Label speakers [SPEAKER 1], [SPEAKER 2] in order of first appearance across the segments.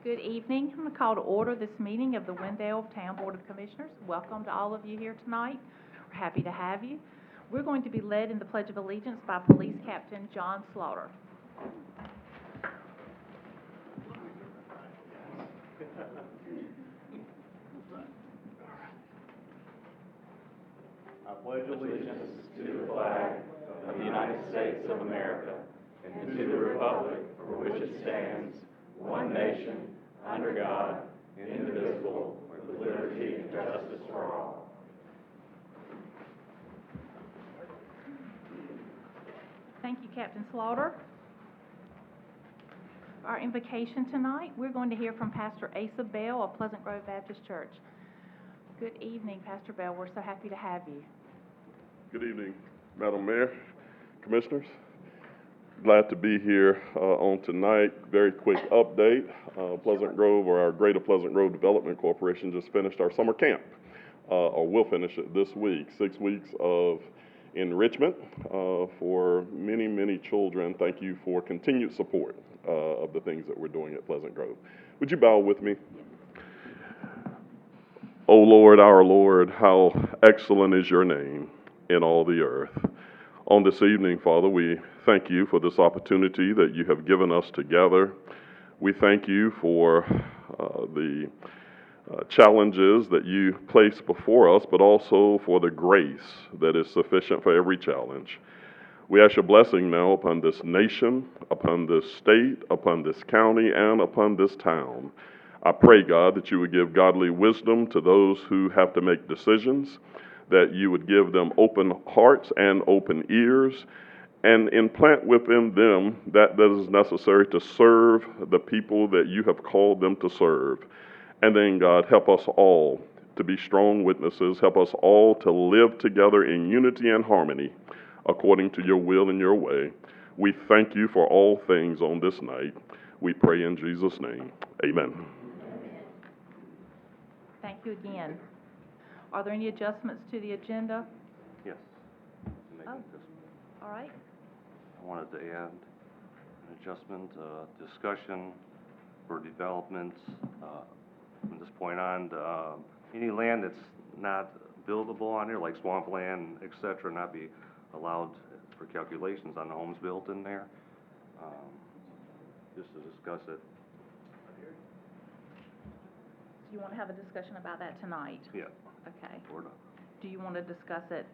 [SPEAKER 1] Good evening. I'm going to call to order this meeting of the Wendell Town Board of Commissioners. Welcome to all of you here tonight. We're happy to have you. We're going to be led in the Pledge of Allegiance by Police Captain John Slaughter.
[SPEAKER 2] I pledge allegiance to the flag of the United States of America and to the republic for which it stands, one nation, under God, indivisible, with liberty and justice for all.
[SPEAKER 1] Thank you, Captain Slaughter. Our invocation tonight, we're going to hear from Pastor Asa Bell of Pleasant Grove Baptist Church. Good evening, Pastor Bell. We're so happy to have you.
[SPEAKER 3] Good evening, Madam Mayor, Commissioners. Glad to be here on tonight. Very quick update. Pleasant Grove, or our Greater Pleasant Grove Development Corporation, just finished our summer camp, or will finish it this week. 6 weeks of enrichment for many, many children. Thank you for continued support of the things that we're doing at Pleasant Grove. Would you bow with me? O Lord, our Lord, how excellent is your name in all the earth. On this evening, Father, we thank you for this opportunity that you have given us to gather. We thank you for the challenges that you place before us, but also for the grace that is sufficient for every challenge. We ask your blessing now upon this nation, upon this state, upon this county, and upon this town. I pray, God, that you would give godly wisdom to those who have to make decisions, that you would give them open hearts and open ears, and implant within them that is necessary to serve the people that you have called them to serve. And then, God, help us all to be strong witnesses. Help us all to live together in unity and harmony according to your will and your way. We thank you for all things on this night. We pray in Jesus' name. Amen.
[SPEAKER 1] Thank you again. Are there any adjustments to the agenda?
[SPEAKER 4] Yes.
[SPEAKER 1] Oh, all right.
[SPEAKER 4] I wanted to add an adjustment, discussion for development, from this point on, any land that's not buildable on there, like swampland, et cetera, not be allowed for calculations on the homes built in there, just to discuss it.
[SPEAKER 1] Do you want to have a discussion about that tonight?
[SPEAKER 4] Yeah.
[SPEAKER 1] Okay.
[SPEAKER 4] Before
[SPEAKER 1] Do you want to discuss it?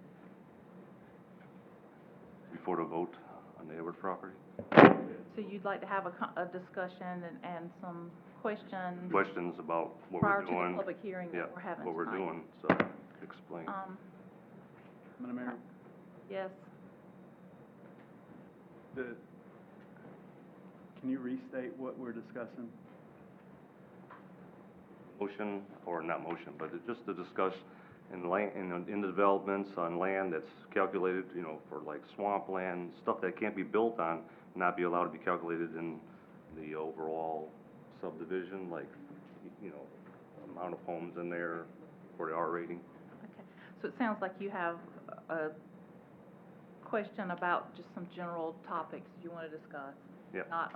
[SPEAKER 4] the vote on the Edward property?
[SPEAKER 1] So you'd like to have a discussion and some questions?
[SPEAKER 4] Questions about what
[SPEAKER 1] prior
[SPEAKER 4] we're doing.
[SPEAKER 1] to the public hearing that we're having
[SPEAKER 4] what we're
[SPEAKER 1] tonight.
[SPEAKER 4] doing, so explain.
[SPEAKER 5] Madam Mayor,
[SPEAKER 1] Yes.
[SPEAKER 5] can you restate what we're discussing?
[SPEAKER 4] Motion, or not motion, but just to discuss in land, in the developments on land that's calculated, for like swampland, stuff that can't be built on, not be allowed to be calculated in the overall subdivision, like, amount of homes in there for the R rating.
[SPEAKER 1] Okay. So it sounds like you have a question about just some general topics you want to discuss.
[SPEAKER 4] Yeah.
[SPEAKER 1] Not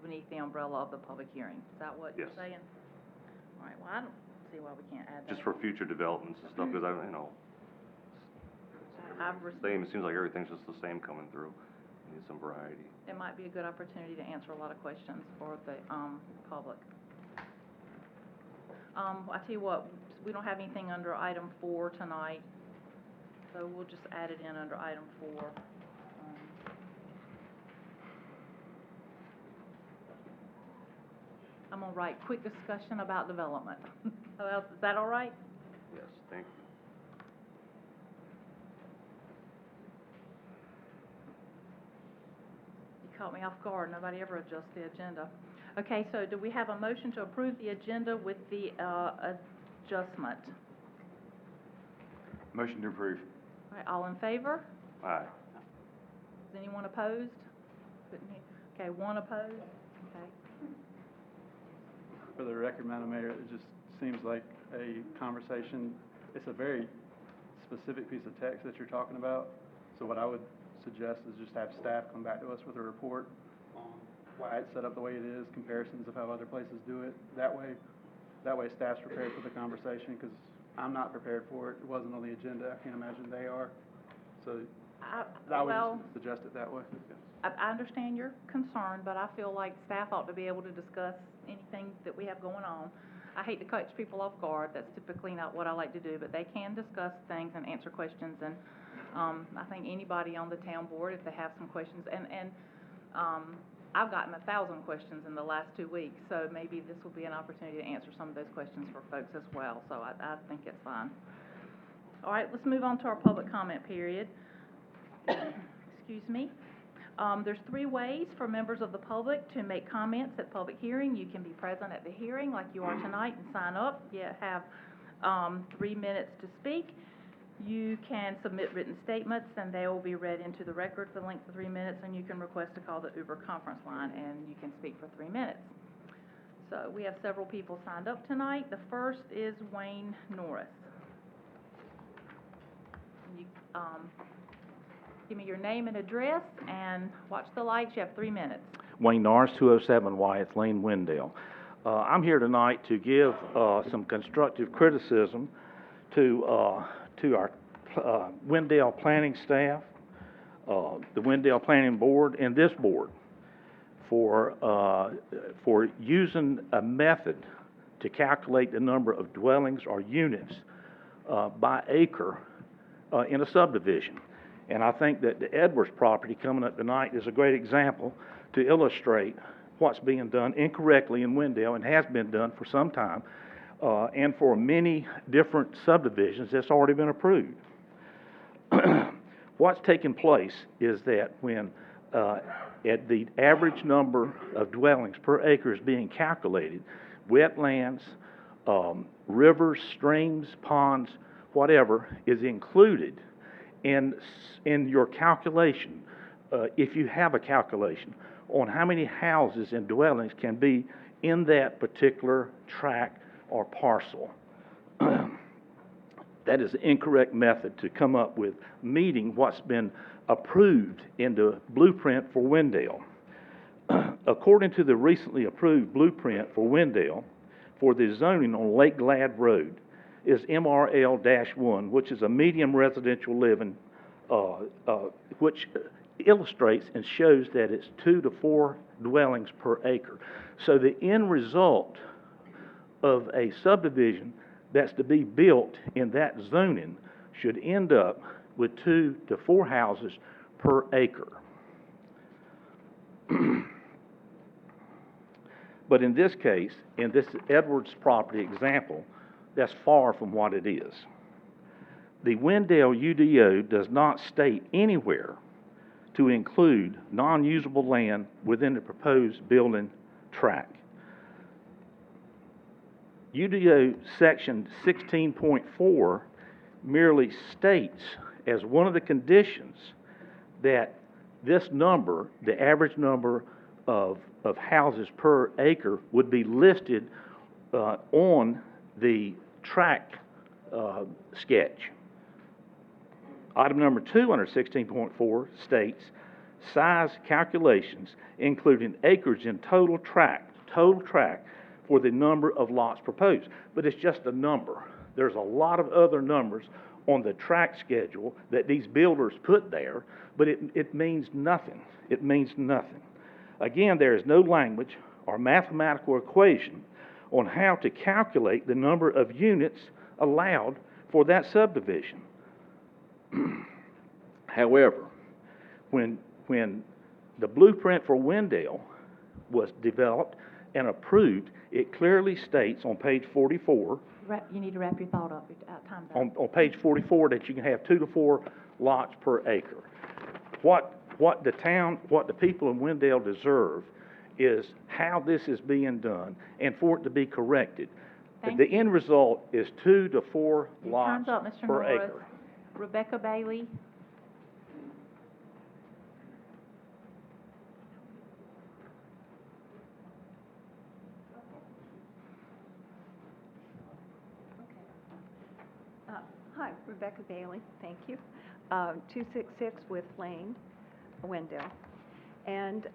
[SPEAKER 1] beneath the umbrella of the public hearing. Is that what you're
[SPEAKER 4] Yes.
[SPEAKER 1] saying? All right, well, I don't see why we can't add that.
[SPEAKER 4] Just for future developments and stuff, because same, it seems like everything's just the same coming through. Need some variety.
[SPEAKER 1] It might be a good opportunity to answer a lot of questions for the public. I tell you what, we don't have anything under item 4 tonight, so we'll just add it in under item 4. I'm gonna write quick discussion about development. Is that all right?
[SPEAKER 4] Yes, thank you.
[SPEAKER 1] You caught me off guard. Nobody ever adjusts the agenda. Okay, so do we have a motion to approve the agenda with the adjustment?
[SPEAKER 2] Motion to approve.
[SPEAKER 1] All right, all in favor?
[SPEAKER 4] Aye.
[SPEAKER 1] Is anyone opposed? Couldn't hear. Okay, one opposed? Okay.
[SPEAKER 5] For the record, Madam Mayor, it just seems like a conversation. It's a very specific piece of text that you're talking about. So what I would suggest is just have staff come back to us with a report on why it's set up the way it is, comparisons of how other places do it. That way staff's prepared for the conversation, because I'm not prepared for it. It wasn't on the agenda. I can't imagine they are. So I would
[SPEAKER 1] Well,
[SPEAKER 5] just suggest it that way.
[SPEAKER 1] I understand your concern, but I feel like staff ought to be able to discuss anything that we have going on. I hate to catch people off guard. That's typically not what I like to do, but they can discuss things and answer questions. And I think anybody on the town board, if they have some questions, and I've gotten 1,000 questions in the last 2 weeks, so maybe this will be an opportunity to answer some of those questions for folks as well. So I think it's fine. All right, let's move on to our public comment period. Excuse me. There's 3 ways for members of the public to make comments at public hearing. You can be present at the hearing like you are tonight and sign up. You have 3 minutes to speak. You can submit written statements, and they will be read into the record for the length of 3 minutes, and you can request to call the Uber conference line, and you can speak for 3 minutes. So we have several people signed up tonight. The first is Wayne Norris. You, give me your name and address, and watch the lights. You have 3 minutes.
[SPEAKER 6] Wayne Norris, 207 Wyeth Lane, Wendell. I'm here tonight to give some constructive criticism to our Wendell planning staff, the Wendell Planning Board, and this board for using a method to calculate the number of dwellings or units by acre in a subdivision. And I think that the Edwards property coming up tonight is a great example to illustrate what's being done incorrectly in Wendell and has been done for some time, and for many different subdivisions that's already been approved. What's taking place is that when at the average number of dwellings per acre is being calculated, wetlands, rivers, streams, ponds, whatever is included in your calculation, if you have a calculation on how many houses and dwellings can be in that particular tract or parcel. That is the incorrect method to come up with meeting what's been approved in the blueprint for Wendell. According to the recently approved blueprint for Wendell, for the zoning on Lake Glad Road is MRL-1, which is a medium residential living, which illustrates and shows that it's 2 to 4 dwellings per acre. So the end result of a subdivision that's to be built in that zoning should end up with 2 to 4 houses per acre. But in this case, in this Edwards property example, that's far from what it is. The Wendell UDO does not state anywhere to include non-usable land within the proposed building tract. UDO section 16.4 merely states as one of the conditions that this number, the average number of houses per acre, would be listed on the tract sketch. Item number 2 under 16.4 states size calculations including acreage in total tract for the number of lots proposed. But it's just a number. There's a lot of other numbers on the tract schedule that these builders put there, but it means nothing. It means nothing. Again, there is no language or mathematical equation on how to calculate the number of units allowed for that subdivision. However, when the blueprint for Wendell was developed and approved, it clearly states on page 44.
[SPEAKER 1] You need to wrap your thought up. Time's up.
[SPEAKER 6] On page 44 that you can have 2 to 4 lots per acre. What the people in Wendell deserve is how this is being done and for it to be corrected. The end result is 2 to 4 lots
[SPEAKER 1] Time's up, Mr.
[SPEAKER 6] per
[SPEAKER 1] Norris.
[SPEAKER 6] acre.
[SPEAKER 1] Rebecca Bailey.
[SPEAKER 7] Hi, Rebecca Bailey, thank you. 266 with Lane, Wendell. And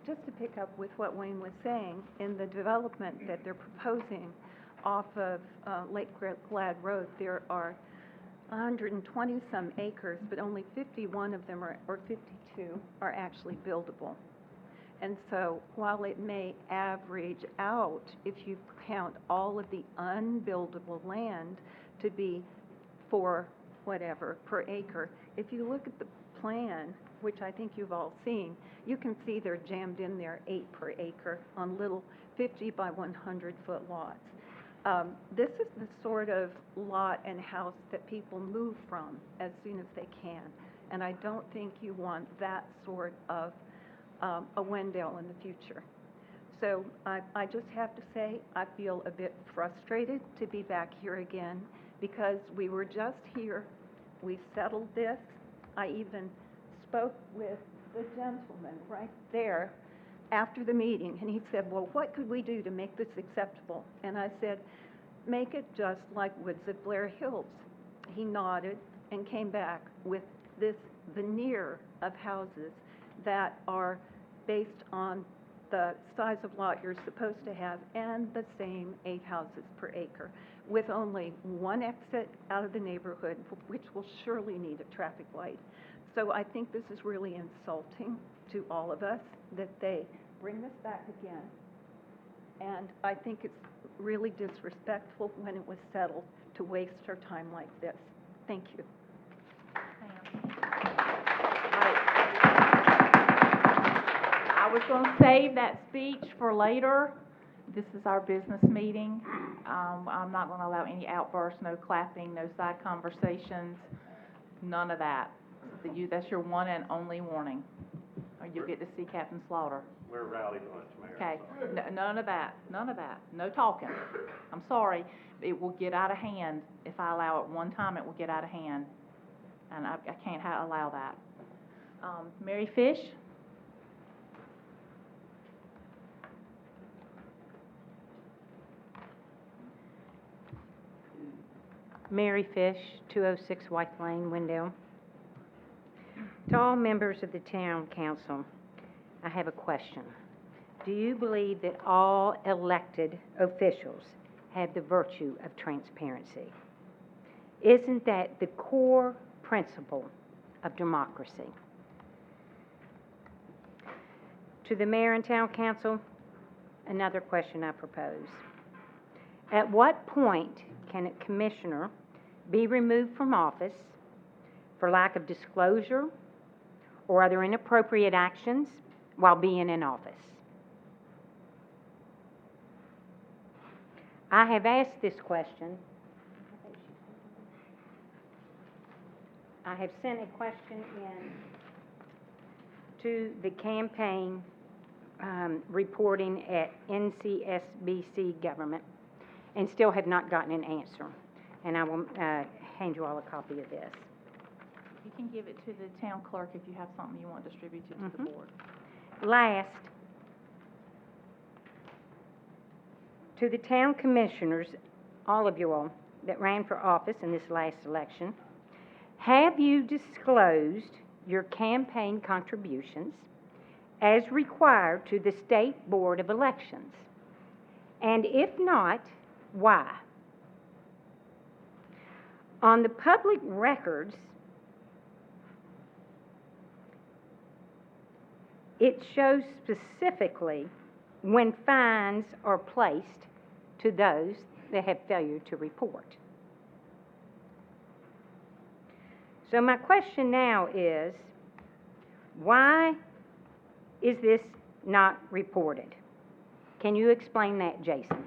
[SPEAKER 7] just to pick up with what Wayne was saying, in the development that they're proposing off of Lake Glad Road, there are 120-some acres, but only 51 of them or 52 are actually buildable. And so while it may average out, if you count all of the unbuildable land to be for whatever per acre, if you look at the plan, which I think you've all seen, you can see they're jammed in there 8 per acre on little 50 by 100 foot lots. This is the sort of lot and house that people move from as soon as they can. And I don't think you want that sort of a Wendell in the future. So I just have to say, I feel a bit frustrated to be back here again, because we were just here, we settled this. I even spoke with the gentleman right there after the meeting, and he said, well, what could we do to make this acceptable? And I said, make it just like Woods at Blair Hills. He nodded and came back with this veneer of houses that are based on the size of lot you're supposed to have and the same 8 houses per acre, with only one exit out of the neighborhood, which will surely need a traffic light. So I think this is really insulting to all of us that they bring this back again. And I think it's really disrespectful when it was settled to waste our time like this. Thank you.
[SPEAKER 1] I was going to save that speech for later. This is our business meeting. I'm not going to allow any outbursts, no clapping, no side conversations, none of that. That's your one and only warning, or you'll get to see Captain Slaughter.
[SPEAKER 4] We're a rowdy bunch, Mayor.
[SPEAKER 1] Okay, none of that, no talking. I'm sorry, it will get out of hand. If I allow it one time, it will get out of hand, and I can't allow that. Mary Fish?
[SPEAKER 8] Mary Fish, 206 White Lane, Wendell. To all members of the Town Council, I have a question. Do you believe that all elected officials have the virtue of transparency? Isn't that the core principle of democracy? To the Mayor and Town Council, another question I propose. At what point can a commissioner be removed from office for lack of disclosure or other inappropriate actions while being in office? I have asked this question. I have sent a question in to the campaign reporting at NCSBC government, and still have not gotten an answer. And I will hand you all a copy of this.
[SPEAKER 1] You can give it to the town clerk if you have something you want distributed to the board.
[SPEAKER 8] Last, to the town commissioners, all of you all that ran for office in this last election, have you disclosed your campaign contributions as required to the State Board of Elections? And if not, why? On the public records, it shows specifically when fines are placed to those that have failure to report. So my question now is, why is this not reported? Can you explain that, Jason?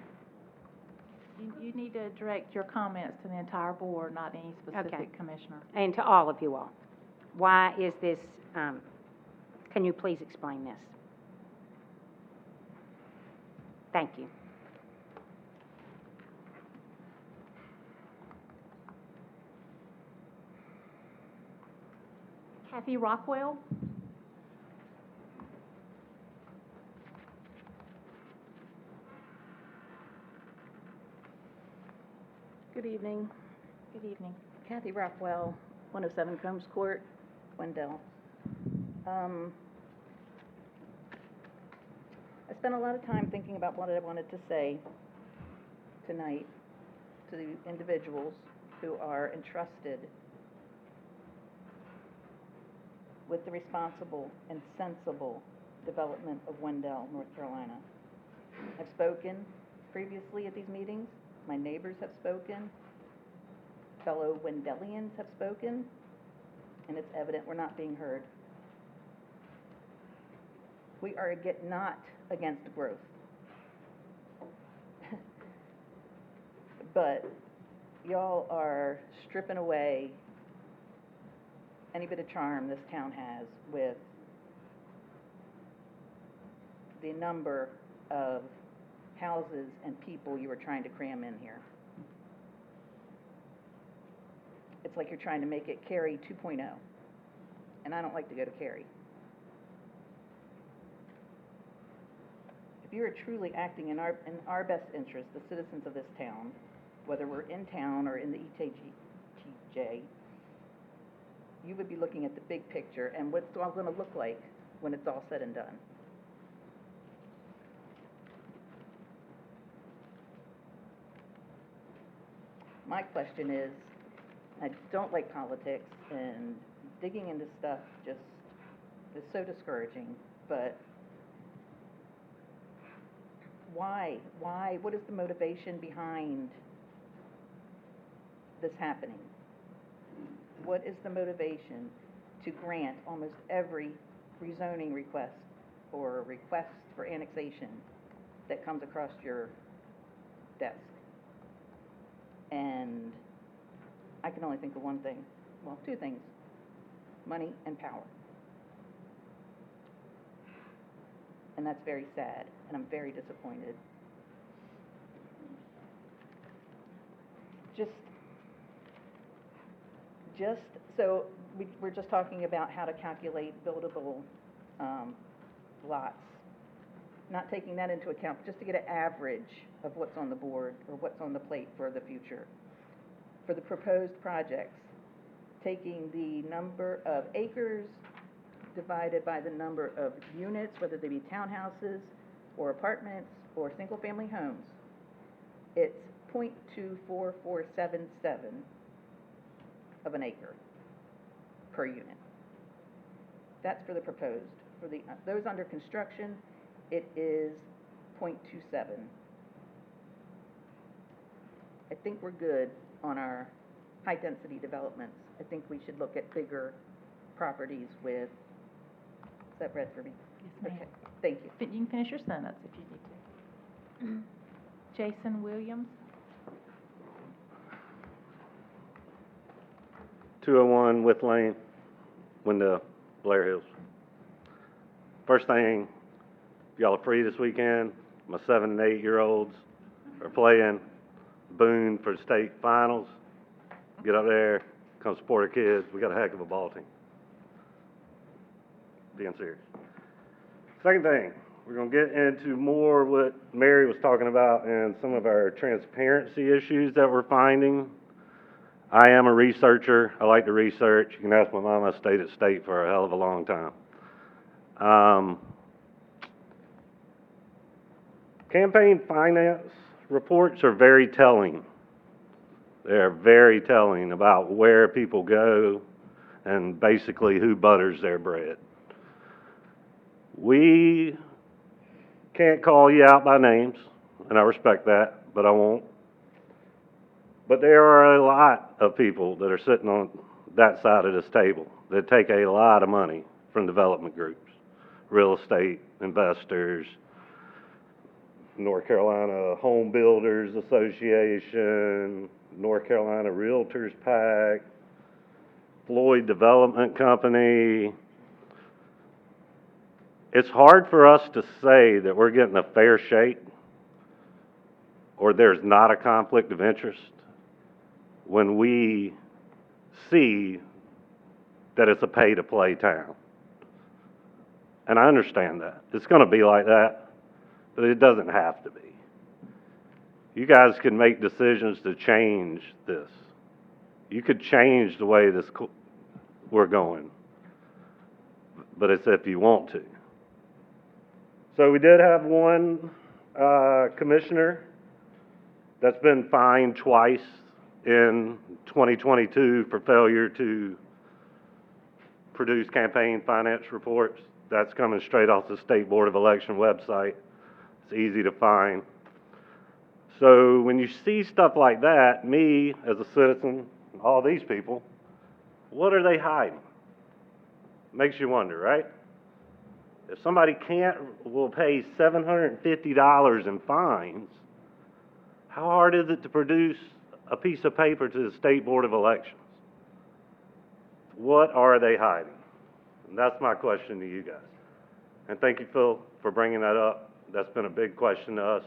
[SPEAKER 1] You need to direct your comments to the entire board, not any specific commissioner.
[SPEAKER 8] And to all of you all. Why is this, can you please explain this? Thank you.
[SPEAKER 1] Kathy Rockwell?
[SPEAKER 9] Good evening.
[SPEAKER 1] Good evening.
[SPEAKER 9] Kathy Rockwell, 107 Combs Court, Wendell. spent a lot of time thinking about what I wanted to say tonight to the individuals who are entrusted with the responsible and sensible development of Wendell, North Carolina. I've spoken previously at these meetings. My neighbors have spoken. Fellow Wendellians have spoken. And it's evident we're not being heard. We are not against growth. But y'all are stripping away any bit of charm this town has with the number of houses and people you are trying to cram in here. It's like you're trying to make it Cary 2.0, and I don't like to go to Cary. If you are truly acting in our best interest, the citizens of this town, whether we're in town or in the ETJ, you would be looking at the big picture and what's it all going to look like when it's all said and done. My question is, I don't like politics, and digging into stuff just is so discouraging, but why? What is the motivation behind this happening? What is the motivation to grant almost every rezoning request or request for annexation that comes across your desk? And I can only think of one thing, well, two things, money and power. And that's very sad, and I'm very disappointed. So we're just talking about how to calculate buildable lots, not taking that into account, just to get an average of what's on the board or what's on the plate for the future. For the proposed projects, taking the number of acres divided by the number of units, whether they be townhouses or apartments or single-family homes, it's 0.24477 of an acre per unit. That's for the proposed. For those under construction, it is 0.27. I think we're good on our high-density developments. I think we should look at bigger properties with, is that read for me?
[SPEAKER 1] Yes, ma'am.
[SPEAKER 9] Okay, thank you.
[SPEAKER 1] But you can finish your sentence if you need to. Jason Williams?
[SPEAKER 4] 201 With Lane, Wendell, Blair Hills. First thing, y'all are free this weekend. My 7 and 8-year-olds are playing Boone for the state finals. Get up there, come support our kids. We got a heck of a ball team. Being serious. Second thing, we're gonna get into more what Mary was talking about and some of our transparency issues that we're finding. I am a researcher. I like to research. You can ask my mom. I stayed at state for a hell of a long time. Campaign finance reports are very telling. They're very telling about where people go and basically who butters their bread. We can't call you out by names, and I respect that, but I won't. But there are a lot of people that are sitting on that side of this table that take a lot of money from development groups, real estate investors, North Carolina Home Builders Association, North Carolina Realtors PAC, Floyd Development Company. It's hard for us to say that we're getting a fair shake or there's not a conflict of interest when we see that it's a pay-to-play town. And I understand that. It's going to be like that, but it doesn't have to be. You guys can make decisions to change this. You could change the way we're going, but it's if you want to.
[SPEAKER 10] So we did have one, commissioner that's been fined twice in 2022 for failure to produce campaign finance reports. That's coming straight off the State Board of Election website. It's easy to find. So when you see stuff like that, me as a citizen, all these people, what are they hiding? Makes you wonder, right? If somebody will pay $750 in fines, how hard is it to produce a piece of paper to the State Board of Elections? What are they hiding? And that's my question to you guys. And thank you, Phil, for bringing that up. That's been a big question to us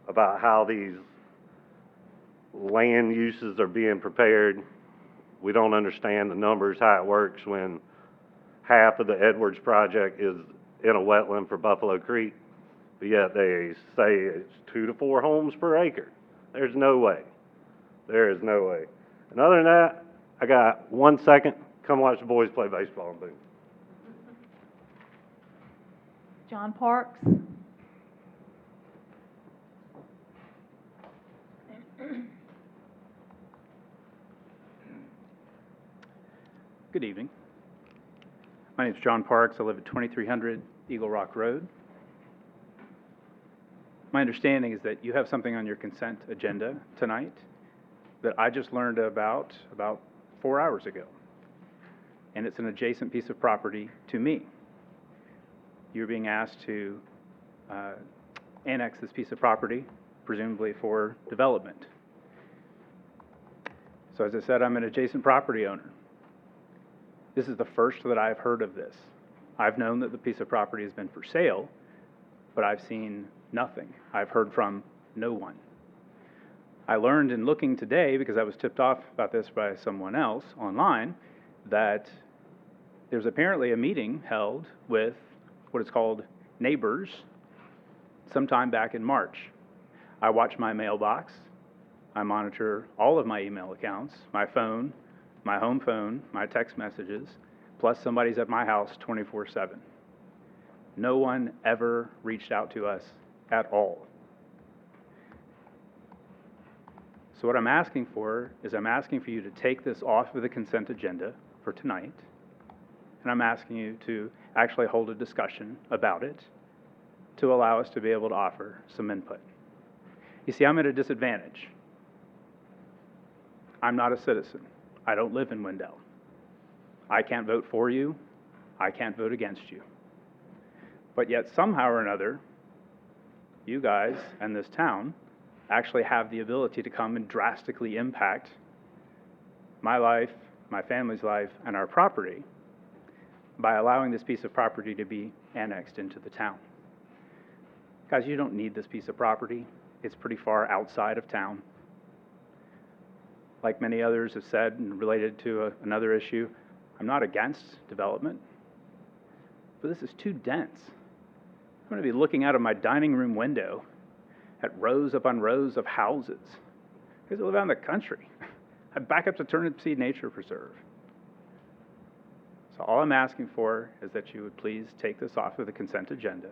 [SPEAKER 10] about how these land uses are being prepared. We don't understand the numbers, how it works when half of the Edwards project is in a wetland for Buffalo Creek, but yet they say it's 2 to 4 homes per acre. There's no way. There is no way. And other than that, I got 1 second. Come watch the boys play baseball in Boone.
[SPEAKER 1] John Parks?
[SPEAKER 11] Good evening. My name is John Parks. I live at 2300 Eagle Rock Road. My understanding is that you have something on your consent agenda tonight that I just learned about 4 hours ago. And it's an adjacent piece of property to me. You're being asked to annex this piece of property, presumably for development. So as I said, I'm an adjacent property owner. This is the first that I've heard of this. I've known that the piece of property has been for sale, but I've seen nothing. I've heard from no one. I learned in looking today, because I was tipped off about this by someone else online, that there's apparently a meeting held with what is called neighbors sometime back in March. I watch my mailbox. I monitor all of my email accounts, my phone, my home phone, my text messages, plus somebody's at my house 24/7. No one ever reached out to us at all. So what I'm asking for is I'm asking for you to take this off of the consent agenda for tonight, and I'm asking you to actually hold a discussion about it to allow us to be able to offer some input. You see, I'm at a disadvantage. I'm not a citizen. I don't live in Wendell. I can't vote for you. I can't vote against you. But yet somehow or another, you guys and this town actually have the ability to come and drastically impact my life, my family's life, and our property by allowing this piece of property to be annexed into the town. Guys, you don't need this piece of property. It's pretty far outside of town. Like many others have said and related to another issue, I'm not against development, but this is too dense. I'm going to be looking out of my dining room window at rows upon rows of houses. Because I live out in the country. I back up to Turnip Seed Nature Preserve. So all I'm asking for is that you would please take this off of the consent agenda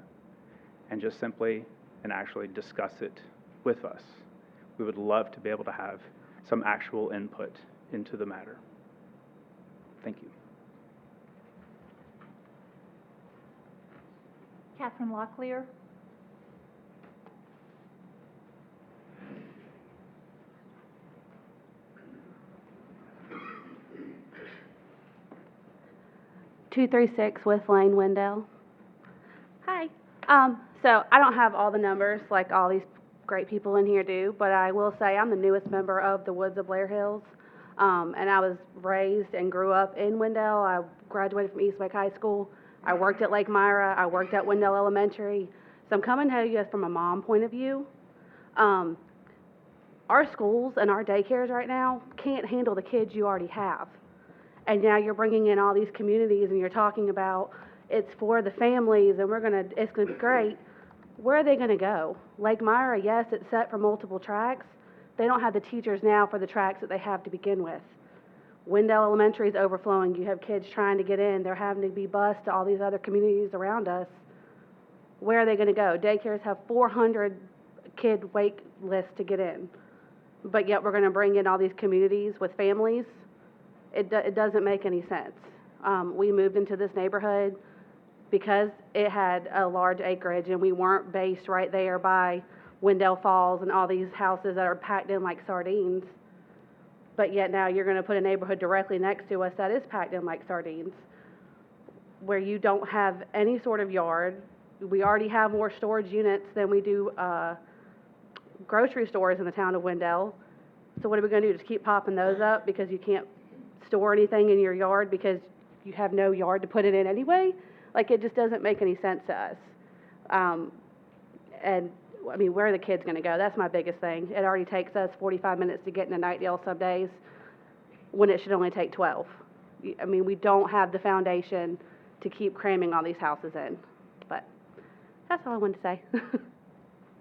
[SPEAKER 11] and just simply and actually discuss it with us. We would love to be able to have some actual input into the matter. Thank you.
[SPEAKER 1] Catherine Locklear?
[SPEAKER 12] Two 236 With Lane, Wendell. Hi. So I don't have all the numbers like all these great people in here do, but I will say I'm the newest member of the Woods of Blair Hills. And I was raised and grew up in Wendell. I graduated from East Wake High School. I worked at Lake Myra. I worked at Wendell Elementary. So I'm coming to you from a mom point of view. Our schools and our daycares right now can't handle the kids you already have. And now you're bringing in all these communities and you're talking about it's for the families and it's gonna be great. Where are they gonna go? Lake Myra, yes, it's set for multiple tracks. They don't have the teachers now for the tracks that they have to begin with. Wendell Elementary is overflowing. You have kids trying to get in. They're having to be bused to all these other communities around us. Where are they gonna go? Daycares have 400 kid wait lists to get in, but yet we're gonna bring in all these communities with families. It doesn't make any sense. We moved into this neighborhood because it had a large acreage and we weren't based right there by Wendell Falls and all these houses that are packed in like sardines. But yet now you're gonna put a neighborhood directly next to us that is packed in like sardines, where you don't have any sort of yard. We already have more storage units than we do, grocery stores in the town of Wendell. So what are we gonna do, just keep popping those up because you can't store anything in your yard because you have no yard to put it in anyway? Like, it just doesn't make any sense to us. And, I mean, where are the kids gonna go? That's my biggest thing. It already takes us 45 minutes to get into Nightdale some days, when it should only take 12. I mean, we don't have the foundation to keep cramming all these houses in. But, that's all I wanted to say.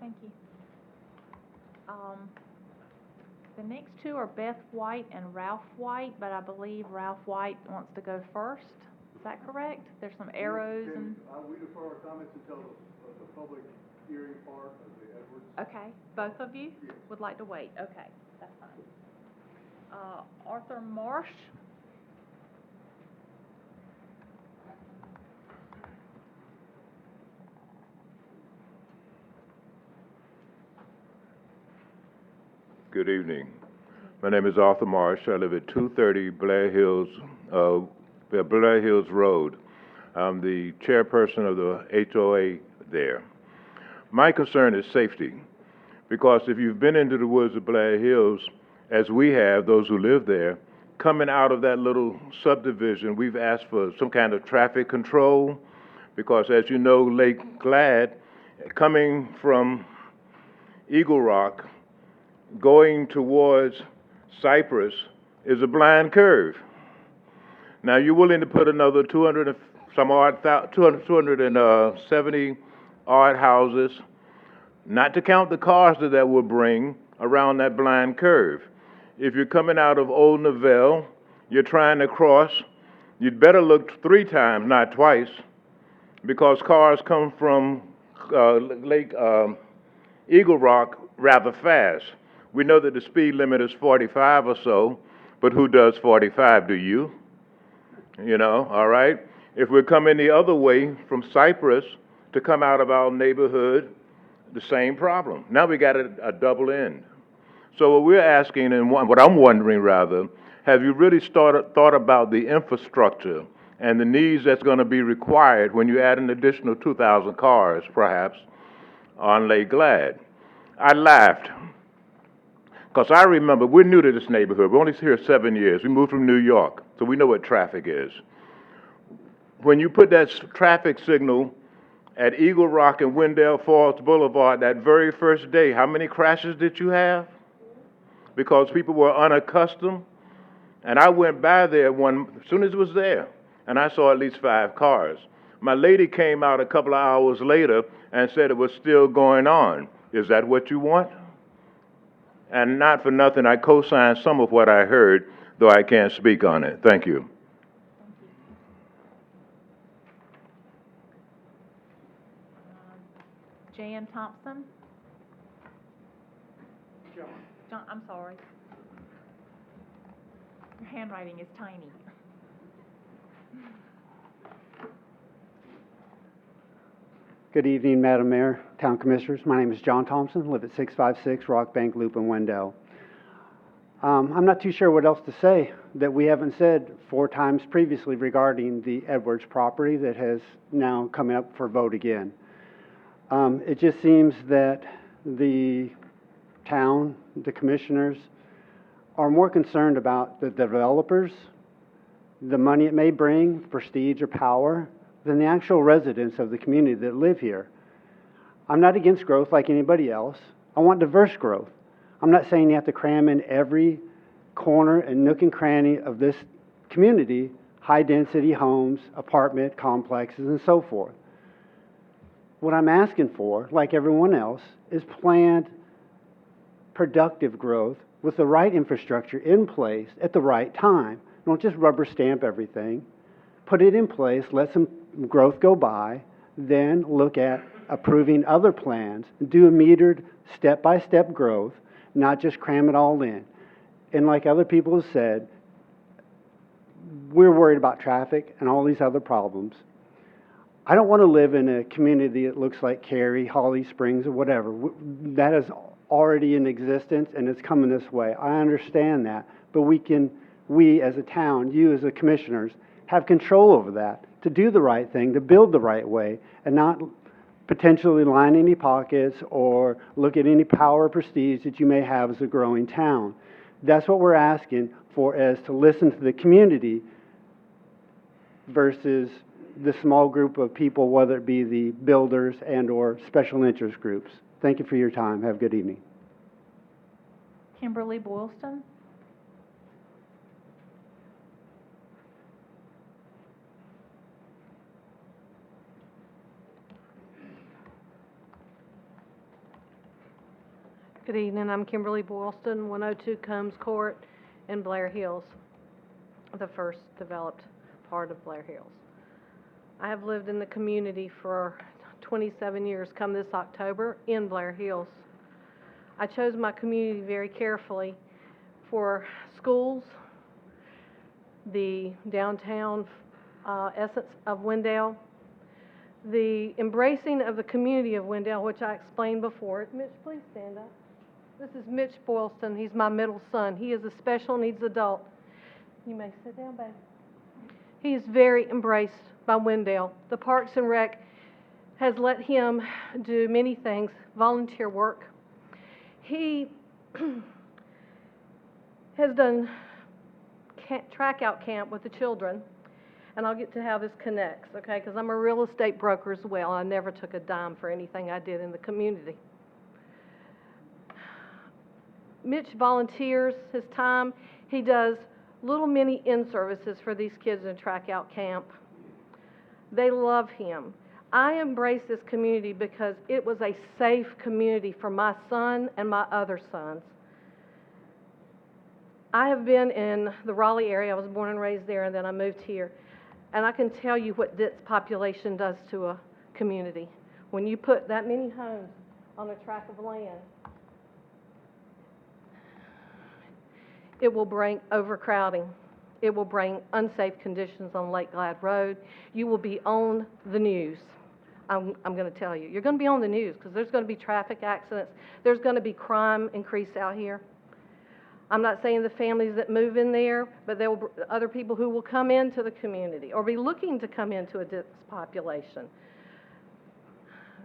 [SPEAKER 1] Thank you. The next two are Beth White and Ralph White, but I believe Ralph White wants to go first. Is that correct? There's some arrows and...
[SPEAKER 5] We defer our comments until the public hearing part of the Edwards.
[SPEAKER 1] Okay, both of you would like to wait? Okay, that's fine. Arthur Marsh?
[SPEAKER 13] Good evening. My name is Arthur Marsh. I live at 230 Blair Hills Road. I'm the chairperson of the HOA there. My concern is safety, because if you've been into the woods of Blair Hills, as we have, those who live there, coming out of that little subdivision, we've asked for some kind of traffic control, because as you know, Lake Glad, coming from Eagle Rock, going towards Cypress is a blind curve. Now, you're willing to put another 270 odd houses, not to count the cars that will bring around that blind curve. If you're coming out of Old Novell, you're trying to cross, you'd better look 3 times, not twice, because cars come from Lake Eagle Rock rather fast. We know that the speed limit is 45 or so, but who does 45? Do you? You know, all right? If we're coming the other way from Cypress to come out of our neighborhood, the same problem. Now we got a double end. So what we're asking, and what I'm wondering rather, have you really thought about the infrastructure and the needs that's going to be required when you add an additional 2,000 cars, perhaps, on Lake Glad? I laughed, because I remember, we're new to this neighborhood. We're only here 7 years. We moved from New York, so we know what traffic is. When you put that traffic signal at Eagle Rock and Wendell Falls Boulevard that very first day, how many crashes did you have? Because people were unaccustomed. And I went by there as soon as it was there, and I saw at least 5 cars. My lady came out a couple of hours later and said it was still going on. Is that what you want? And not for nothing, I co-signed some of what I heard, though I can't speak on it. Thank you.
[SPEAKER 1] Jan Thompson? John, I'm sorry. Your handwriting is tiny.
[SPEAKER 14] Good evening, Madam Mayor, Town Commissioners. My name is John Thompson, live at 656 Rock Bank Loop in Wendell. I'm not too sure what else to say that we haven't said 4 times previously regarding the Edwards property that has now come up for vote again. It just seems that the town, the commissioners, are more concerned about the developers, the money it may bring, prestige or power, than the actual residents of the community that live here. I'm not against growth like anybody else. I want diverse growth. I'm not saying you have to cram in every corner and nook and cranny of this community, high-density homes, apartment complexes, and so forth. What I'm asking for, like everyone else, is planned, productive growth with the right infrastructure in place at the right time. Don't just rubber stamp everything. Put it in place, let some growth go by, then look at approving other plans, do a metered, step-by-step growth, not just cram it all in. And like other people have said, we're worried about traffic and all these other problems. I don't want to live in a community that looks like Cary, Holly Springs, or whatever. That is already in existence, and it's coming this way. I understand that, but we as a town, you as the commissioners, have control over that, to do the right thing, to build the right way, and not potentially line any pockets or look at any power or prestige that you may have as a growing town. That's what we're asking for, is to listen to the community versus the small group of people, whether it be the builders and or special interest groups. Thank you for your time. Have a good evening.
[SPEAKER 1] Kimberly Boylston.
[SPEAKER 15] Good evening, I'm Kimberly Boylston, 102 Combs Court in Blair Hills, the first developed part of Blair Hills. I have lived in the community for 27 years, come this October, in Blair Hills. I chose my community very carefully for schools, the downtown essence of Wendell, the embracing of the community of Wendell, which I explained before. Mitch, please stand up. This is Mitch Boylston. He's my middle son. He is a special needs adult. You may sit down, baby. He is very embraced by Wendell. The Parks and Rec has let him do many things, volunteer work. He has done track out camp with the children, and I'll get to how this connects, okay, because I'm a real estate broker as well. I never took a dime for anything I did in the community. Mitch volunteers his time. He does little mini in-services for these kids in track out camp. They love him. I embrace this community because it was a safe community for my son and my other sons. I have been in the Raleigh area. I was born and raised there, and then I moved here. And I can tell you what dense population does to a community. When you put that many homes on a tract of land, it will bring overcrowding. It will bring unsafe conditions on Lake Glad Road. You will be on the news. I'm going to tell you. You're going to be on the news because there's going to be traffic accidents. There's going to be crime increase out here. I'm not saying the families that move in there, but there will be other people who will come into the community or be looking to come into a dense population.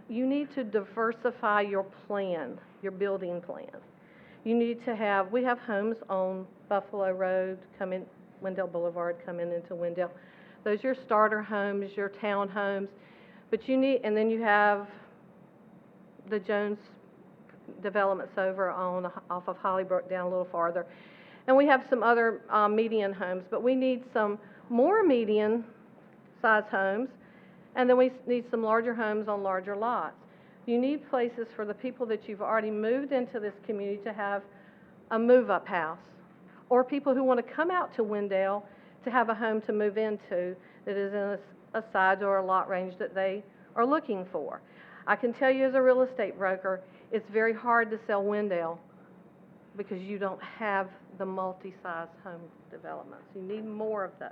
[SPEAKER 15] You need to diversify your plan, your building plan. You need to have, we have homes on Buffalo Road, come in, Wendell Boulevard, coming into Wendell. Those are your starter homes, your town homes. But you need, and then you have the Jones developments over on, off of Hollybrook down a little farther. And we have some other median homes, but we need some more median size homes, and then we need some larger homes on larger lots. You need places for the people that you've already moved into this community to have a move-up house, or people who want to come out to Wendell to have a home to move into that is in a side or a lot range that they are looking for. I can tell you as a real estate broker, it's very hard to sell Wendell because you don't have the multi-size home developments. You need more of those.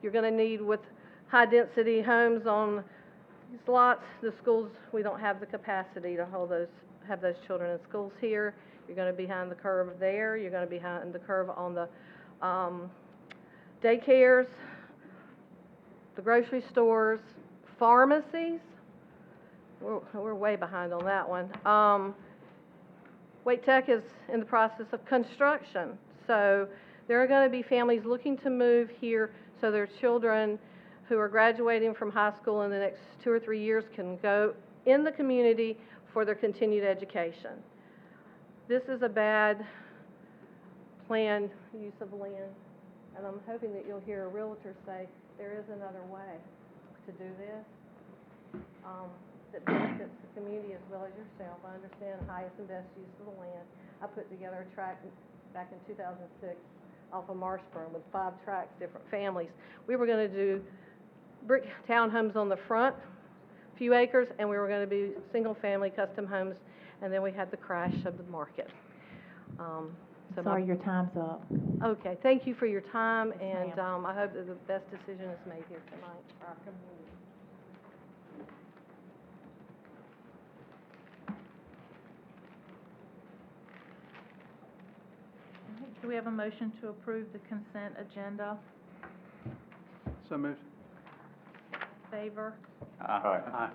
[SPEAKER 15] You're going to need, with high-density homes on these lots, the schools, we don't have the capacity to hold those, have those children in schools here. You're going to be behind the curve there. You're going to be behind the curve on the daycares, the grocery stores, pharmacies. We're way behind on that one. Wait Tech is in the process of construction. So there are going to be families looking to move here so their children who are graduating from high school in the next 2 or 3 years can go in the community for their continued education. This is a bad planned use of land, and I'm hoping that you'll hear a realtor say there is another way to do this that benefits the community as well as yourself. I understand highest and best use of the land. I put together a tract back in 2006 off of Marshburn with 5 tracts, different families. We were going to do brick townhomes on the front, a few acres, and we were gonna be single-family custom homes, and then we had the crash of the market. So
[SPEAKER 1] Sorry, your time's up.
[SPEAKER 15] Okay, thank you for your time,
[SPEAKER 1] Yes,
[SPEAKER 15] and,
[SPEAKER 1] ma'am.
[SPEAKER 15] I hope that the best decision is made here tonight for our community.
[SPEAKER 1] Do we have a motion to approve the consent agenda?
[SPEAKER 5] So moved.
[SPEAKER 1] Favor?
[SPEAKER 5] Aye.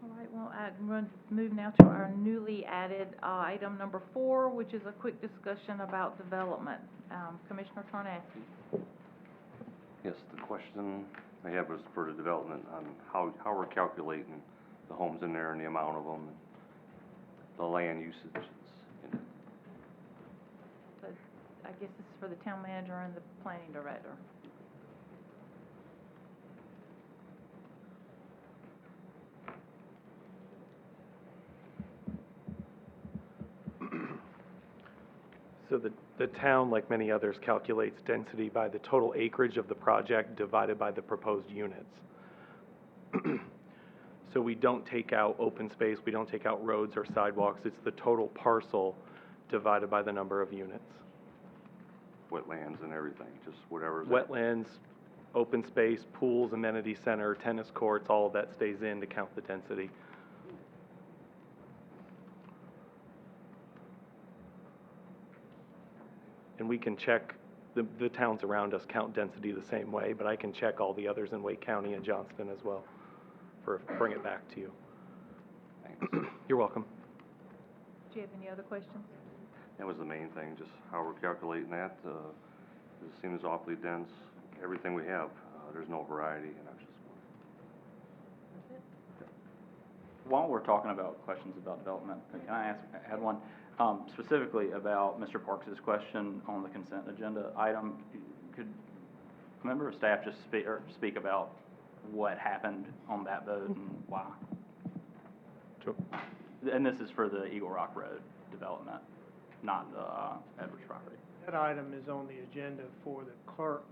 [SPEAKER 1] All right, well, move now to our newly added, item number 4, which is a quick discussion about development. Commissioner Tarnasky.
[SPEAKER 4] Yes, the question I have was for the development on how we're calculating the homes in there and the amount of them, the land usage that's in it.
[SPEAKER 1] But I guess this is for the town manager and the planning director.
[SPEAKER 16] So the town, like many others, calculates density by the total acreage of the project divided by the proposed units. So we don't take out open space, we don't take out roads or sidewalks, it's the total parcel divided by the number of units.
[SPEAKER 4] Wetlands and everything, just whatever's.
[SPEAKER 16] Wetlands, open space, pools, amenity center, tennis courts, all of that stays in to count the density. And we can check, the towns around us count density the same way, but I can check all the others in Wake County and Johnston as well, bring it back to you.
[SPEAKER 4] Thanks.
[SPEAKER 16] You're welcome.
[SPEAKER 1] Do you have any other questions?
[SPEAKER 4] That was the main thing, just how we're calculating that. It seems awfully dense, everything we have, there's no variety, and I was just wondering.
[SPEAKER 17] While we're talking about questions about development, can I add one? Specifically about Mr. Parks's question on the consent agenda item. Could a member of staff just speak about what happened on that vote and why?
[SPEAKER 16] Sure.
[SPEAKER 17] And this is for the Eagle Rock Road development, not the Edwards property.
[SPEAKER 18] That item is on the agenda for the clerk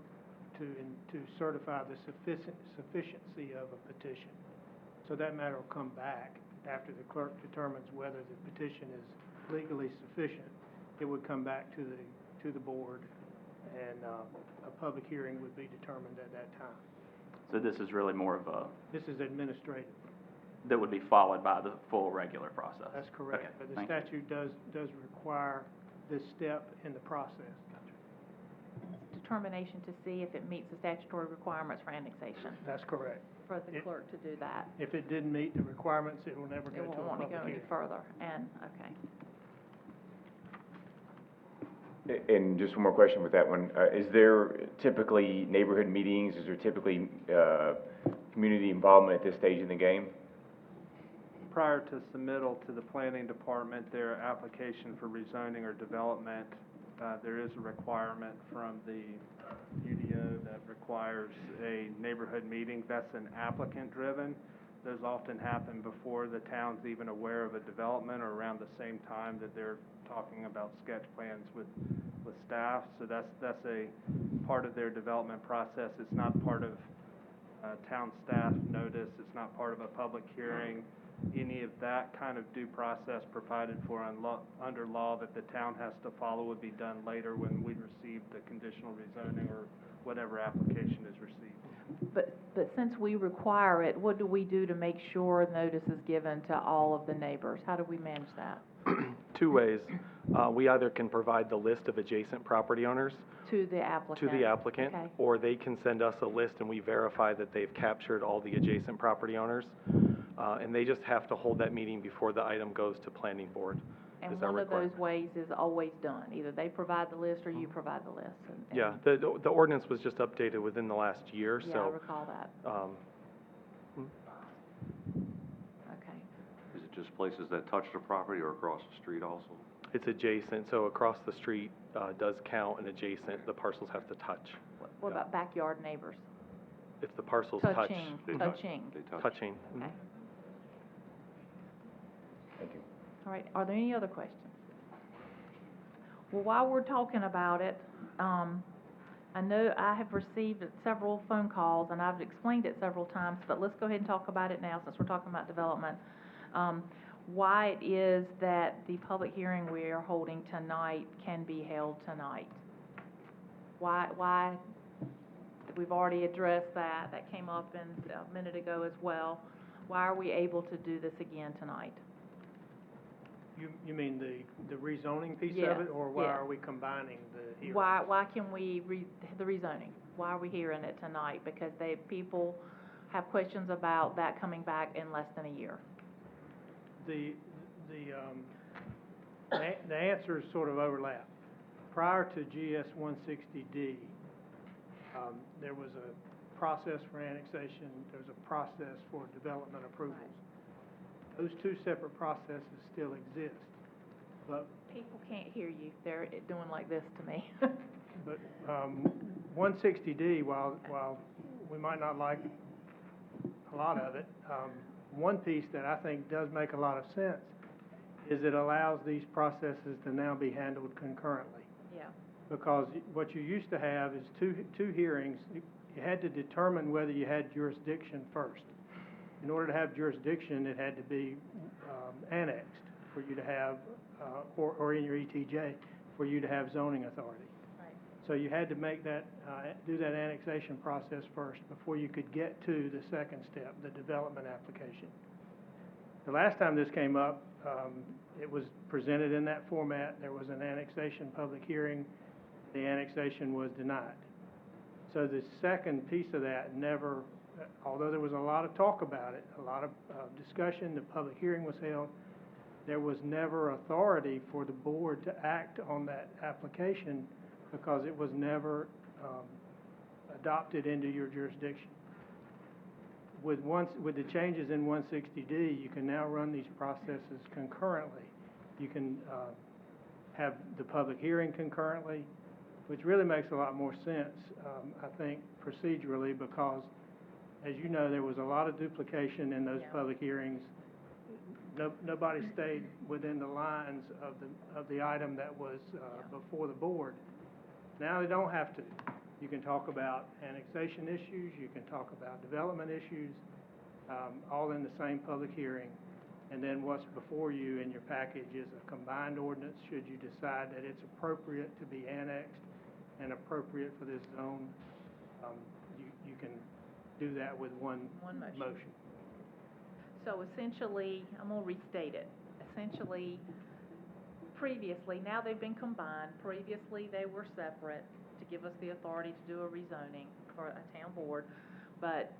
[SPEAKER 18] to certify the sufficiency of a petition. So that matter will come back after the clerk determines whether the petition is legally sufficient. It would come back to the board, and a public hearing would be determined at that time.
[SPEAKER 17] So this is really more of a,
[SPEAKER 18] This is administrative.
[SPEAKER 17] that would be followed by the full regular process?
[SPEAKER 18] That's correct.
[SPEAKER 17] Okay,
[SPEAKER 18] But the
[SPEAKER 17] thank you.
[SPEAKER 18] statute does require this step in the process.
[SPEAKER 1] Determination to see if it meets the statutory requirements for annexation,
[SPEAKER 18] That's correct.
[SPEAKER 1] for the clerk to do that.
[SPEAKER 18] If it didn't meet the requirements, it will never go
[SPEAKER 1] It
[SPEAKER 18] to a
[SPEAKER 1] won't want to
[SPEAKER 18] public
[SPEAKER 1] go any
[SPEAKER 18] hearing.
[SPEAKER 1] further, and, okay.
[SPEAKER 19] And just one more question with that one. Is there typically neighborhood meetings? Is there typically community involvement at this stage in the game?
[SPEAKER 5] Prior to submittal to the planning department, their application for rezoning or development, there is a requirement from the UDO that requires a neighborhood meeting. That's an applicant-driven. Those often happen before the town's even aware of a development or around the same time that they're talking about sketch plans with staff. So that's a part of their development process. It's not part of town staff notice. It's not part of a public hearing. Any of that kind of due process provided for under law that the town has to follow would be done later when we receive the conditional rezoning or whatever application is received.
[SPEAKER 1] But since we require it, what do we do to make sure notice is given to all of the neighbors? How do we manage that?
[SPEAKER 16] Two ways. We either can provide the list of adjacent property owners
[SPEAKER 1] To the applicant?
[SPEAKER 16] to the applicant,
[SPEAKER 1] Okay.
[SPEAKER 16] or they can send us a list and we verify that they've captured all the adjacent property owners. And they just have to hold that meeting before the item goes to planning board.
[SPEAKER 1] And
[SPEAKER 16] is our
[SPEAKER 1] one of those
[SPEAKER 16] requirement.
[SPEAKER 1] ways is always done. Either they provide the list or you provide the list. and-
[SPEAKER 16] Yeah, the ordinance was just updated within the last year,
[SPEAKER 1] Yeah, I
[SPEAKER 16] so,
[SPEAKER 1] recall that. Okay.
[SPEAKER 4] Is it just places that touch the property or across the street also?
[SPEAKER 16] it's adjacent, so across the street, does count, and adjacent, the parcels have to touch.
[SPEAKER 1] What about backyard neighbors?
[SPEAKER 16] If the parcels touch.
[SPEAKER 1] Touching,
[SPEAKER 4] They touch.
[SPEAKER 1] touching.
[SPEAKER 4] They touch.
[SPEAKER 16] Touching.
[SPEAKER 1] Okay.
[SPEAKER 19] Thank you.
[SPEAKER 1] All right, are there any other questions? Well, while we're talking about it, I know I have received several phone calls, and I've explained it several times, but let's go ahead and talk about it now, since we're talking about development. Why it is that the public hearing we are holding tonight can be held tonight. Why, we've already addressed that, that came up a minute ago as well. Why are we able to do this again tonight?
[SPEAKER 18] You mean the rezoning piece
[SPEAKER 1] Yes,
[SPEAKER 18] of it, or why
[SPEAKER 1] yes.
[SPEAKER 18] are we combining the hearings?
[SPEAKER 1] Why can we the rezoning? Why are we hearing it tonight? Because people have questions about that coming back in less than a year.
[SPEAKER 18] The answers sort of overlap. Prior to GS 160D, there was a process for annexation, there was a process for development approvals. Those two separate processes still exist, but
[SPEAKER 1] People can't hear you. They're doing like this to me.
[SPEAKER 18] But 160D, while we might not like a lot of it, one piece that I think does make a lot of sense is it allows these processes to now be handled concurrently.
[SPEAKER 1] Yeah.
[SPEAKER 18] Because what you used to have is two hearings. You had to determine whether you had jurisdiction first. In order to have jurisdiction, it had to be annexed for you to have, or in your ETJ, for you to have zoning authority.
[SPEAKER 1] Right.
[SPEAKER 18] So you had to make that, do that annexation process first before you could get to the second step, the development application. The last time this came up, it was presented in that format. There was an annexation public hearing. The annexation was denied. So the second piece of that never, although there was a lot of talk about it, a lot of discussion, the public hearing was held, there was never authority for the board to act on that application because it was never adopted into your jurisdiction. With the changes in 160D, you can now run these processes concurrently. You can have the public hearing concurrently, which really makes a lot more sense, I think, procedurally, because, as you know, there was a lot of duplication in those public hearings. Nobody stayed within the lines of the item that was before the board. Now they don't have to. You can talk about annexation issues, you can talk about development issues, all in the same public hearing. And then what's before you in your package is a combined ordinance, should you decide that it's appropriate to be annexed and appropriate for this zone. You can do that with one motion.
[SPEAKER 1] So essentially, I'm going to restate it. Essentially, previously, now they've been combined. Previously, they were separate to give us the authority to do a rezoning for a town board. But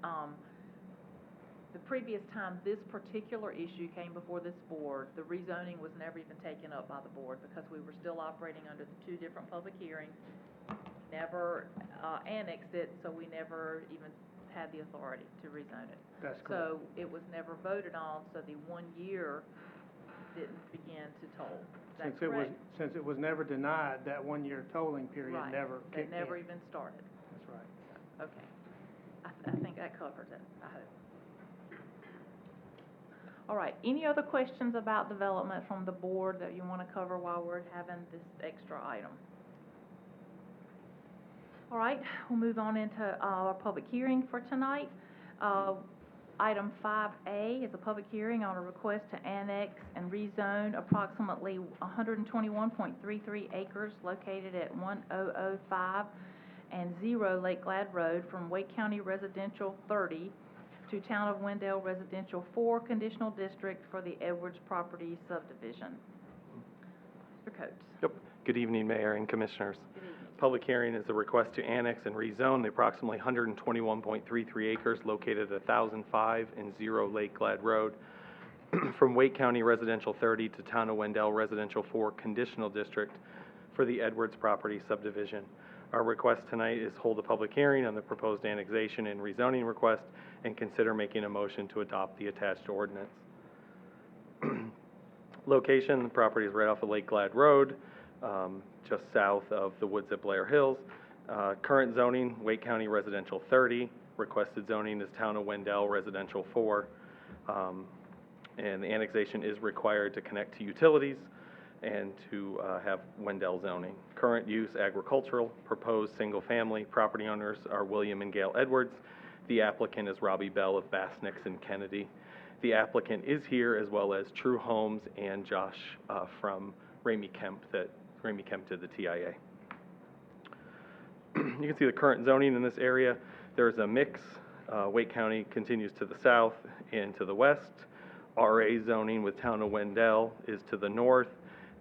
[SPEAKER 1] the previous time this particular issue came before this board, the rezoning was never even taken up by the board because we were still operating under the two different public hearings. Never annexed it, so we never even had the authority to rezone it.
[SPEAKER 18] That's correct.
[SPEAKER 1] So it was never voted on, so the 1 year didn't begin to toll. Is that correct?
[SPEAKER 18] Since it was never denied, that 1 year tolling period
[SPEAKER 1] Right.
[SPEAKER 18] never kicked in.
[SPEAKER 1] That never even started.
[SPEAKER 18] That's right.
[SPEAKER 1] Okay. I think that covers it, I hope. All right, any other questions about development from the board that you want to cover while we're having this extra item? All right, we'll move on into our public hearing for tonight. Item 5A is a public hearing on a request to annex and rezone approximately 121.33 acres located at 1005 and 0 Lake Glad Road from Wake County Residential 30 to Town of Wendell Residential 4 Conditional District for the Edwards Property Subdivision. Mr. Coates.
[SPEAKER 16] Yep. Good evening, Mayor and Commissioners.
[SPEAKER 1] Good evening.
[SPEAKER 16] Public hearing is a request to annex and rezone the approximately 121.33 acres located at 1005 and 0 Lake Glad Road from Wake County Residential 30 to Town of Wendell Residential 4 Conditional District for the Edwards Property Subdivision. Our request tonight is hold a public hearing on the proposed annexation and rezoning request and consider making a motion to adopt the attached ordinance. Location, the property is right off of Lake Glad Road, just south of the woods at Blair Hills. Current zoning, Wake County Residential 30. Requested zoning is Town of Wendell Residential 4. And the annexation is required to connect to utilities. and to have Wendell zoning. Current use agricultural, proposed single-family. Property owners are William and Gail Edwards. The applicant is Robbie Bell of Bass Nixon Kennedy. The applicant is here, as well as True Homes and Josh from Ramey Kemp did the TIA. You can see the current zoning in this area. There's a mix. Wake County continues to the south and to the west. RA zoning with Town of Wendell is to the north,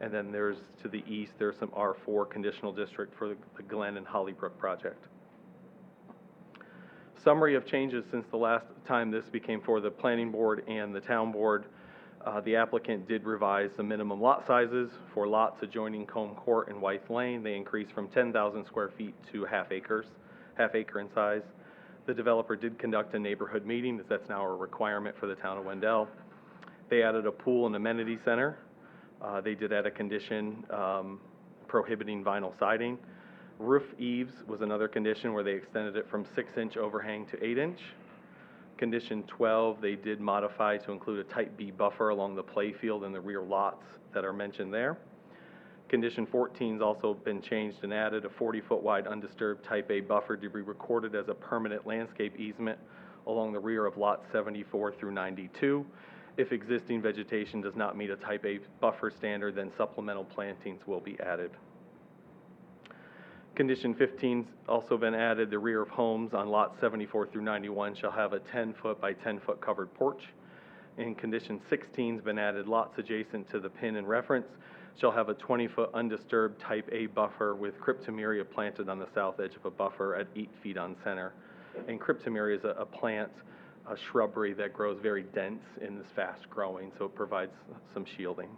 [SPEAKER 16] and then there's to the east, there's some R4 conditional district for the Glen and Hollybrook project. Summary of changes since the last time this became for the planning board and the town board. The applicant did revise the minimum lot sizes for lots adjoining Combe Court and Wythe Lane. They increased from 10,000 square feet to half acre in size. The developer did conduct a neighborhood meeting, as that's now a requirement for the town of Wendell. They added a pool and amenity center. They did add a condition prohibiting vinyl siding. Roof eaves was another condition where they extended it from 6-inch overhang to 8-inch. Condition 12, they did modify to include a type B buffer along the play field and the rear lots that are mentioned there. Condition 14 has also been changed and added a 40-foot wide undisturbed type A buffer to be recorded as a permanent landscape easement along the rear of lots 74 through 92. If existing vegetation does not meet a type A buffer standard, then supplemental plantings will be added. Condition 15's also been added. The rear of homes on lots 74 through 91 shall have a 10-foot by 10-foot covered porch. And condition 16's been added. Lots adjacent to the pin and reference shall have a 20-foot undisturbed type A buffer with cryptomeria planted on the south edge of a buffer at 8 feet on center. And cryptomeria is a plant, a shrubbery that grows very dense and is fast growing, so it provides some shielding.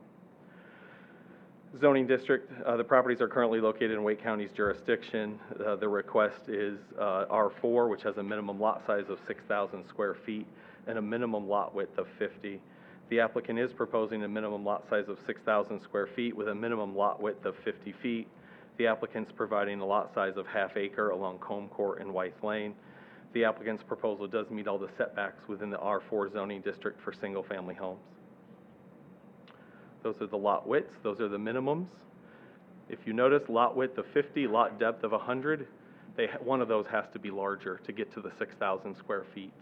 [SPEAKER 16] Zoning district, the properties are currently located in Wake County's jurisdiction. The request is R4, which has a minimum lot size of 6,000 square feet and a minimum lot width of 50. The applicant is proposing a minimum lot size of 6,000 square feet with a minimum lot width of 50 feet. The applicant's providing a lot size of half acre along Combe Court and Wythe Lane. The applicant's proposal does meet all the setbacks within the R4 zoning district for single-family homes. Those are the lot widths. Those are the minimums. If you notice, lot width of 50, lot depth of 100, one of those has to be larger to get to the 6,000 square feet.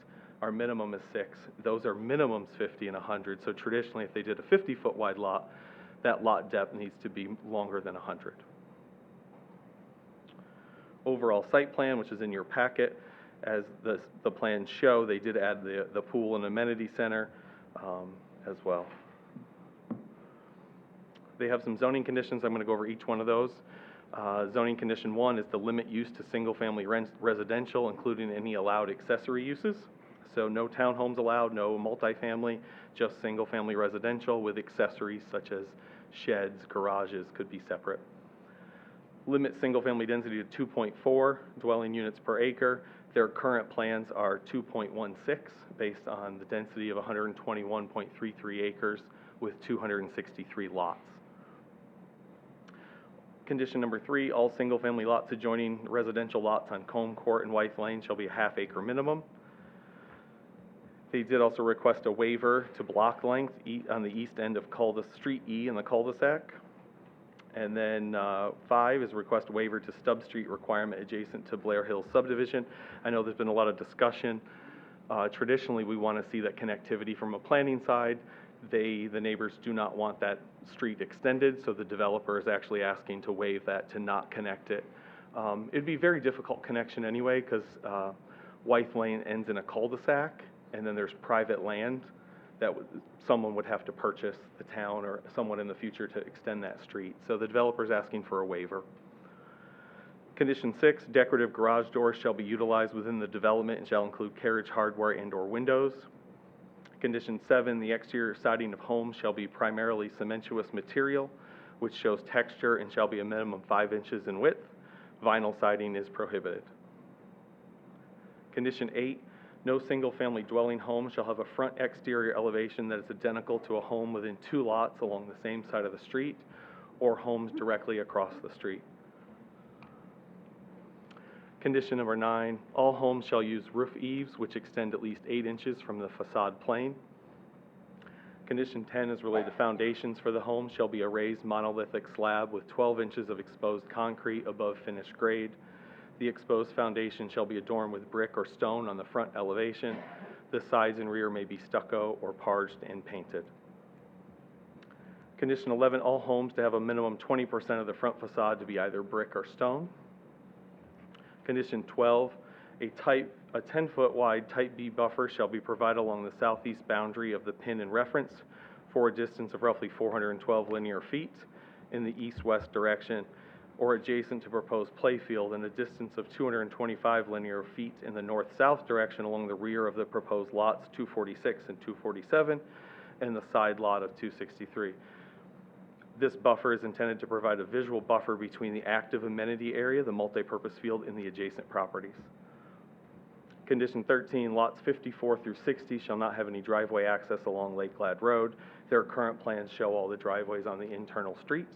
[SPEAKER 16] Our minimum is 6. Those are minimums 50 and 100. So traditionally, if they did a 50-foot wide lot, that lot depth needs to be longer than 100. Overall site plan, which is in your packet, as the plans show, they did add the pool and amenity center as well. They have some zoning conditions. I'm going to go over each one of those. Zoning condition 1 is to limit use to single-family residential, including any allowed accessory uses. So no townhomes allowed, no multifamily, just single-family residential with accessories such as sheds, garages could be separate. Limit single-family density to 2.4 dwelling units per acre. Their current plans are 2.16 based on the density of 121.33 acres with 263 lots. Condition number 3, all single-family lots adjoining residential lots on Combe Court and Wythe Lane shall be a half-acre minimum. They did also request a waiver to block length on the east end of Street E in the cul-de-sac. And then 5 is request a waiver to Stub Street requirement adjacent to Blair Hill Subdivision. I know there's been a lot of discussion. Traditionally, we want to see that connectivity from a planning side. The neighbors do not want that street extended, so the developer is actually asking to waive that, to not connect it. It'd be a very difficult connection anyway, because Wythe Lane ends in a cul-de-sac, and then there's private land that someone would have to purchase, the town or someone in the future, to extend that street. So the developer's asking for a waiver. Condition 6, decorative garage doors shall be utilized within the development and shall include carriage hardware and/or windows. Condition 7, the exterior siding of homes shall be primarily cementous material, which shows texture and shall be a minimum 5 inches in width. Vinyl siding is prohibited. Condition 8, no single-family dwelling home shall have a front exterior elevation that is identical to a home within 2 lots along the same side of the street or homes directly across the street. Condition number 9, all homes shall use roof eaves which extend at least 8 inches from the facade plane. Condition 10 is related to foundations for the home shall be a raised monolithic slab with 12 inches of exposed concrete above finished grade. The exposed foundation shall be adorned with brick or stone on the front elevation. The sides and rear may be stucco or parged and painted. Condition 11, all homes to have a minimum 20% of the front facade to be either brick or stone. Condition 12, a 10-foot wide type B buffer shall be provided along the southeast boundary of the pin in reference for a distance of roughly 412 linear feet in the east-west direction, or adjacent to proposed playfield, and a distance of 225 linear feet in the north-south direction along the rear of the proposed lots 246 and 247 and the side lot of 263. This buffer is intended to provide a visual buffer between the active amenity area, the multipurpose field, and the adjacent properties. Condition 13, lots 54 through 60 shall not have any driveway access along Lake Glad Road. Their current plans show all the driveways on the internal street.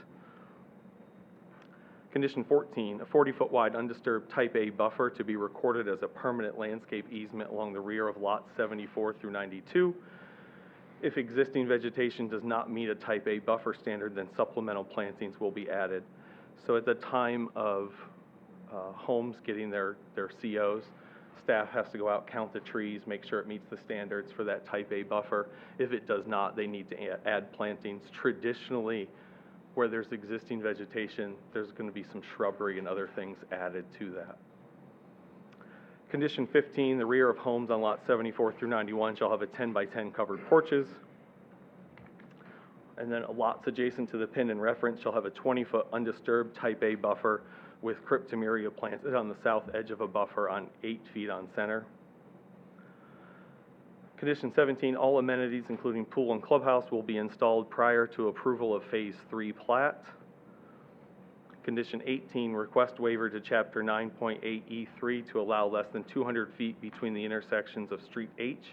[SPEAKER 16] Condition 14, a 40-foot wide undisturbed type A buffer to be recorded as a permanent landscape easement along the rear of lots 74 through 92. If existing vegetation does not meet a type A buffer standard, then supplemental plantings will be added. So at the time of homes getting their COs, staff has to go out, count the trees, make sure it meets the standards for that type A buffer. If it does not, they need to add plantings. Traditionally, where there's existing vegetation, there's going to be some shrubbery and other things added to that. Condition 15, the rear of homes on lots 74 through 91 shall have a 10 by 10 covered porches. And then lots adjacent to the pin in reference shall have a 20-foot undisturbed type A buffer with cryptomeria planted on the south edge of a buffer on 8 feet on center. Condition 17, all amenities including pool and clubhouse will be installed prior to approval of Phase 3 plat. Condition 18, request waiver to Chapter 9.8E3 to allow less than 200 feet between the intersections of Street H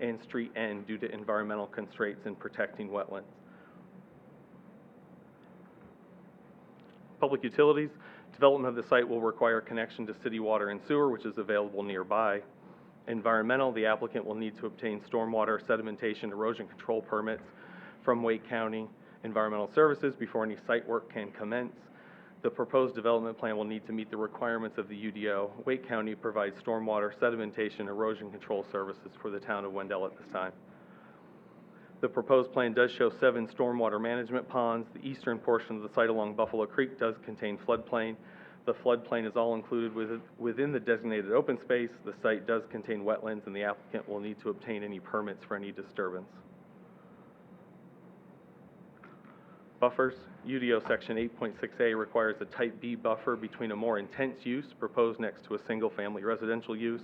[SPEAKER 16] and Street N due to environmental constraints in protecting wetlands. Public utilities, development of the site will require connection to city water and sewer, which is available nearby. Environmental, the applicant will need to obtain stormwater, sedimentation, erosion control permits from Wake County Environmental Services before any site work can commence. The proposed development plan will need to meet the requirements of the UDO. Wake County provides stormwater, sedimentation, erosion control services for the town of Wendell at this time. The proposed plan does show 7 stormwater management ponds. The eastern portion of the site along Buffalo Creek does contain floodplain. The floodplain is all included within the designated open space. The site does contain wetlands, and the applicant will need to obtain any permits for any disturbance. Buffers, UDO Section 8.6A requires a Type B buffer between a more intense use proposed next to a single-family residential use.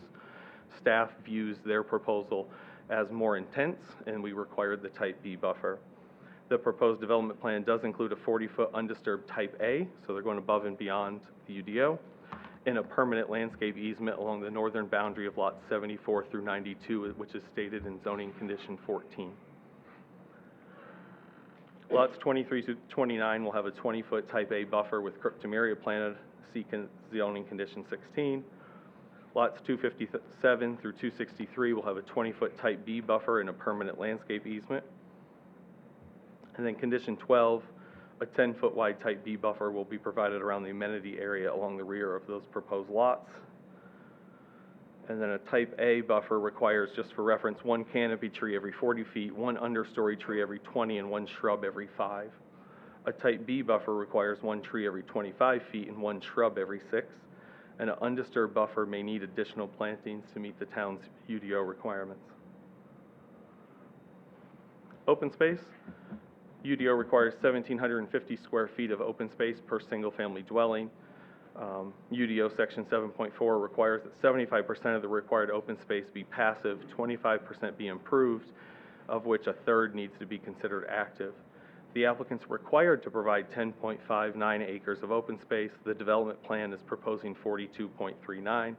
[SPEAKER 16] Staff views their proposal as more intense, and we required the Type B buffer. The proposed development plan does include a 40-foot undisturbed Type A, so they're going above and beyond the UDO, and a permanent landscape easement along the northern boundary of lots 74 through 92, which is stated in zoning condition 14. Lots 23 to 29 will have a 20-foot Type A buffer with cryptomeria planted, see zoning condition 16. Lots 257 through 263 will have a 20-foot Type B buffer and a permanent landscape easement. And then condition 12, a 10-foot wide Type B buffer will be provided around the amenity area along the rear of those proposed lots. And then a Type A buffer requires, just for reference, 1 canopy tree every 40 feet, 1 understory tree every 20, and 1 shrub every 5. A Type B buffer requires 1 tree every 25 feet and 1 shrub every 6. And an undisturbed buffer may need additional plantings to meet the town's UDO requirements. Open space. UDO requires 1,750 square feet of open space per single-family dwelling. UDO Section 7.4 requires that 75% of the required open space be passive, 25% be improved, of which a third needs to be considered active. The applicant's required to provide 10.59 acres of open space. The development plan is proposing 42.39.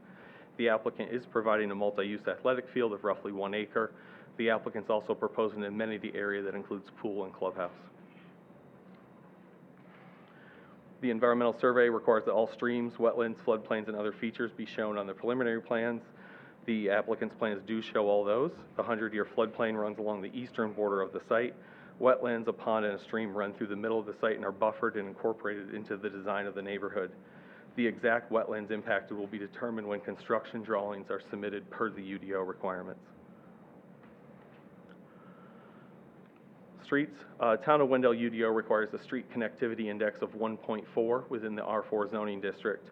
[SPEAKER 16] The applicant is providing a multi-use athletic field of roughly 1 acre. The applicant's also proposing an amenity area that includes pool and clubhouse. The environmental survey requires that all streams, wetlands, floodplains, and other features be shown on the preliminary plans. The applicant's plans do show all those. The 100-year floodplain runs along the eastern border of the site. Wetlands, a pond, and a stream run through the middle of the site and are buffered and incorporated into the design of the neighborhood. The exact wetlands impacted will be determined when construction drawings are submitted per the UDO requirements. Streets. Town of Wendell UDO requires a street connectivity index of 1.4 within the R4 zoning district.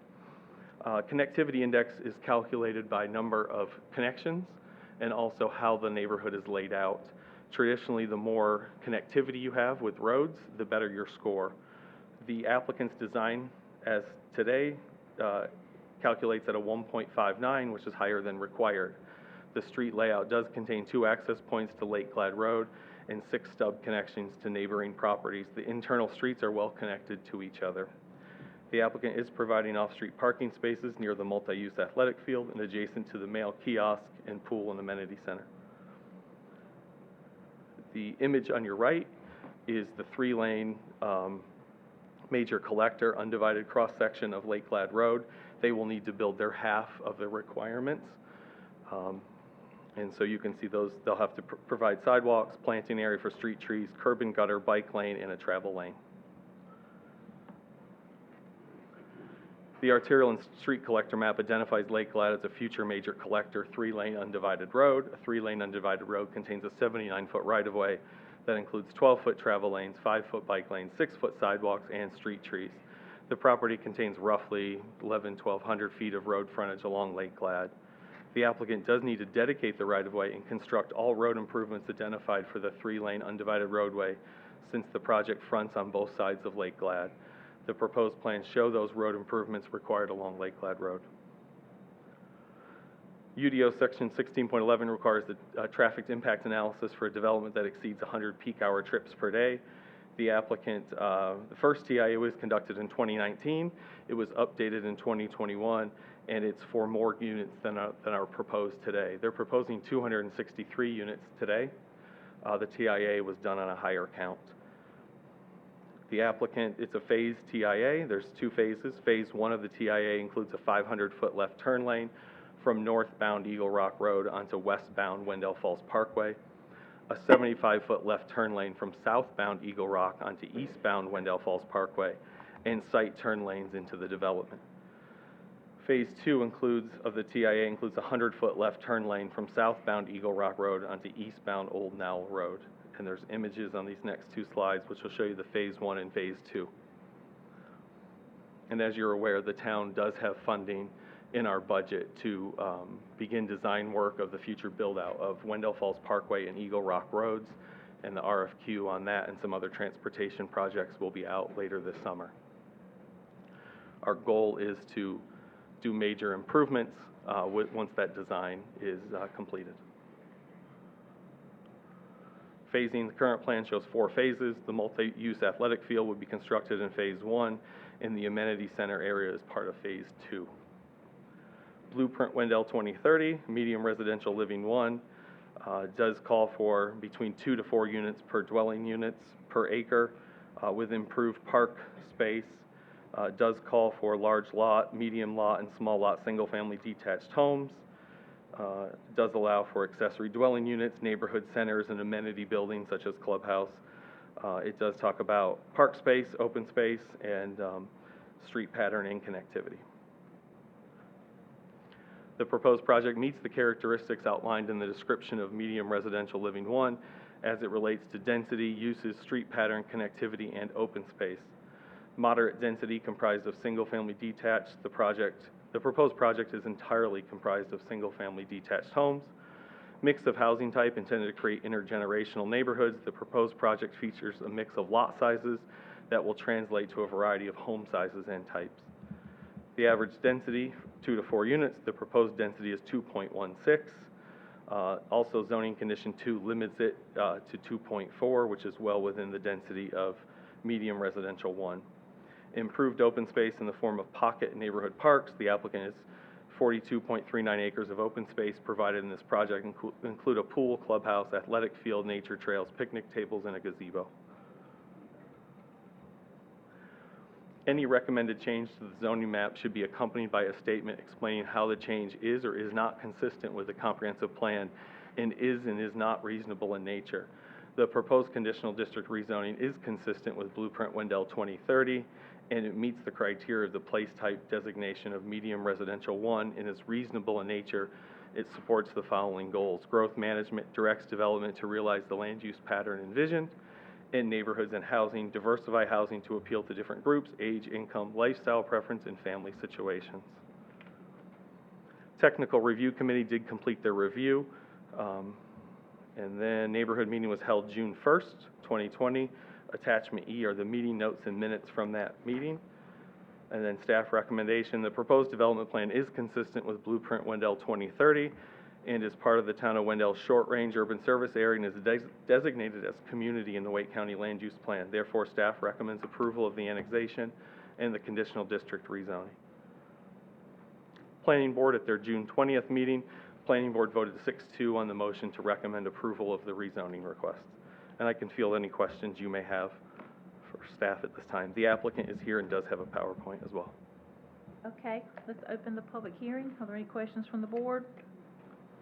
[SPEAKER 16] Connectivity index is calculated by number of connections and also how the neighborhood is laid out. Traditionally, the more connectivity you have with roads, the better your score. The applicant's design as today calculates at a 1.59, which is higher than required. The street layout does contain 2 access points to Lake Glad Road and 6 stub connections to neighboring properties. The internal streets are well connected to each other. The applicant is providing off-street parking spaces near the multi-use athletic field and adjacent to the mail kiosk and pool and amenity center. The image on your right is the 3-lane major collector undivided cross-section of Lake Glad Road. They will need to build their half of the requirements. And so you can see those, they'll have to provide sidewalks, planting area for street trees, curb and gutter, bike lane, and a travel lane. The arterial and street collector map identifies Lake Glad as a future major collector 3-lane undivided road. A 3-lane undivided road contains a 79-foot right-of-way that includes 12-foot travel lanes, 5-foot bike lanes, 6-foot sidewalks, and street trees. The property contains roughly 1,200 feet of road frontage along Lake Glad. The applicant does need to dedicate the right-of-way and construct all road improvements identified for the 3-lane undivided roadway since the project fronts on both sides of Lake Glad. The proposed plans show those road improvements required along Lake Glad Road. UDO section 16.11 requires the traffic impact analysis for a development that exceeds 100 peak hour trips per day. The applicant, the first TIA was conducted in 2019. It was updated in 2021, and it's for more units than are proposed today. They're proposing 263 units today. The TIA was done on a higher count. The applicant, it's a phased TIA. There's 2 phases. Phase 1 of the TIA includes a 500-foot left turn lane from northbound Eagle Rock Road onto westbound Wendell Falls Parkway, a 75-foot left turn lane from southbound Eagle Rock onto eastbound Wendell Falls Parkway, and site turn lanes into the development. Phase 2 of the TIA includes a 100-foot left turn lane from southbound Eagle Rock Road onto eastbound Old Nowell Road. And there's images on these next 2 slides which will show you the phase 1 and phase 2. And as you're aware, the town does have funding in our budget to begin design work of the future build-out of Wendell Falls Parkway and Eagle Rock Roads, and the RFQ on that and some other transportation projects will be out later this summer. Our goal is to do major improvements once that design is completed. Phasing, the current plan shows 4 phases. The multi-use athletic field would be constructed in phase 1, and the amenity center area is part of phase 2. Blueprint Wendell 2030, medium residential living 1, does call for between 2 to 4 units per dwelling units per acre with improved park space. Does call for large lot, medium lot, and small lot single-family detached homes. Does allow for accessory dwelling units, neighborhood centers, and amenity buildings such as clubhouse. It does talk about park space, open space, and street pattern and connectivity. The proposed project meets the characteristics outlined in the description of medium residential living 1 as it relates to density, uses, street pattern, connectivity, and open space. Moderate density comprised of single-family detached. The proposed project is entirely comprised of single-family detached homes. Mix of housing type intended to create intergenerational neighborhoods. The proposed project features a mix of lot sizes that will translate to a variety of home sizes and types. The average density, 2 to 4 units. The proposed density is 2.16. Also, zoning condition 2 limits it to 2.4, which is well within the density of medium residential 1. Improved open space in the form of pocket neighborhood parks. The applicant is 42.39 acres of open space provided in this project include a pool, clubhouse, athletic field, nature trails, picnic tables, and a gazebo. Any recommended change to the zoning map should be accompanied by a statement explaining how the change is or is not consistent with the comprehensive plan and is not reasonable in nature. The proposed conditional district rezoning is consistent with Blueprint Wendell 2030, and it meets the criteria of the place type designation of medium residential 1 and is reasonable in nature. It supports the following goals. Growth management directs development to realize the land use pattern envisioned in neighborhoods and housing, diversify housing to appeal to different groups, age, income, lifestyle preference, and family situations. Technical Review Committee did complete their review, and then neighborhood meeting was held June 1st, 2020. Attachment E are the meeting notes and minutes from that meeting. And then staff recommendation, the proposed development plan is consistent with Blueprint Wendell 2030 and is part of the town of Wendell's short-range urban service area and is designated as community in the Wake County Land Use Plan. Therefore, staff recommends approval of the annexation and the conditional district rezoning. Planning Board at their June 20th meeting, Planning Board voted 6-2 on the motion to recommend approval of the rezoning request. And I can field any questions you may have for staff at this time. The applicant is here and does have a PowerPoint as well.
[SPEAKER 1] Okay, let's open the public hearing. Are there any questions from the board?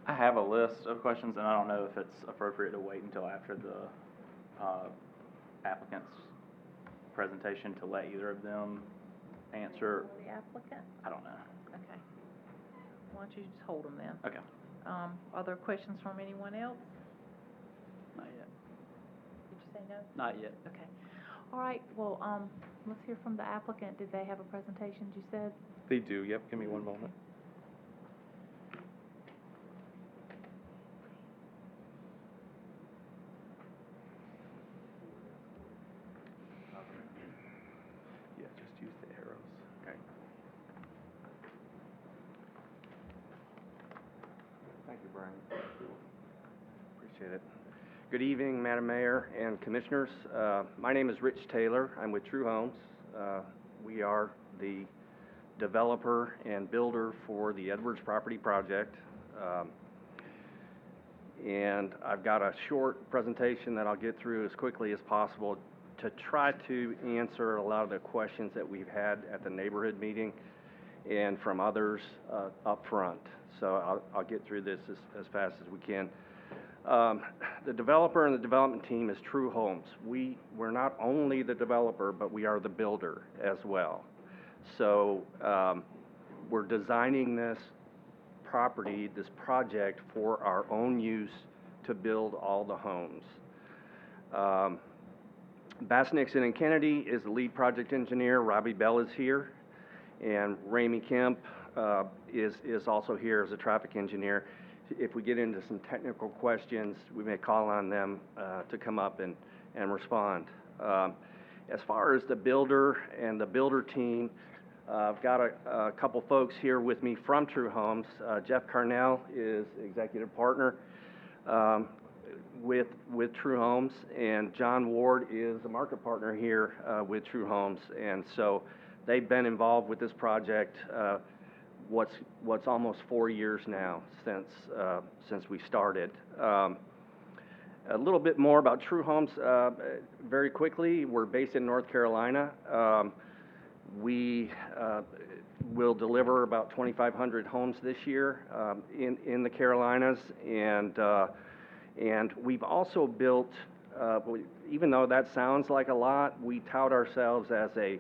[SPEAKER 17] I have a list of questions, and I don't know if it's appropriate to wait until after the applicant's presentation to let either of them answer.
[SPEAKER 1] The applicant?
[SPEAKER 17] I don't know.
[SPEAKER 1] Okay. Why don't you just hold them then?
[SPEAKER 17] Okay.
[SPEAKER 1] Are there questions from anyone else?
[SPEAKER 17] Not yet.
[SPEAKER 1] Did you say no?
[SPEAKER 17] Not yet.
[SPEAKER 1] Okay. All right, well, let's hear from the applicant. Did they have a presentation, you said?
[SPEAKER 16] They do, yep. Give me one moment. Yeah, just use the arrows.
[SPEAKER 17] Okay.
[SPEAKER 20] Thank you, Brian. Appreciate it. Good evening, Madam Mayor and Commissioners. My name is Rich Taylor. I'm with True Homes. We are the developer and builder for the Edwards property project. And I've got a short presentation that I'll get through as quickly as possible to try to answer a lot of the questions that we've had at the neighborhood meeting and from others up front. So I'll get through this as fast as we can. The developer and the development team is True Homes. We're not only the developer, but we are the builder as well. So we're designing this property, this project, for our own use to build all the homes. Bass, Nixon, and Kennedy is the lead project engineer. Robbie Bell is here. And Ramey Kemp is also here as a traffic engineer. If we get into some technical questions, we may call on them to come up and respond. As far as the builder and the builder team, I've got a couple folks here with me from True Homes. Jeff Carnell is executive partner with True Homes, and John Ward is a market partner here with True Homes. And so they've been involved with this project what's almost 4 years now since we started. A little bit more about True Homes very quickly. We're based in North Carolina. We will deliver about 2,500 homes this year in the Carolinas, and we've also built, even though that sounds like a lot, we tout ourselves as a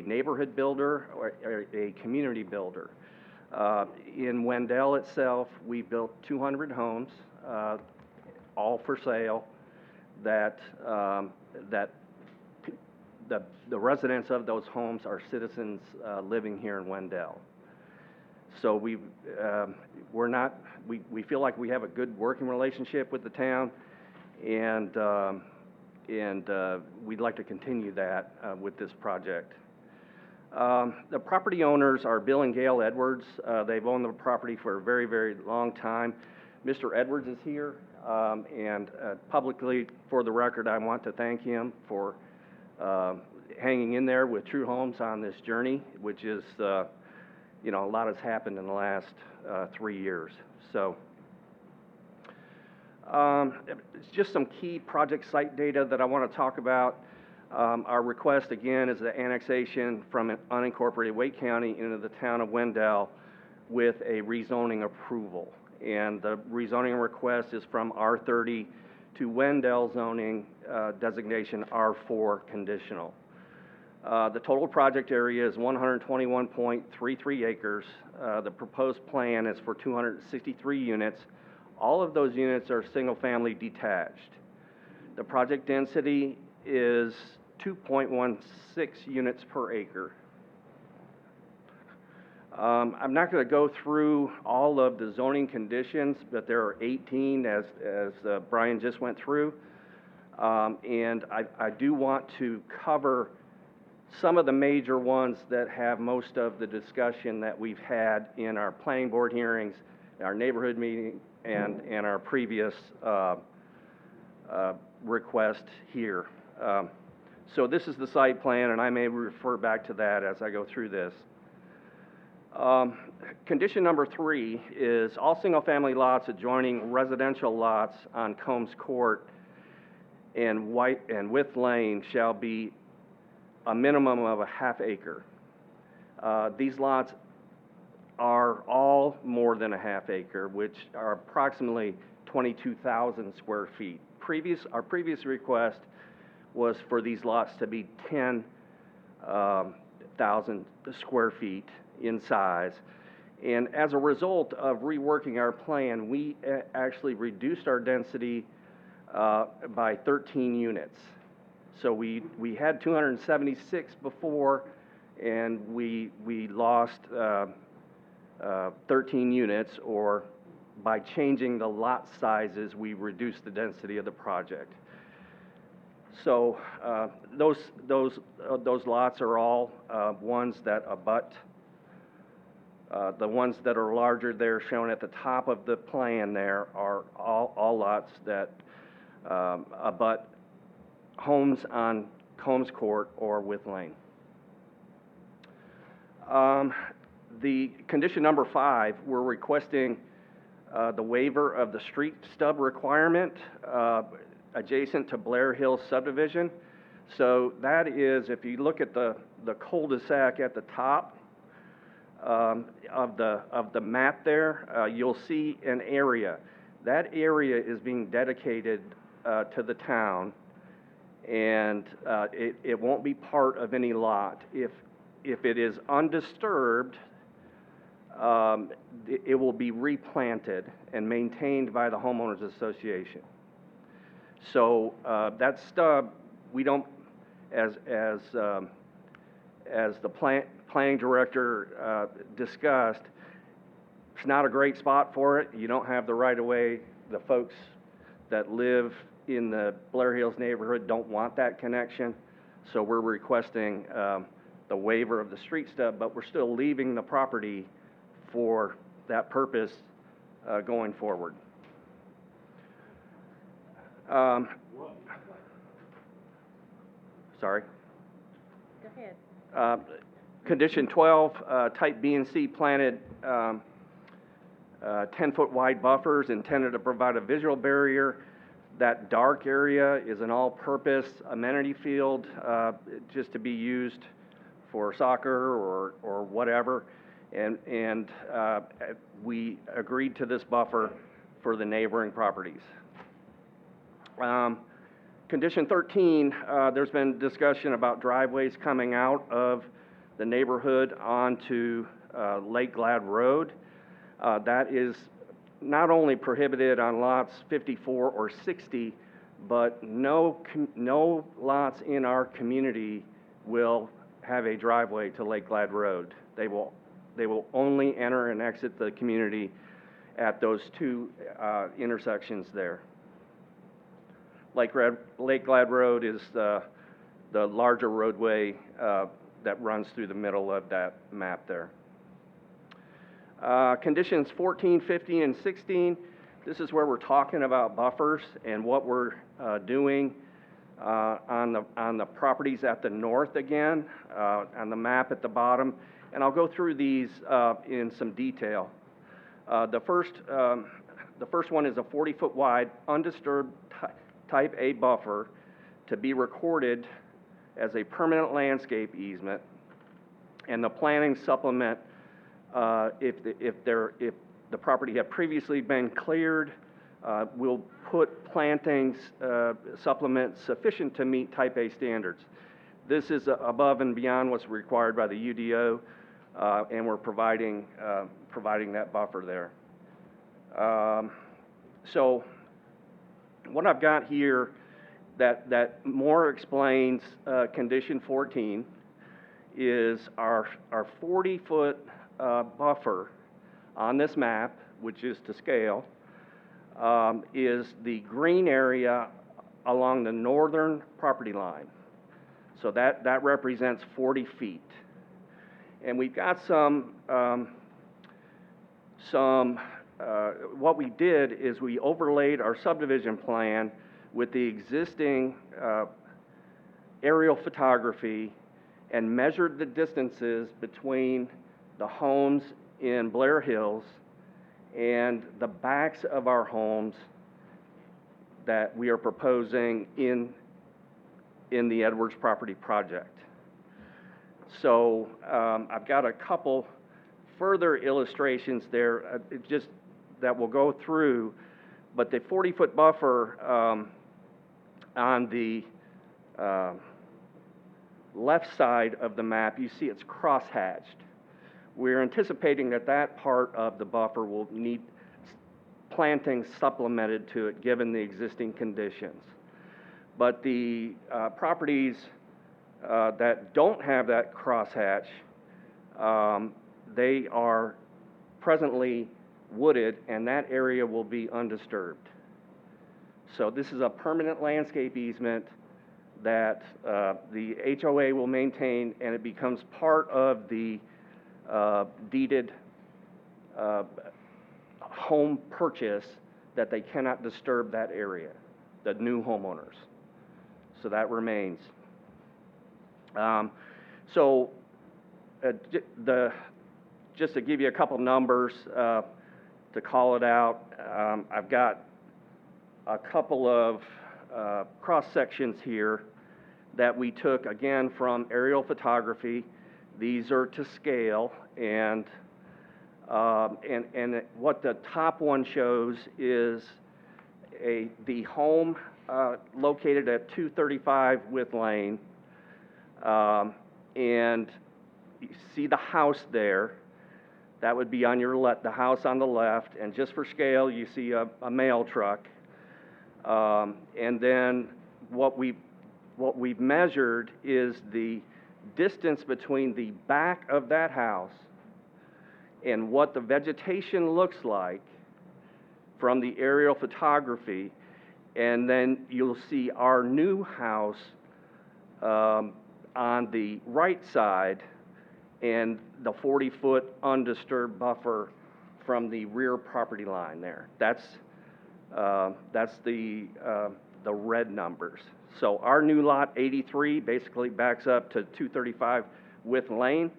[SPEAKER 20] neighborhood builder or a community builder. In Wendell itself, we built 200 homes, all for sale, that the residents of those homes are citizens living here in Wendell. So we feel like we have a good working relationship with the town, and we'd like to continue that with this project. The property owners are Bill and Gail Edwards. They've owned the property for a very, very long time. Mr. Edwards is here, and publicly, for the record, I want to thank him for hanging in there with True Homes on this journey, which is, a lot has happened in the last 3 years. So, it's just some key project site data that I want to talk about. Our request, again, is the annexation from an unincorporated Wake County into the town of Wendell with a rezoning approval. And the rezoning request is from R30 to Wendell zoning designation R4 conditional. The total project area is 121.33 acres. The proposed plan is for 263 units. All of those units are single-family detached. The project density is 2.16 units per acre. I'm not going to go through all of the zoning conditions, but there are 18 as Brian just went through. And I do want to cover some of the major ones that have most of the discussion that we've had in our planning board hearings, our neighborhood meeting, and our previous request here. So this is the site plan, and I may refer back to that as I go through this. Condition number 3 is all single-family lots adjoining residential lots on Combs Court and Width Lane shall be a minimum of a half acre. These lots are all more than a half acre, which are approximately 22,000 square feet. Our previous request was for these lots to be 10,000 square feet in size. And as a result of reworking our plan, we actually reduced our density by 13 units. So we had 276 before, and we lost 13 units, or by changing the lot sizes, we reduced the density of the project. So those lots are all ones that abut. The ones that are larger there, shown at the top of the plan there, are all lots that abut homes on Combs Court or Width Lane. The condition number 5, we're requesting the waiver of the street stub requirement adjacent to Blair Hill Subdivision. So that is, if you look at the cul-de-sac at the top of the map there, you'll see an area. That area is being dedicated to the town, and it won't be part of any lot. If it is undisturbed, it will be replanted and maintained by the homeowners association. So that stub, we don't, as the planning director discussed, it's not a great spot for it. You don't have the right of way. The folks that live in the Blair Hills neighborhood don't want that connection. So we're requesting the waiver of the street stub, but we're still leaving the property for that purpose going forward. Sorry?
[SPEAKER 8] Go ahead.
[SPEAKER 20] Condition 12, type B and C planted 10-foot wide buffers intended to provide a visual barrier. That dark area is an all-purpose amenity field just to be used for soccer or whatever. And we agreed to this buffer for the neighboring properties. Condition 13, there's been discussion about driveways coming out of the neighborhood onto Lake Glad Road. That is not only prohibited on lots 54 or 60, but no lots in our community will have a driveway to Lake Glad Road. They will only enter and exit the community at those two intersections there. Lake Glad Road is the larger roadway that runs through the middle of that map there. Conditions 14, 15, and 16, this is where we're talking about buffers and what we're doing on the properties at the north again, on the map at the bottom. And I'll go through these in some detail. The first one is a 40-foot wide undisturbed type A buffer to be recorded as a permanent landscape easement, and the planning supplement, if the property had previously been cleared, we'll put plantings, supplement sufficient to meet Type A standards. This is above and beyond what's required by the UDO, and we're providing that buffer there. So what I've got here that more explains condition 14 is our 40-foot buffer on this map, which is to scale, is the green area along the northern property line. So that represents 40 feet. And we've got what we did is we overlaid our subdivision plan with the existing aerial photography and measured the distances between the homes in Blair Hills and the backs of our homes that we are proposing in the Edwards property project. So I've got a couple further illustrations there just that we'll go through, but the 40-foot buffer on the left side of the map, you see it's cross-hatched. We're anticipating that part of the buffer will need planting supplemented to it given the existing conditions. But the properties that don't have that crosshatch, they are presently wooded, and that area will be undisturbed. So this is a permanent landscape easement that the HOA will maintain, and it becomes part of the deeded home purchase that they cannot disturb that area, the new homeowners. So that remains. Just to give you a couple numbers to call it out, I've got a couple of cross sections here that we took again from aerial photography. These are to scale, and what the top one shows is the home located at 235 With Lane, and you see the house there. That would be on your left, the house on the left, and just for scale, you see a mail truck. And then what we've measured is the distance between the back of that house and what the vegetation looks like from the aerial photography, and then you'll see our new house on the right side and the 40-foot undisturbed buffer from the rear property line there. That's the red numbers. So our new lot 83 basically backs up to 235 With Lane,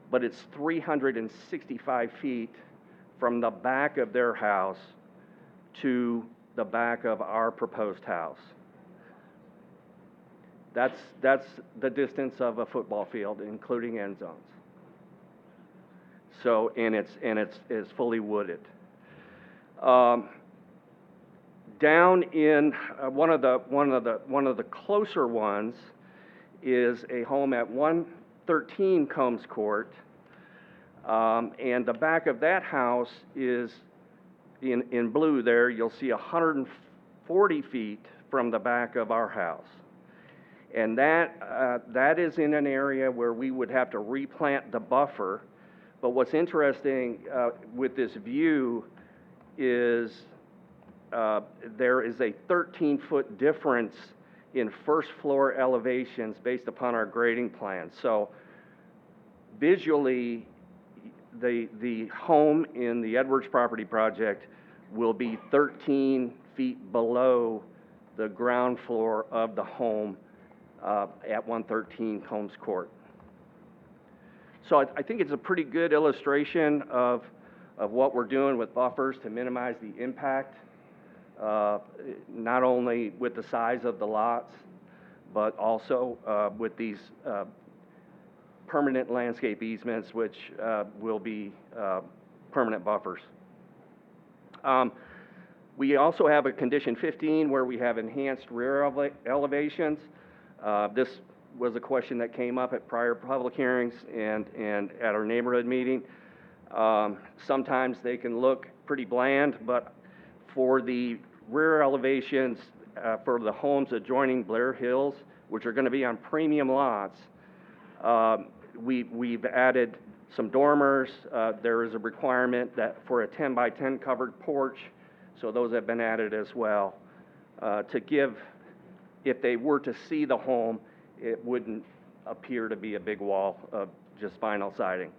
[SPEAKER 20] but it's 365 feet from the back of their house to the back of our proposed house. That's the distance of a football field, including end zones. So, and it's fully wooded. Down in one of the closer ones is a home at 113 Combs Court, and the back of that house is in blue there. You'll see 140 feet from the back of our house, and that is in an area where we would have to replant the buffer. But what's interesting with this view is there is a 13-foot difference in first floor elevations based upon our grading plan. So visually, the home in the Edwards property project will be 13 feet below the ground floor of the home at 113 Combs Court. So I think it's a pretty good illustration of what we're doing with buffers to minimize the impact, not only with the size of the lots, but also with these permanent landscape easements, which will be permanent buffers. We also have a condition 15 where we have enhanced rear elevations. This was a question that came up at prior public hearings and at our neighborhood meeting. Sometimes they can look pretty bland, but for the rear elevations for the homes adjoining Blair Hills, which are going to be on premium lots, we've added some dormers. There is a requirement that for a 10 by 10 covered porch, so those have been added as well, to give, if they were to see the home, it wouldn't appear to be a big wall of just vinyl siding.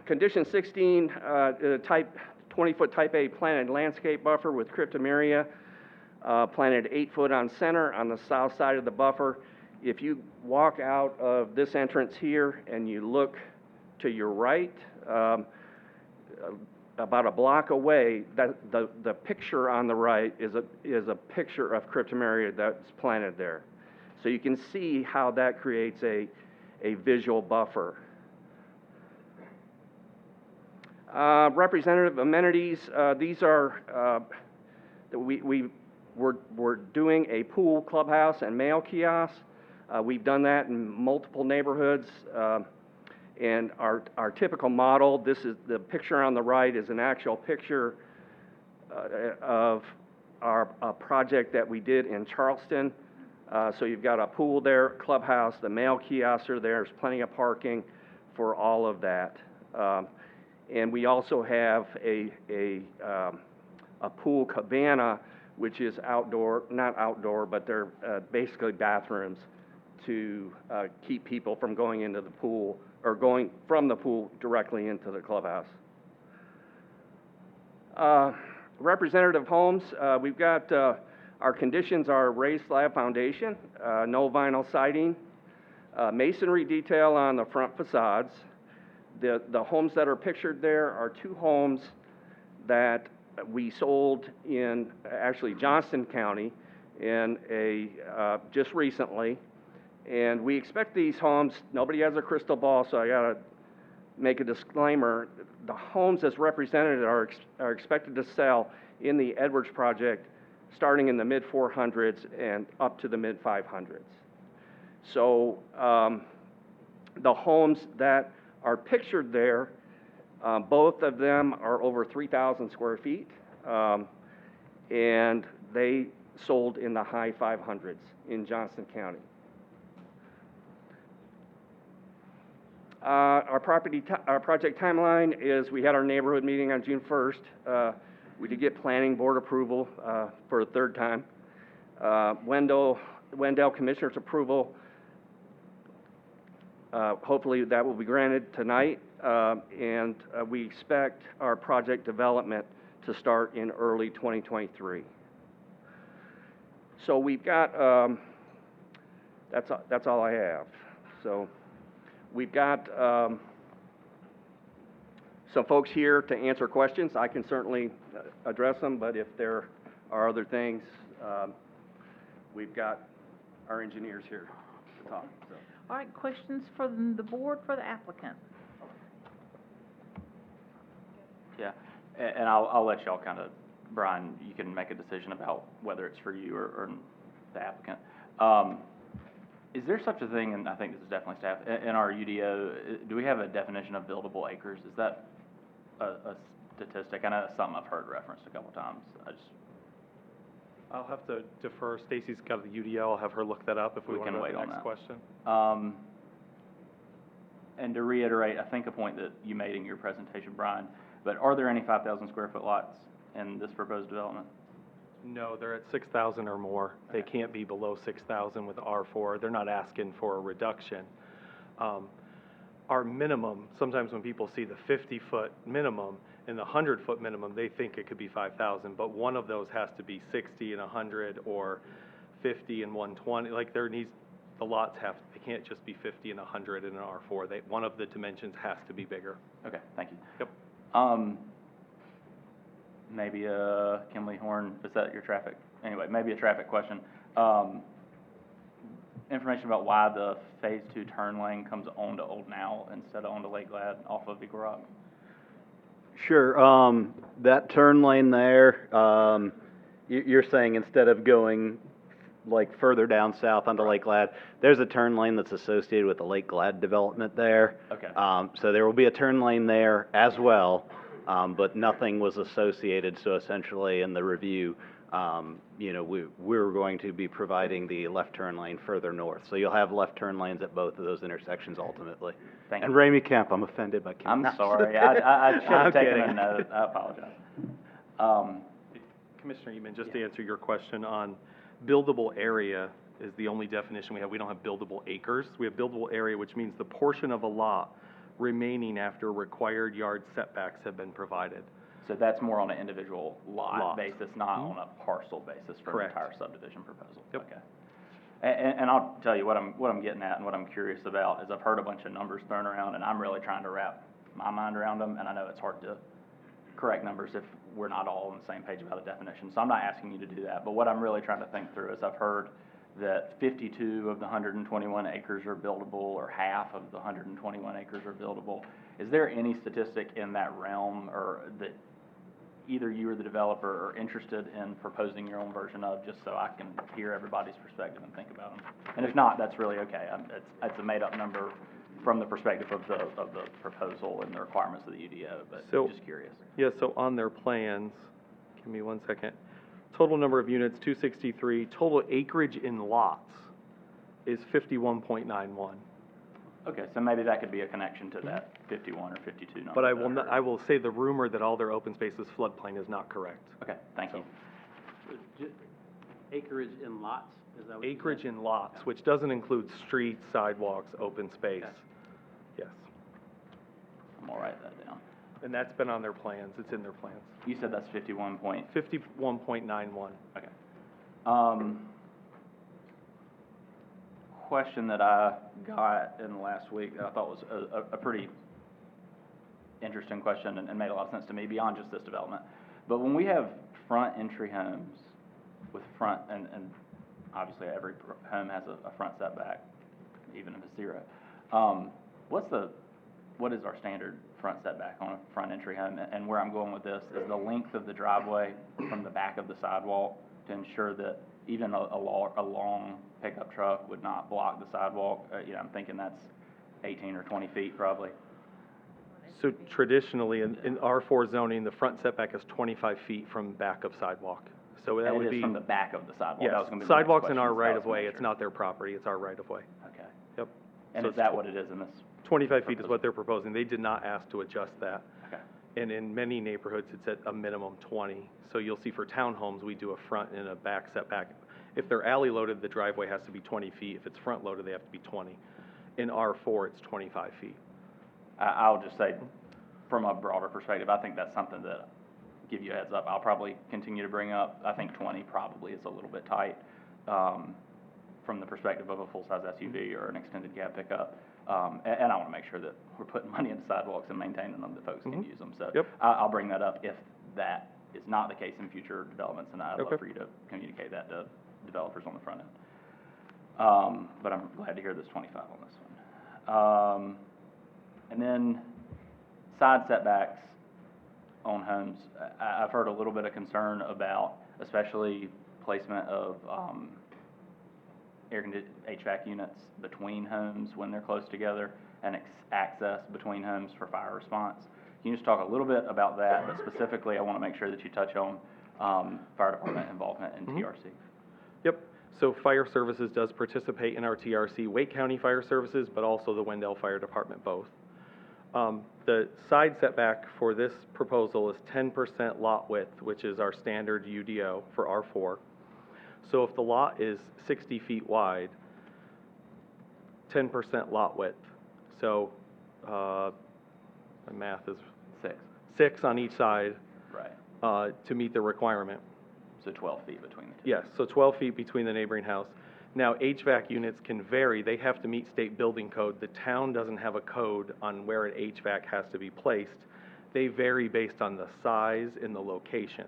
[SPEAKER 20] Condition 16, 20-foot type A planted landscape buffer with cryptomeria, planted 8 foot on center on the south side of the buffer. If you walk out of this entrance here and you look to your right, about a block away, the picture on the right is a picture of cryptomeria that's planted there. So you can see how that creates a visual buffer. Representative amenities, these are, we're doing a pool, clubhouse, and mail kiosk. We've done that in multiple neighborhoods. And our typical model, this is the picture on the right is an actual picture of a project that we did in Charleston. So you've got a pool there, clubhouse, the mail kiosks are there. There's plenty of parking for all of that. And we also have a pool cabana, which is outdoor, not outdoor, but they're basically bathrooms to keep people from going into the pool or going from the pool directly into the clubhouse. Representative homes, we've got our conditions are raised slab foundation, no vinyl siding, masonry detail on the front facades. The homes that are pictured there are 2 homes that we sold in actually Johnston County in just recently. And we expect these homes, nobody has a crystal ball, so I gotta make a disclaimer. The homes as represented are expected to sell in the Edwards project starting in the mid 400s and up to the mid 500s. So the homes that are pictured there, both of them are over 3,000 square feet, and they sold in the high 500s in Johnston County. Our project timeline is we had our neighborhood meeting on June 1st. We did get planning board approval for a 3rd time. Wendell Commissioner's approval. Hopefully that will be granted tonight, and we expect our project development to start in early 2023. So we've got, that's all I have. So we've got some folks here to answer questions. I can certainly address them, but if there are other things, we've got our engineers here to talk. So.
[SPEAKER 1] All right, questions from the board for the applicant?
[SPEAKER 17] Yeah, and I'll let y'all kind of, Brian, you can make a decision about whether it's for you or the applicant. Is there such a thing, and I think this is definitely staff, in our UDO, do we have a definition of buildable acres? Is that a statistic? I know that's something I've heard referenced a couple times.
[SPEAKER 16] I'll have to defer. Stacy's got the UDO. I'll have her look that up if we want to go to the next question.
[SPEAKER 17] And to reiterate, I think a point that you made in your presentation, Brian, but are there any 5,000 square foot lots in this proposed development?
[SPEAKER 16] No, they're at 6,000 or more. They can't be below 6,000 with R4. They're not asking for a reduction. Our minimum, sometimes when people see the 50-foot minimum and the 100-foot minimum, they think it could be 5,000, but one of those has to be 60 and 100 or 50 and 120. Like the lots they can't just be 50 and 100 in an R4. One of the dimensions has to be bigger.
[SPEAKER 17] Okay, thank you.
[SPEAKER 16] Yep.
[SPEAKER 17] maybe a Kimley Horn, is that your traffic? Anyway, maybe a traffic question. Information about why the Phase 2 turn lane comes onto Old Now instead of onto Lake Glad off of Eagle Rock?
[SPEAKER 21] Sure, that turn lane there, you're saying instead of going like further down south onto Lake Glad, there's a turn lane that's associated with the Lake Glad development there.
[SPEAKER 17] Okay.
[SPEAKER 21] So there will be a turn lane there as well, but nothing was associated, so essentially in the review, we're going to be providing the left turn lane further north. So you'll have left turn lanes at both of those intersections ultimately.
[SPEAKER 17] Thank
[SPEAKER 21] And
[SPEAKER 17] you.
[SPEAKER 21] Ramey Kemp, I'm offended by Kemp.
[SPEAKER 17] I'm sorry, I should have
[SPEAKER 21] I'm
[SPEAKER 17] taken
[SPEAKER 21] kidding.
[SPEAKER 17] a note, I apologize.
[SPEAKER 16] Commissioner Eman, just to answer your question on buildable area is the only definition we have. We don't have buildable acres. We have buildable area, which means the portion of a lot remaining after required yard setbacks have been provided.
[SPEAKER 17] So that's more on an individual lot
[SPEAKER 16] Lot.
[SPEAKER 17] basis, not on a parcel basis for an
[SPEAKER 16] Correct.
[SPEAKER 17] entire subdivision proposal?
[SPEAKER 16] Yep.
[SPEAKER 17] Okay. And I'll tell you what I'm getting at and what I'm curious about is I've heard a bunch of numbers thrown around and I'm really trying to wrap my mind around them, and I know it's hard to correct numbers if we're not all on the same page about a definition. So I'm not asking you to do that, but what I'm really trying to think through is I've heard that 52 of the 121 acres are buildable, or half of the 121 acres are buildable. Is there any statistic in that realm, or that either you or the developer are interested in proposing your own version of, just so I can hear everybody's perspective and think about them? And if not, that's really okay. It's a made-up number from the perspective of the proposal and the requirements of the UDO, but
[SPEAKER 16] So-
[SPEAKER 17] just curious.
[SPEAKER 16] Yeah, so on their plans, give me 1 second. Total number of units, 263. Total acreage in lots is 51.91.
[SPEAKER 17] Okay, so maybe that could be a connection to that 51 or 52 number.
[SPEAKER 16] But I
[SPEAKER 17] that
[SPEAKER 16] will,
[SPEAKER 17] heard.
[SPEAKER 16] I will say the rumor that all their open space is floodplain is not correct.
[SPEAKER 17] Okay, thank you.
[SPEAKER 22] Acreage in lots, is that what you said?
[SPEAKER 16] Acreage in lots, which doesn't include streets, sidewalks, open space.
[SPEAKER 17] Okay.
[SPEAKER 16] Yes.
[SPEAKER 17] I'm gonna write that down.
[SPEAKER 16] And that's been on their plans. It's in their plans.
[SPEAKER 17] You said that's 51 point,
[SPEAKER 16] 51.91.
[SPEAKER 17] okay. Question that I got in the last week that I thought was a pretty interesting question and made a lot of sense to me beyond just this development. But when we have front entry homes with front, and obviously every home has a front setback, even if it's 0. What is our standard front setback on a front entry home? And where I'm going with this is the length of the driveway from the back of the sidewalk to ensure that even a long pickup truck would not block the sidewalk. I'm thinking that's 18 or 20 feet probably.
[SPEAKER 16] So traditionally, in R4 zoning, the front setback is 25 feet from back of sidewalk. So that
[SPEAKER 17] And
[SPEAKER 16] would
[SPEAKER 17] it
[SPEAKER 16] be.
[SPEAKER 17] is from the back of the sidewalk.
[SPEAKER 16] Yes,
[SPEAKER 17] That was gonna be my next
[SPEAKER 16] sidewalks in
[SPEAKER 17] question,
[SPEAKER 16] our
[SPEAKER 17] so I was
[SPEAKER 16] right of
[SPEAKER 17] gonna
[SPEAKER 16] way,
[SPEAKER 17] make
[SPEAKER 16] it's
[SPEAKER 17] sure.
[SPEAKER 16] not their property, it's our right of way.
[SPEAKER 17] Okay.
[SPEAKER 16] Yep.
[SPEAKER 17] And
[SPEAKER 16] So
[SPEAKER 17] is that what it is in this?
[SPEAKER 16] 25 feet is what they're proposing. They did not ask to adjust that.
[SPEAKER 17] Okay.
[SPEAKER 16] And in many neighborhoods, it's at a minimum 20. So you'll see for townhomes, we do a front and a back setback. If they're alley loaded, the driveway has to be 20 feet. If it's front loaded, they have to be 20. In R4, it's 25 feet.
[SPEAKER 17] I'll just say, from a broader perspective, I think that's something that, give you a heads up, I'll probably continue to bring up. I think 20 probably is a little bit tight, from the perspective of a full-size SUV or an extended cab pickup. And I wanna make sure that we're putting money into sidewalks and maintaining them, that folks can use them. So
[SPEAKER 16] Yep.
[SPEAKER 17] I'll bring that up if that is not the case in future developments, and I'd
[SPEAKER 16] Okay.
[SPEAKER 17] love for you to communicate that to developers on the front end. But I'm glad to hear there's 25 on this one. And then side setbacks on homes. I've heard a little bit of concern about, especially placement of HVAC units between homes when they're close together, and access between homes for fire response. Can you just talk a little bit about that, but specifically I want to make sure that you touch on fire department involvement in TRC.
[SPEAKER 16] Yep. So Fire Services does participate in our TRC, Wake County Fire Services, but also the Wendell Fire Department both. The side setback for this proposal is 10% lot width, which is our standard UDO for R4. So if the lot is 60 feet wide, 10% lot width. So, my math is 6 on each side,
[SPEAKER 17] Right.
[SPEAKER 16] to meet the requirement.
[SPEAKER 17] So 12 feet between the two.
[SPEAKER 16] Yes, so 12 feet between the neighboring house. Now, HVAC units can vary. They have to meet state building code. The town doesn't have a code on where an HVAC has to be placed. they vary based on the size and the location.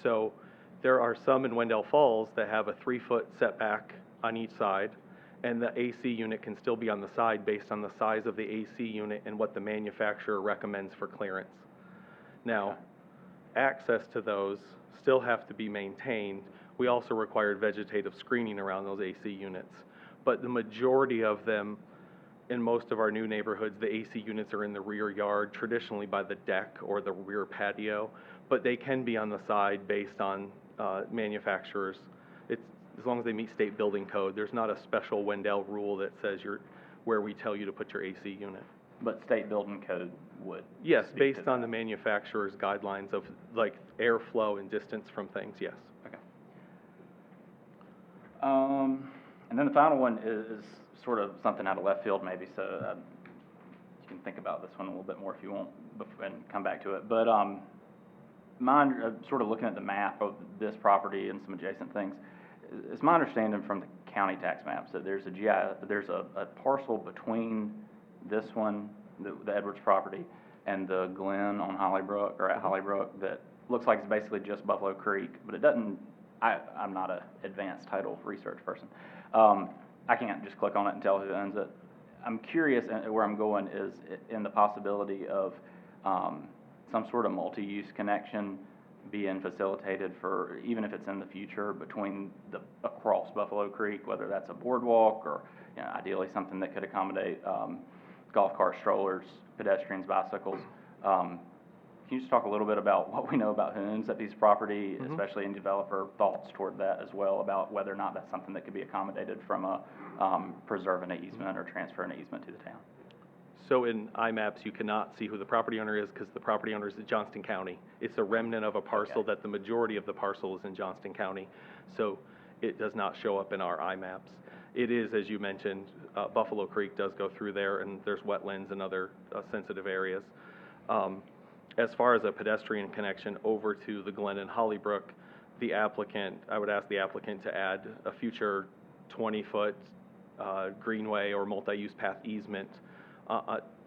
[SPEAKER 16] So there are some in Wendell Falls that have a 3-foot setback on each side, and the AC unit can still be on the side based on the size of the AC unit and what the manufacturer recommends for clearance. Now, access to those still have to be maintained. We also required vegetative screening around those AC units. But the majority of them, in most of our new neighborhoods, the AC units are in the rear yard, traditionally by the deck or the rear patio, but they can be on the side based on manufacturers. It's, as long as they meet state building code, there's not a special Wendell rule that says where we tell you to put your AC unit.
[SPEAKER 17] But state building code would?
[SPEAKER 16] Yes,
[SPEAKER 17] speak to
[SPEAKER 16] based on the manufacturer's guidelines of like airflow and distance from things, yes.
[SPEAKER 17] Okay. And then the final one is sort of something out of left field maybe, so you can think about this one a little bit more if you want and come back to it. But sort of looking at the map of this property and some adjacent things, it's my understanding from the county tax maps that there's a parcel between this one, the Edwards property, and the Glen on Hollybrook, or at Hollybrook, that looks like it's basically just Buffalo Creek, but it doesn't, I'm not an advanced title research person. I can't just click on it and tell who owns it. I'm curious, and where I'm going is in the possibility of some sort of multi-use connection being facilitated for, even if it's in the future, between across Buffalo Creek, whether that's a boardwalk or, you know, ideally something that could accommodate golf carts, strollers, pedestrians, bicycles. Can you just talk a little bit about what we know about who owns that piece of property, especially in developer thoughts toward that as well, about whether or not that's something that could be accommodated from a preserving an easement or transferring an easement to the town?
[SPEAKER 16] So in IMAPs, you cannot see who the property owner is because the property owner is in Johnston County. It's a remnant of a parcel that the majority of the parcel is in Johnston County. So it does not show up in our IMAPs. It is, as you mentioned, Buffalo Creek does go through there, and there's wetlands and other sensitive areas. As far as a pedestrian connection over to the Glen and Hollybrook, I would ask the applicant to add a future 20-foot greenway or multi-use path easement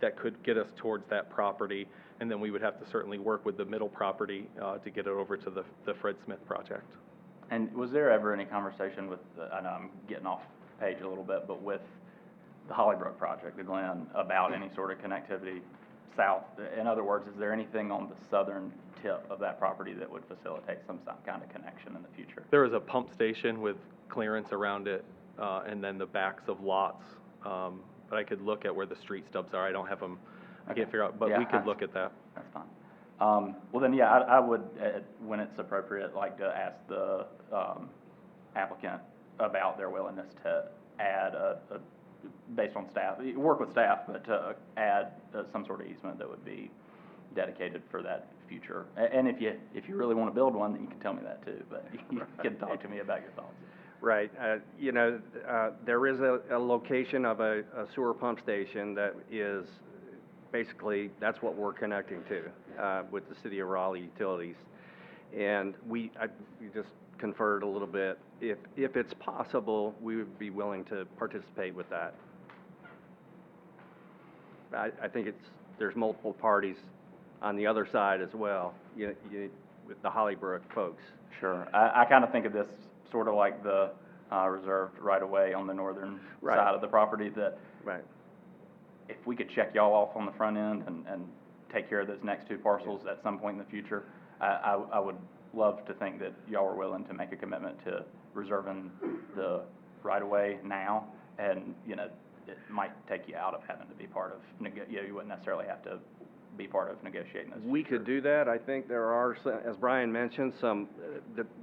[SPEAKER 16] that could get us towards that property, and then we would have to certainly work with the middle property to get it over to the Fred Smith project.
[SPEAKER 17] And was there ever any conversation with, I know I'm getting off page a little bit, but with the Hollybrook project, the Glen, about any sort of connectivity south? In other words, is there anything on the southern tip of that property that would facilitate some kind of connection in the future?
[SPEAKER 16] There is a pump station with clearance around it, and then the backs of lots. But I could look at where the street stubs are. I don't have them, I can't figure out, but we could look at that.
[SPEAKER 17] That's fine. Well then, yeah, I would, when it's appropriate, like to ask the applicant about their willingness to add based on staff, work with staff, but to add some sort of easement that would be dedicated for that future. And if you really want to build one, then you can tell me that too, but you can talk to me about your thoughts.
[SPEAKER 20] Right. There is a location of a sewer pump station that is basically, that's what we're connecting to with the City of Raleigh Utilities. And we just conferred a little bit. If it's possible, we would be willing to participate with that. I think there's multiple parties on the other side as well, with the Hollybrook folks.
[SPEAKER 17] Sure. I kind of think of this sort of like the reserved right-of-way on the northern side of the property, that if we could check y'all off on the front end and take care of those next two parcels at some point in the future, I would love to think that y'all were willing to make a commitment to reserving the right-of-way now, and, it might take you out of having to be part of, you wouldn't necessarily have to be part of negotiating those.
[SPEAKER 20] We could do that. I think there are, as Brian mentioned,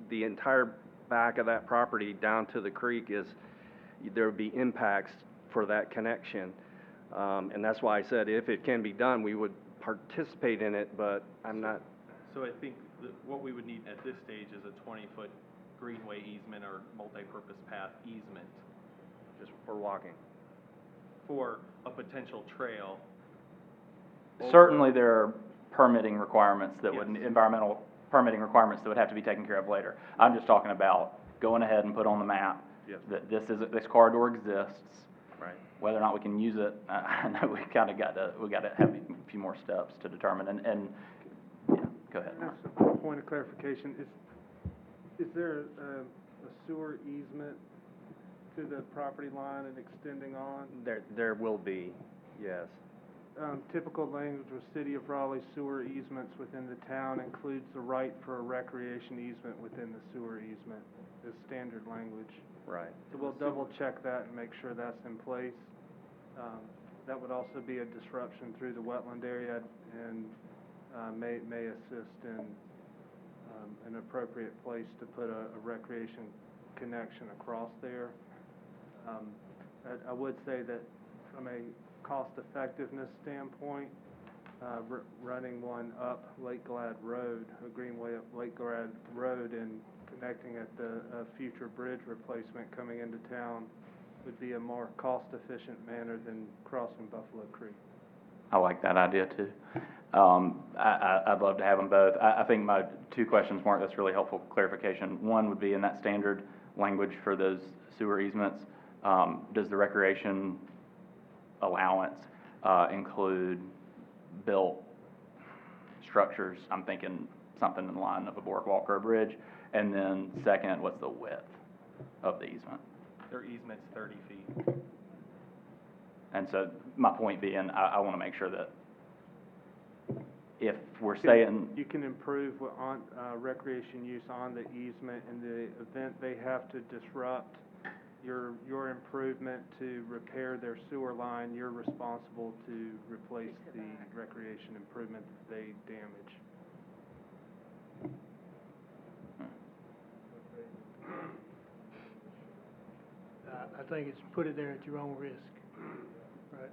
[SPEAKER 20] the entire back of that property down to the creek there would be impacts for that connection. And that's why I said if it can be done, we would participate in it, but I'm not.
[SPEAKER 16] So I think what we would need at this stage is a 20-foot greenway easement or multi-purpose path easement.
[SPEAKER 20] Just for walking.
[SPEAKER 16] For a potential trail.
[SPEAKER 17] Certainly there are permitting requirements that would, environmental permitting requirements that would have to be taken care of later. I'm just talking about going ahead and put on the map that this corridor exists,
[SPEAKER 20] Right.
[SPEAKER 17] Whether or not we can use it, I know we gotta have a few more steps to determine, and, yeah, go ahead.
[SPEAKER 18] That's a point of clarification. Is there a sewer easement to the property line and extending on?
[SPEAKER 20] There will be, yes.
[SPEAKER 18] Typical language with City of Raleigh sewer easements within the town includes the right for a recreation easement within the sewer easement, is standard language.
[SPEAKER 20] Right.
[SPEAKER 18] So we'll double check that and make sure that's in place. That would also be a disruption through the wetland area and may assist in an appropriate place to put a recreation connection across there. I would say that from a cost-effectiveness standpoint, running one up Lake Glad Road, a greenway up Lake Glad Road, and connecting at the future bridge replacement coming into town would be a more cost-efficient manner than crossing Buffalo Creek.
[SPEAKER 17] I like that idea too. I'd love to have them both. I think my two questions, Mark, that's really helpful clarification. One would be in that standard language for those sewer easements, does the recreation allowance include built structures? I'm thinking something in the line of a boardwalk or a bridge. And then second, what's the width of the easement?
[SPEAKER 16] Their easement's 30 feet.
[SPEAKER 17] And so my point being, I want to make sure that if we're saying,
[SPEAKER 18] You can improve on recreation use on the easement. In the event they have to disrupt your improvement to repair their sewer line, you're responsible to replace the recreation improvement that they damage.
[SPEAKER 2] I think it's put it there at your own risk, right?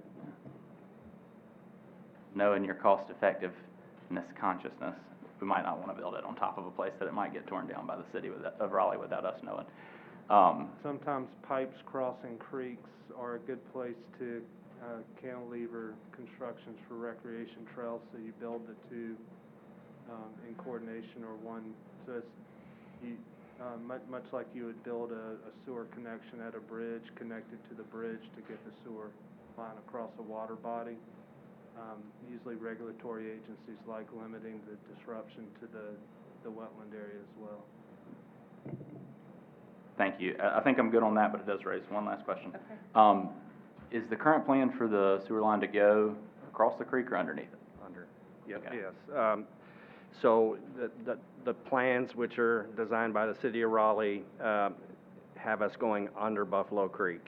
[SPEAKER 17] knowing your cost effectiveness consciousness, we might not want to build it on top of a place that it might get torn down by the city of Raleigh without us knowing.
[SPEAKER 18] Sometimes pipes crossing creeks are a good place to cantilever constructions for recreation trails, so you build the two in coordination or one. So it's, much like you would build a sewer connection at a bridge, connected to the bridge to get the sewer line across a water body. Usually regulatory agencies like limiting the disruption to the wetland area as well.
[SPEAKER 17] Thank you. I think I'm good on that, but it does raise one last question. Okay. Is the current plan for the sewer line to go across the creek or underneath it?
[SPEAKER 20] Under, yep,
[SPEAKER 17] Okay.
[SPEAKER 20] yes. So the plans, which are designed by the city of Raleigh, have us going under Buffalo Creek.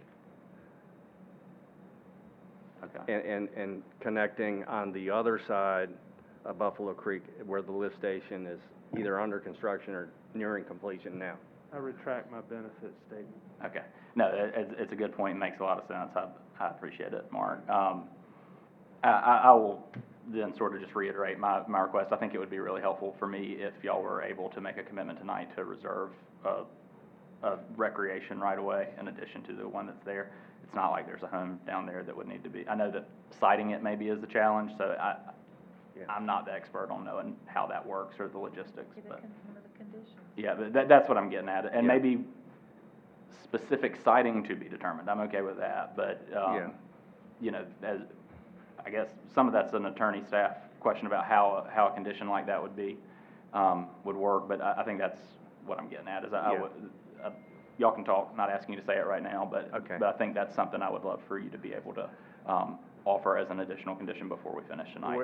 [SPEAKER 17] Okay.
[SPEAKER 20] And connecting on the other side of Buffalo Creek, where the lift station is either under construction or nearing completion now.
[SPEAKER 18] I retract my benefit statement.
[SPEAKER 17] Okay. No, it's a good point. It makes a lot of sense. I appreciate it, Mark. I will then sort of just reiterate my request. I think it would be really helpful for me if y'all were able to make a commitment tonight to reserve a recreation right away in addition to the one that's there. It's not like there's a home down there that would need to be. I know that siting it maybe is the challenge, so I'm not the expert on knowing how that works or the logistics. But yeah, but that's what I'm getting at. And maybe specific siting to be determined. I'm okay with that, but you know, as I guess some of that's an attorney staff question about how a condition like that would work. But I think that's what I'm getting at. Is y'all can talk. Not asking you to say it right now, but I think that's something I would love for you to be able to offer as an additional condition before we finish tonight.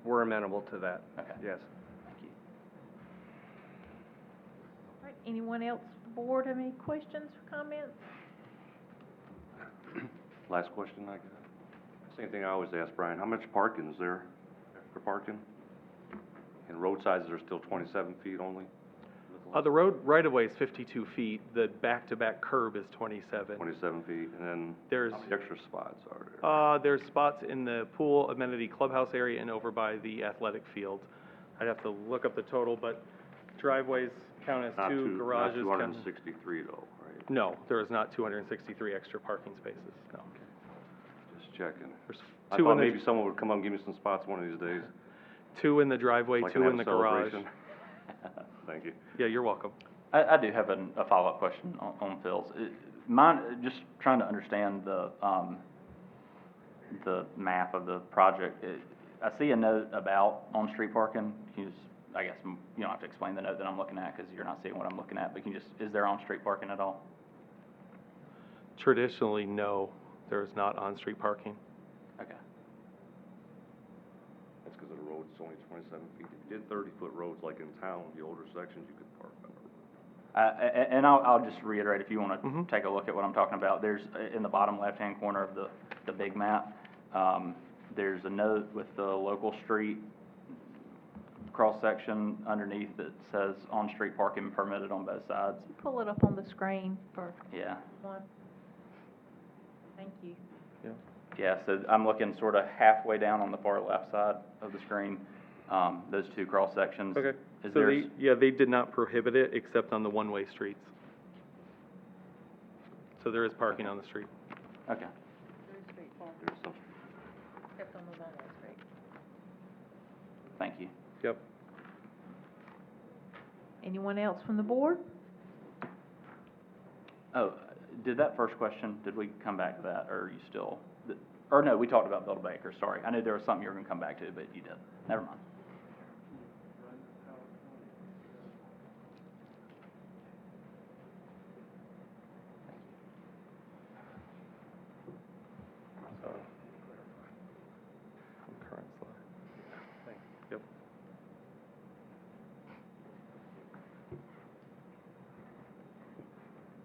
[SPEAKER 20] We're amenable to that.
[SPEAKER 17] Okay.
[SPEAKER 20] Yes.
[SPEAKER 17] Thank you.
[SPEAKER 1] All right, anyone else on the board have any questions or comments?
[SPEAKER 4] Last question I got. Same thing I always ask, Brian. How much parking is there for parking? And road sizes are still 27 feet only?
[SPEAKER 16] The road right-of-way is 52 feet, the back-to-back curb is 27.
[SPEAKER 4] 27 feet, and then
[SPEAKER 16] There's
[SPEAKER 4] how many extra spots are there?
[SPEAKER 16] There's spots in the pool amenity clubhouse area and over by the athletic field. I'd have to look up the total, but driveways count as two, garages
[SPEAKER 4] Not
[SPEAKER 16] count.
[SPEAKER 4] 263 though, right?
[SPEAKER 16] No, there is not 263 extra parking spaces, no.
[SPEAKER 4] Just checking.
[SPEAKER 16] There's
[SPEAKER 4] I
[SPEAKER 16] two
[SPEAKER 4] thought
[SPEAKER 16] in the,
[SPEAKER 4] maybe someone would come up and give me some spots one of these days.
[SPEAKER 16] two in the driveway,
[SPEAKER 4] Like
[SPEAKER 16] two
[SPEAKER 4] an
[SPEAKER 16] in the garage.
[SPEAKER 4] celebration. Thank you.
[SPEAKER 16] Yeah, you're welcome.
[SPEAKER 17] I do have a follow-up question on Phil's. Mine, just trying to understand the map of the project. I see a note about on-street parking. Can you just, I guess, you don't have to explain the note that I'm looking at because you're not seeing what I'm looking at, but can you just, is there on-street parking at all?
[SPEAKER 16] Traditionally, no, there is not on-street parking.
[SPEAKER 17] Okay.
[SPEAKER 4] That's because the road's only 27 feet. If you did 30-foot roads like in town, the older sections, you could park on the road.
[SPEAKER 17] And I'll just reiterate, if you want to take a look at what I'm talking about, there's, in the bottom left-hand corner of the big map, there's a note with the local street cross-section underneath that says on-street parking permitted on both sides.
[SPEAKER 1] Pull it up on the screen for
[SPEAKER 17] Yeah.
[SPEAKER 1] one. Thank you.
[SPEAKER 17] Yeah, so I'm looking sort of halfway down on the far left side of the screen, those two cross-sections.
[SPEAKER 16] Okay.
[SPEAKER 17] Is
[SPEAKER 16] So
[SPEAKER 17] there,
[SPEAKER 16] they did not prohibit it except on the one-way streets. So there is parking on the street.
[SPEAKER 17] okay.
[SPEAKER 4] There's some,
[SPEAKER 1] Except on the one-way street.
[SPEAKER 17] Thank you.
[SPEAKER 16] Yep.
[SPEAKER 1] Anyone else from the board?
[SPEAKER 17] Oh, did that first question, did we come back to that, or are you still, or no, we talked about Build-A-Baker, sorry. I knew there was something you were gonna come back to, but you didn't. Never mind.
[SPEAKER 16] Current slide. Yep.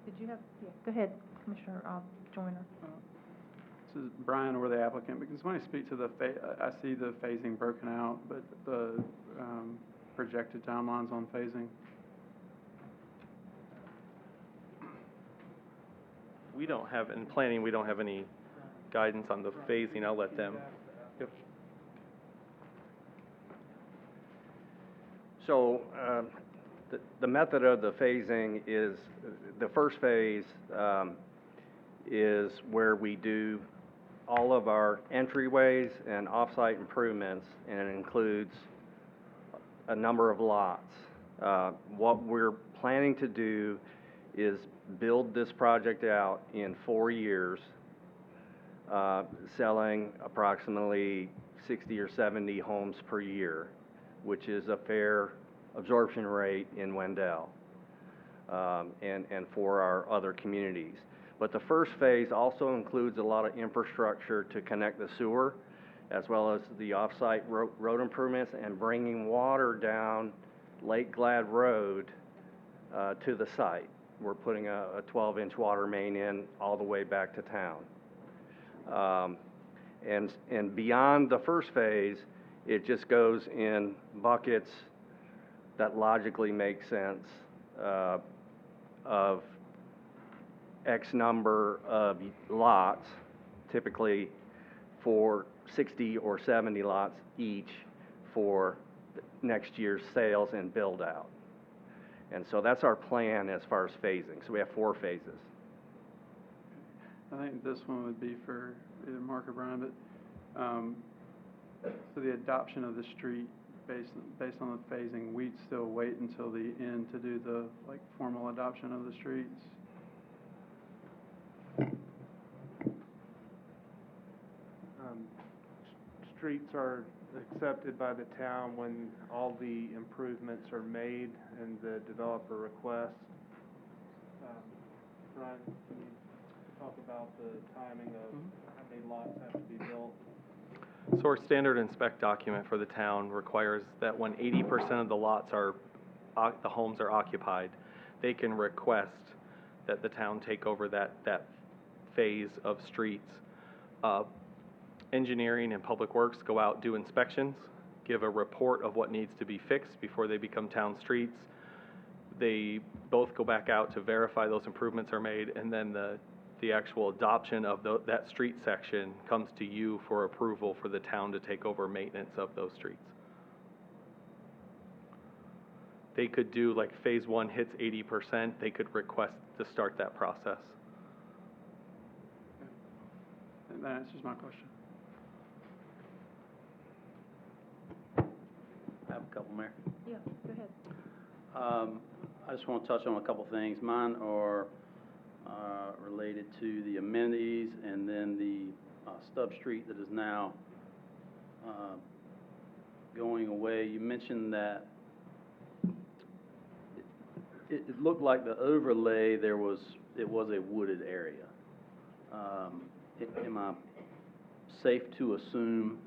[SPEAKER 1] Did you have, yeah, go ahead, Commissioner Joyner.
[SPEAKER 5] This is Brian, or the applicant, because when I speak to I see the phasing broken out, but the projected timelines on phasing.
[SPEAKER 16] We don't have, in planning, we don't have any guidance on the phasing. I'll let them. Yep.
[SPEAKER 20] So, the method of the phasing is, the first phase is where we do all of our entryways and off-site improvements, and it includes a number of lots. What we're planning to do is build this project out in 4 years, selling approximately 60 or 70 homes per year, which is a fair absorption rate in Wendell, and for our other communities. But the first phase also includes a lot of infrastructure to connect the sewer, as well as the off-site road improvements and bringing water down Lake Glad Road to the site. We're putting a 12-inch water main in all the way back to town. And beyond the first phase, it just goes in buckets that logically make sense of X number of lots, typically for 60 or 70 lots each for next year's sales and build-out. And so that's our plan as far as phasing. So we have 4 phases.
[SPEAKER 5] I think this one would be for either Mark or Brian, but, so the adoption of the street based on the phasing, we'd still wait until the end to do the, like, formal adoption of the streets?
[SPEAKER 3] Streets are accepted by the town when all the improvements are made and the developer requests. Brian, can you talk about the timing of how many lots have to be built?
[SPEAKER 16] So our standard and spec document for the town requires that when 80% of the lots are, the homes are occupied, they can request that the town take over that phase of streets. Engineering and Public Works go out, do inspections, give a report of what needs to be fixed before they become town streets. They both go back out to verify those improvements are made, and then the actual adoption of that street section comes to you for approval for the town to take over maintenance of those streets. They could do, like, phase 1 hits 80%, they could request to start that process.
[SPEAKER 5] And that answers my question.
[SPEAKER 6] I have a couple, Mayor.
[SPEAKER 1] Yeah, go ahead.
[SPEAKER 6] I just want to touch on a couple things. Mine are
[SPEAKER 20] related to the amenities, and then the Stub Street that is now going away. You mentioned that it looked like the overlay, it was a wooded area. Am I safe to assume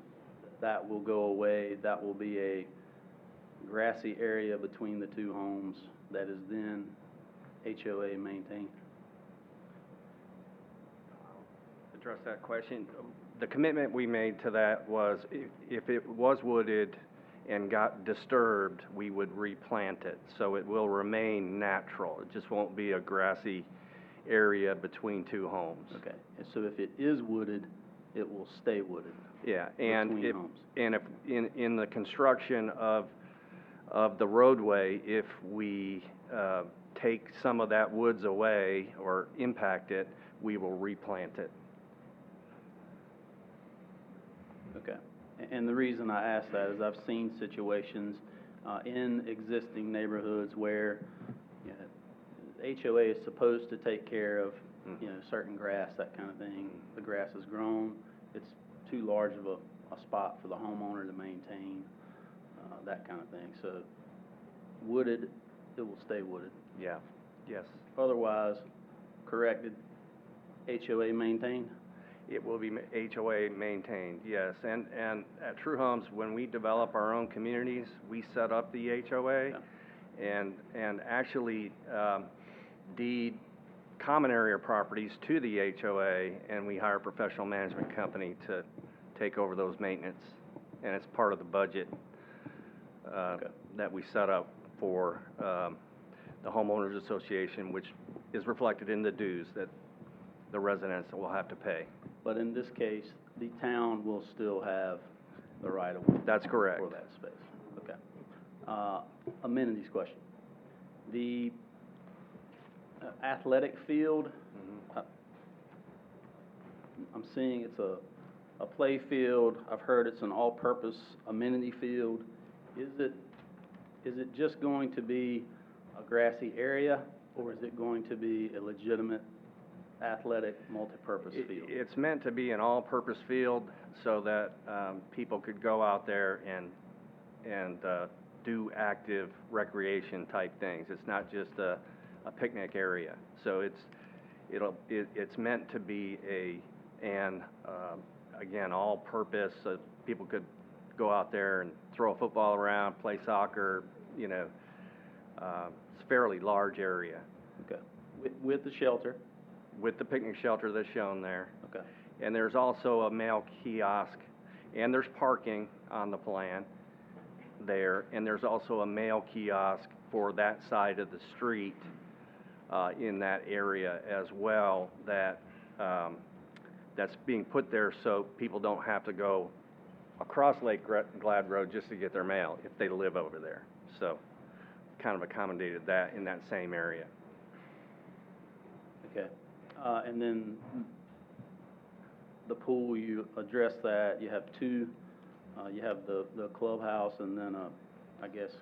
[SPEAKER 20] that will go away, that will be a grassy area between the two homes that is then HOA maintained? Address that question. The commitment we made to that was if it was wooded and got disturbed, we would replant it. So it will remain natural. It just won't be a grassy area between two homes. Okay. And so if it is wooded, it will stay wooded? Yeah, and if, in the construction of the roadway, if we take some of that woods away or impact it, we will replant it. Okay. And the reason I ask that is I've seen situations in existing neighborhoods where, you know, the HOA is supposed to take care of, you know, certain grass, that kind of thing. The grass has grown. It's too large of a spot for the homeowner to maintain, that kind of thing. So wooded, it will stay wooded. Yeah, yes. Otherwise, corrected, HOA maintained? It will be HOA maintained, yes. And at True Homes, when we develop our own communities, we set up the HOA and actually deed common area properties to the HOA, and we hire a professional management company to take over those maintenance. And it's part of the budget that we set up for the homeowners association, which is reflected in the dues that the residents will have to pay. But in this case, the town will still have the right of way. That's correct. For that space. Okay. Amenities question. The athletic field, I'm seeing it's a play field. I've heard it's an all-purpose amenity field. Is it just going to be a grassy area, or is it going to be a legitimate athletic multi-purpose field? It's meant to be an all-purpose field so that people could go out there and do active recreation type things. It's not just a picnic area. So it's meant to be again, all-purpose, so people could go out there and throw a football around, play soccer, you know. It's a fairly large area. Okay. With the shelter? With the picnic shelter that's shown there. Okay. And there's also a mail kiosk, and there's parking on the plan there, and there's also a mail kiosk for that side of the street in that area as well, that's being put there so people don't have to go across Lake Glad Road just to get their mail if they live over there. So kind of accommodated that in that same area. Okay. And then the pool, you addressed that. You have two, you have the clubhouse and then I guess,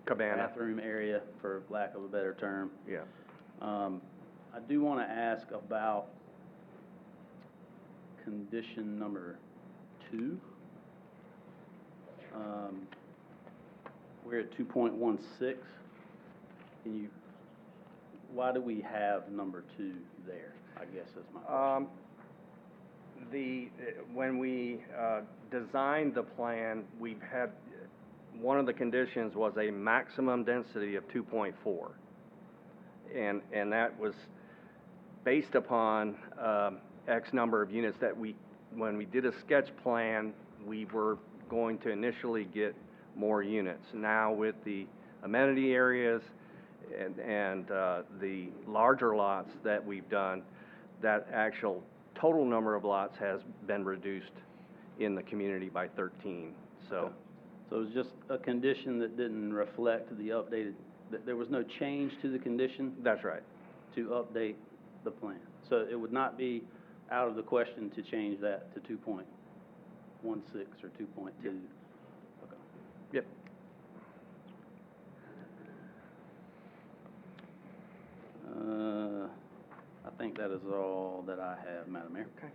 [SPEAKER 20] cabana, bathroom area, for lack of a better term. Yeah. I do want to ask about condition number 2. We're at 2.16. Why do we have number 2 there? I guess that's my question. When we designed the plan, we've had, one of the conditions was a maximum density of 2.4. And that was based upon X number of units that when we did a sketch plan, we were going to initially get more units. Now with the amenity areas and the larger lots that we've done, that actual total number of lots has been reduced in the community by 13. So it was just a condition that didn't reflect the updated, there was no change to the condition? That's right. To update the plan. So it would not be out of the question to change that to 2.16 or 2.2? Yep. Okay. Yep. that is all that I have, Madam Mayor.
[SPEAKER 1] Okay.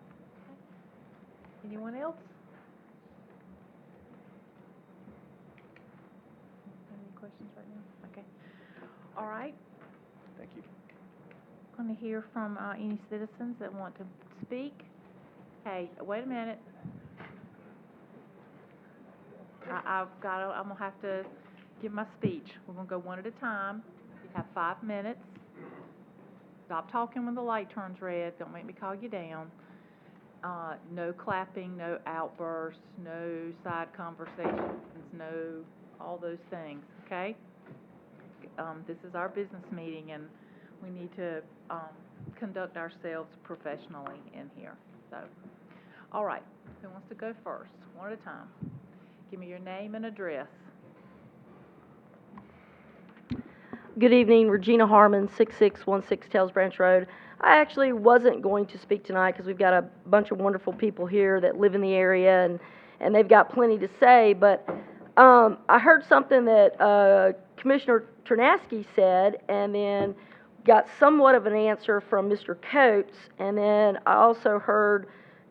[SPEAKER 1] Anyone else? Any questions right now? Okay. All right.
[SPEAKER 20] Thank you.
[SPEAKER 1] Going to hear from any citizens that want to speak. Hey, wait a minute. I'm gonna have to give my speech. We're gonna go one at a time. You have 5 minutes. Stop talking when the light turns red. Don't make me call you down. No clapping, no outbursts, no side conversations, no all those things, okay? This is our business meeting, and we need to conduct ourselves professionally in here. So, all right, who wants to go first? One at a time. Give me your name and address.
[SPEAKER 6] Good evening, Regina Harmon, 6616 Tails Branch Road. I actually wasn't going to speak tonight because we've got a bunch of wonderful people here that live in the area, and they've got plenty to say, but I heard something that Commissioner Ternasky said, and then got somewhat of an answer from Mr. Coates, and then I also heard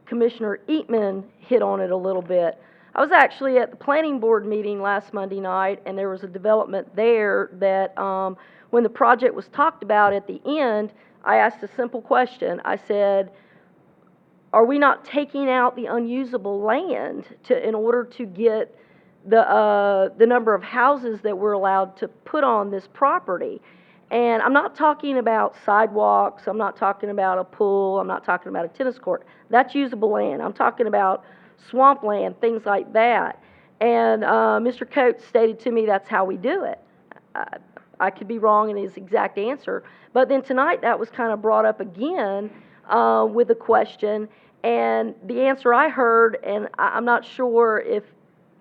[SPEAKER 6] Commissioner Eatman hit on it a little bit. I was actually at the planning board meeting last Monday night, and there was a development there that when the project was talked about at the end, I asked a simple question. I said, are we not taking out the unusable land in order to get the number of houses that we're allowed to put on this property? And I'm not talking about sidewalks, I'm not talking about a pool, I'm not talking about a tennis court. That's usable land. I'm talking about swampland, things like that. And Mr. Coates stated to me that's how we do it. I could be wrong in his exact answer, but then tonight that was kind of brought up again with a question, and the answer I heard, and I'm not sure if,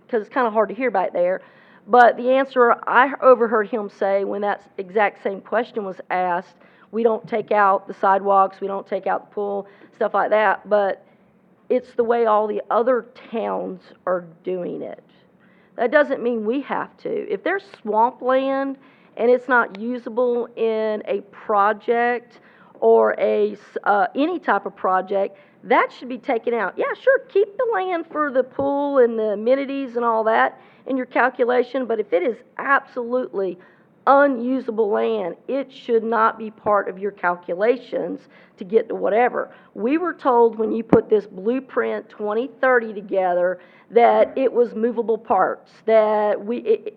[SPEAKER 6] because it's kind of hard to hear back there, but the answer I overheard him say when that exact same question was asked, we don't take out the sidewalks, we don't take out the pool, stuff like that, but it's the way all the other towns are doing it. That doesn't mean we have to. If there's swampland and it's not usable in a project or any type of project, that should be taken out. Yeah, sure, keep the land for the pool and the amenities and all that in your calculation, but if it is absolutely unusable land, it should not be part of your calculations to get to whatever. We were told when you put this Blueprint 2030 together that it was movable parts, that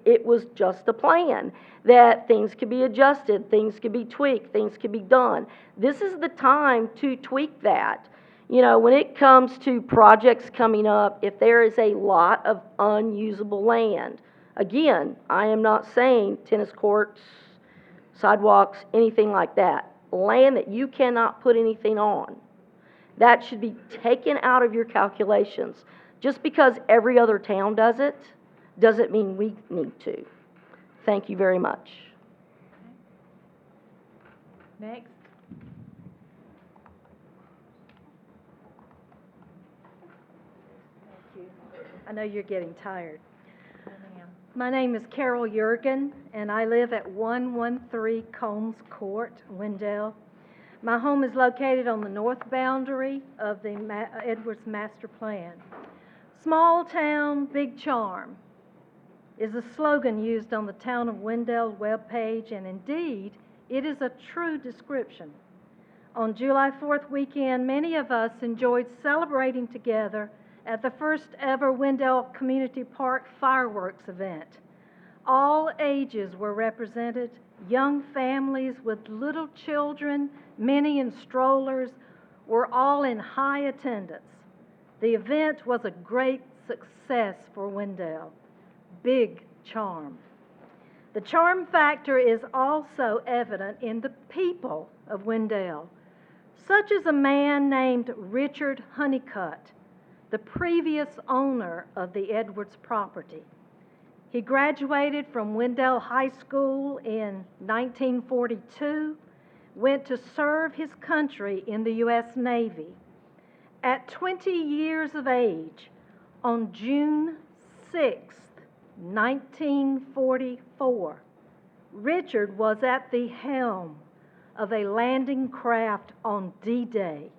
[SPEAKER 6] it was just a plan, that things could be adjusted, things could be tweaked, things could be done. This is the time to tweak that. You know, when it comes to projects coming up, if there is a lot of unusable land, again, I am not saying tennis courts, sidewalks, anything like that. Land that you cannot put anything on, that should be taken out of your calculations. Just because every other town does it, doesn't mean we need to. Thank you very much.
[SPEAKER 1] Next.
[SPEAKER 7] I know you're getting tired. My name is Carol Jurgen, and I live at 113 Combs Court, Wendell. My home is located on the north boundary of the Edwards Master Plan. Small town, big charm is a slogan used on the Town of Wendell webpage, and indeed, it is a true description. On July 4th weekend, many of us enjoyed celebrating together at the first ever Wendell Community Park fireworks event. All ages were represented, young families with little children, many in strollers, were all in high attendance. The event was a great success for Wendell. Big charm. The charm factor is also evident in the people of Wendell, such as a man named Richard Honeycutt, the previous owner of the Edwards property. He graduated from Wendell High School in 1942, went to serve his country in the U.S. Navy. At 20 years of age, on June 6, 1944, Richard was at the helm of a landing craft on D-Day,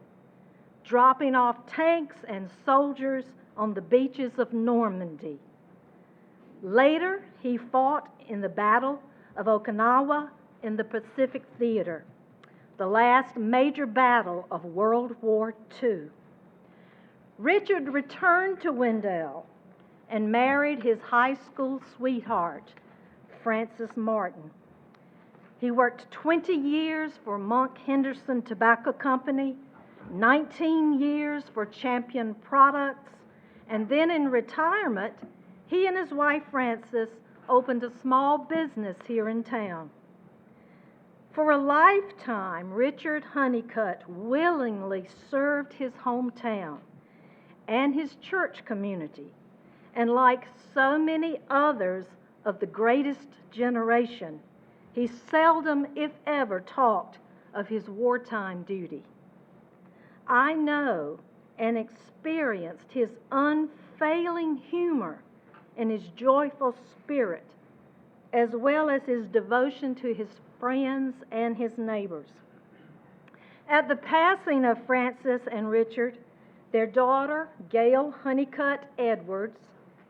[SPEAKER 7] dropping off tanks and soldiers on the beaches of Normandy. Later, he fought in the Battle of Okinawa in the Pacific Theater, the last major battle of World War II. Richard returned to Wendell and married his high school sweetheart, Frances Martin. He worked 20 years for Monk Henderson Tobacco Company, 19 years for Champion Products, and then in retirement, he and his wife Frances opened a small business here in town. For a lifetime, Richard Honeycutt willingly served his hometown and his church community, and like so many others of the greatest generation, he seldom, if ever, talked of his wartime duty. I know and experienced his unfailing humor and his joyful spirit, as well as his devotion to his friends and his neighbors. At the passing of Frances and Richard, their daughter, Gail Honeycutt Edwards,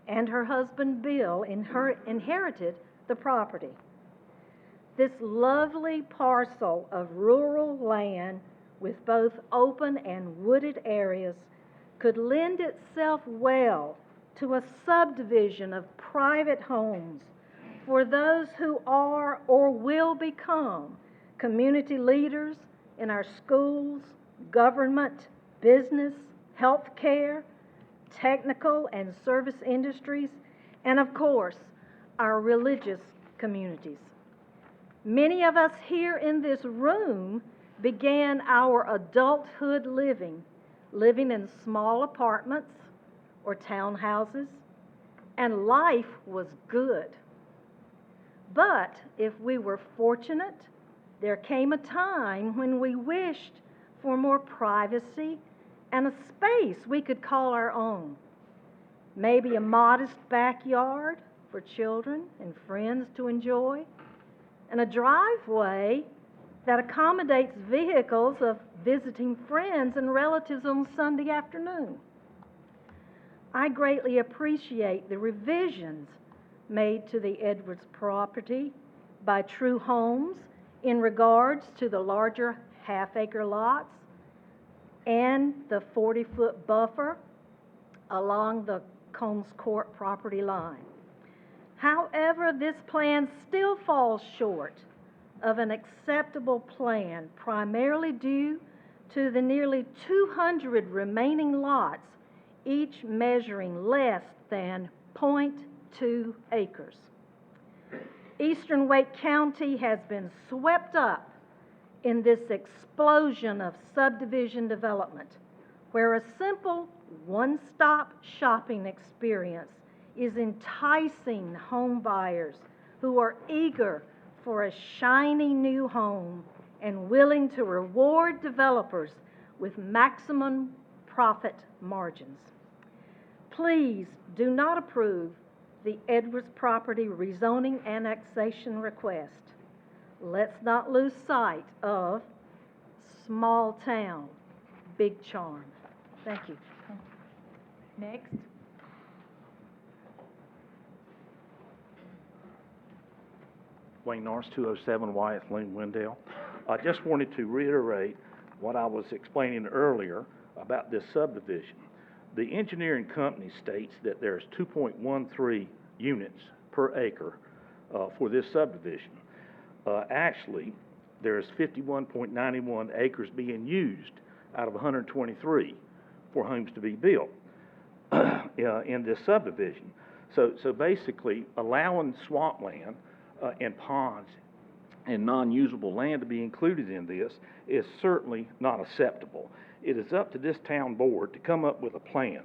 [SPEAKER 7] and her husband, Bill, inherited the property. This lovely parcel of rural land with both open and wooded areas could lend itself well to a subdivision of private homes for those who are or will become community leaders in our schools, government, business, healthcare, technical and service industries, and of course, our religious communities. Many of us here in this room began our adulthood living in small apartments or townhouses, and life was good. But if we were fortunate, there came a time when we wished for more privacy and a space we could call our own. Maybe a modest backyard for children and friends to enjoy, and a driveway that accommodates vehicles of visiting friends and relatives on Sunday afternoon. I greatly appreciate the revisions made to the Edwards property by True Homes in regards to the larger half-acre lots and the 40-foot buffer along the Combs Court property line. However, this plan still falls short of an acceptable plan, primarily due to the nearly 200 remaining lots, each measuring less than 0.2 acres. Eastern Wake County has been swept up in this explosion of subdivision development, where a simple one-stop shopping experience is enticing home buyers who are eager for a shiny new home and willing to reward developers with maximum profit margins. Please do not approve the Edwards property rezoning annexation request. Let's not lose sight of small town, big charm. Thank you.
[SPEAKER 1] Next.
[SPEAKER 9] Wayne Norris, 207 Wyeth Lane, Wendell. I just wanted to reiterate what I was explaining earlier about this subdivision. The engineering company states that there's 2.13 units per acre for this subdivision. Actually, there's 51.91 acres being used out of 123 for homes to be built in this subdivision. So basically, allowing swampland and ponds and non-usable land to be included in this is certainly not acceptable. It is up to this town board to come up with a plan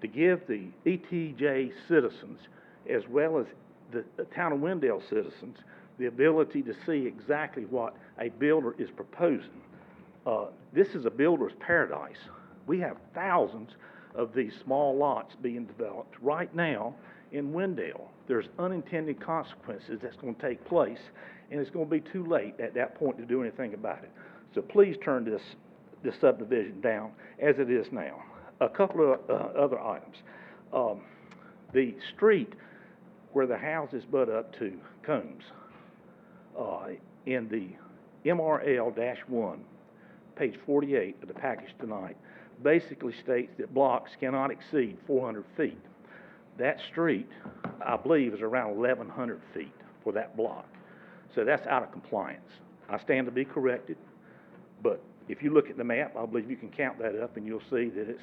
[SPEAKER 9] to give the ETJ citizens, as well as the town of Wendell citizens, the ability to see exactly what a builder is proposing. This is a builder's paradise. We have thousands of these small lots being developed right now in Wendell. There's unintended consequences that's going to take place, and it's gonna be too late at that point to do anything about it. So please turn this subdivision down as it is now. A couple of other items. The street where the houses butt up to Combs, in the MRL-1, page 48 of the package tonight, basically states that blocks cannot exceed 400 feet. That street, I believe, is around 1,100 feet for that block. So that's out of compliance. I stand to be corrected, but if you look at the map, I believe you can count that up and you'll see that it's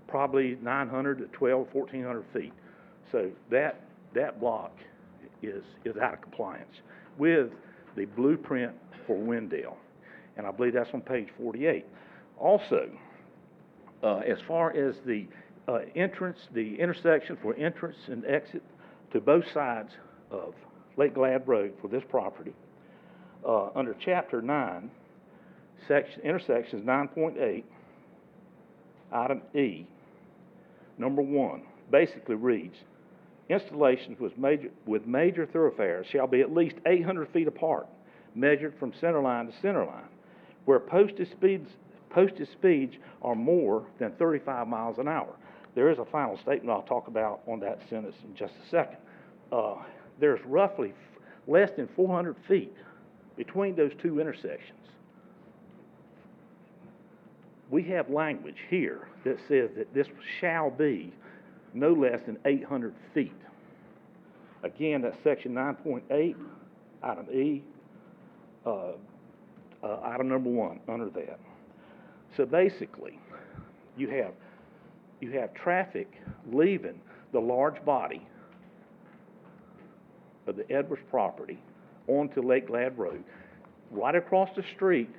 [SPEAKER 9] probably 900 to 1,400 feet. So that block is out of compliance with the blueprint for Wendell. And I believe that's on page 48. Also, as far as the intersection for entrance and exit to both sides of Lake Glad Road for this property, under Chapter 9, intersections 9.8, item E, number 1, basically reads, installations with major thoroughfares shall be at least 800 feet apart, measured from center line to center line, where posted speeds are more than 35 miles an hour. There is a final statement I'll talk about on that sentence in just a second. There's roughly less than 400 feet between those two intersections. We have language here that says that this shall be no less than 800 feet. Again, that's section 9.8, item E, item number 1 under that. So basically, you have traffic leaving the large body of the Edwards property onto Lake Glad Road. Right across the street,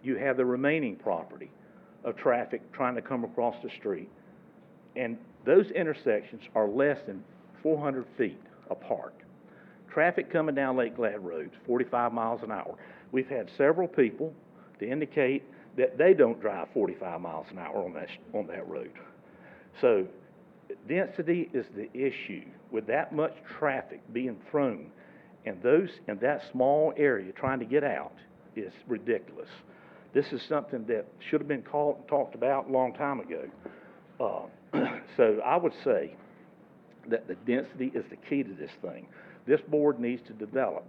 [SPEAKER 9] you have the remaining property of traffic trying to come across the street. And those intersections are less than 400 feet apart. Traffic coming down Lake Glad Road, 45 miles an hour. We've had several people to indicate that they don't drive 45 miles an hour on that road. So density is the issue. With that much traffic being thrown and that small area trying to get out is ridiculous. This is something that should have been talked about a long time ago. So I would say that the density is the key to this thing. This board needs to develop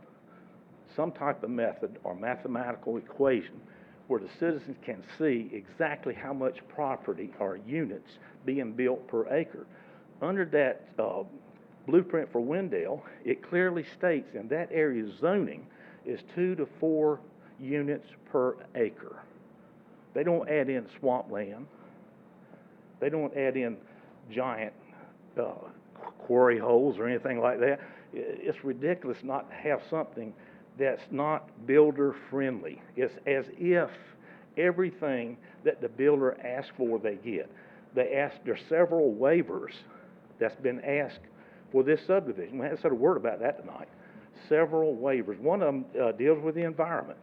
[SPEAKER 9] some type of method or mathematical equation where the citizens can see exactly how much property or units being built per acre. Under that blueprint for Wendell, it clearly states in that area's zoning is 2 to 4 units per acre. They don't add in swampland. They don't add in giant quarry holes or anything like that. It's ridiculous not to have something that's not builder friendly. It's as if everything that the builder asks for, they get. There's several waivers that's been asked for this subdivision. We haven't said a word about that tonight. Several waivers. One of them deals with the environment.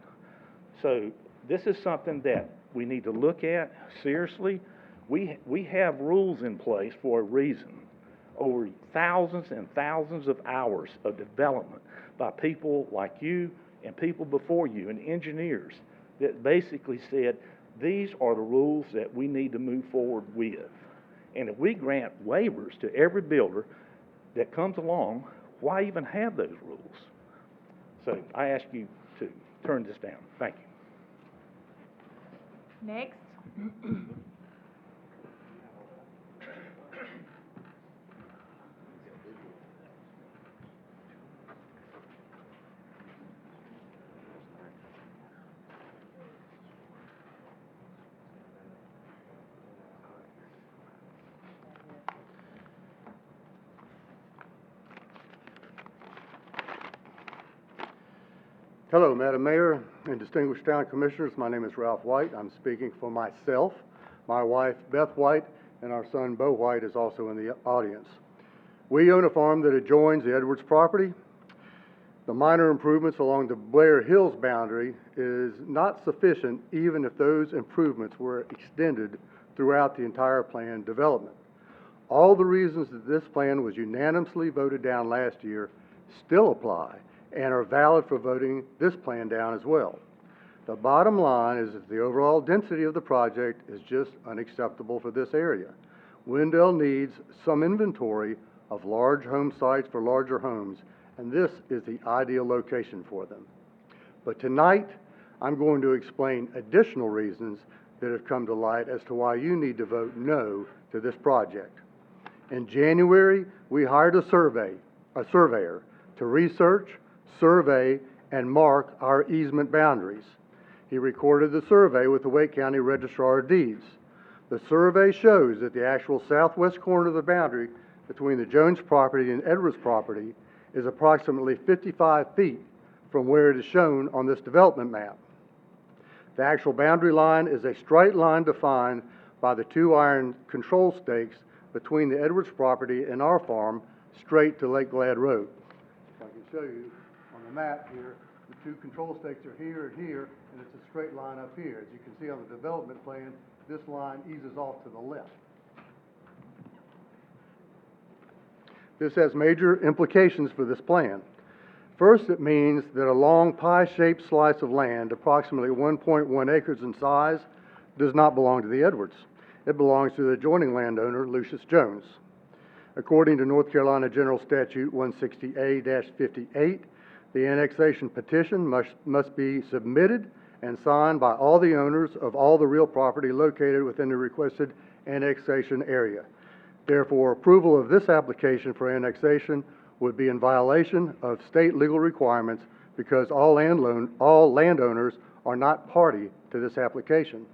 [SPEAKER 9] So this is something that we need to look at seriously. We have rules in place for a reason. Over thousands and thousands of hours of development by people like you and people before you and engineers that basically said, these are the rules that we need to move forward with. And if we grant waivers to every builder that comes along, why even have those rules? So I ask you to turn this down. Thank you.
[SPEAKER 1] Next.
[SPEAKER 10] Hello, Madam Mayor and distinguished town commissioners. My name is Ralph White. I'm speaking for myself, my wife, Beth White, and our son, Bo White, is also in the audience. We own a farm that adjoins the Edwards property. The minor improvements along the Blair Hills boundary is not sufficient even if those improvements were extended throughout the entire planned development. All the reasons that this plan was unanimously voted down last year still apply, and are valid for voting this plan down as well. The bottom line is that the overall density of the project is just unacceptable for this area. Wendell needs some inventory of large home sites for larger homes, and this is the ideal location for them. But tonight, I'm going to explain additional reasons that have come to light as to why you need to vote no to this project. In January, we hired a surveyor to research, survey, and mark our easement boundaries. He recorded the survey with the Wake County Registrar of Deeds. The survey shows that the actual southwest corner of the boundary between the Jones property and Edwards property is approximately 55 feet from where it is shown on this development map. The actual boundary line is a straight line defined by the 2 iron control stakes between the Edwards property and our farm straight to Lake Glad Road. If I can show you on the map here, the 2 control stakes are here and here, and it's a straight line up here. As you can see on the development plan, this line eases off to the left. This has major implications for this plan. First, it means that a long pie-shaped slice of land, approximately 1.1 acres in size, does not belong to the Edwards. It belongs to the adjoining landowner, Lucius Jones. According to North Carolina General Statute 160A-58, the annexation petition must be submitted and signed by all the owners of all the real property located within the requested annexation area. Therefore, approval of this application for annexation would be in violation of state legal requirements because all landowners are not party to this application.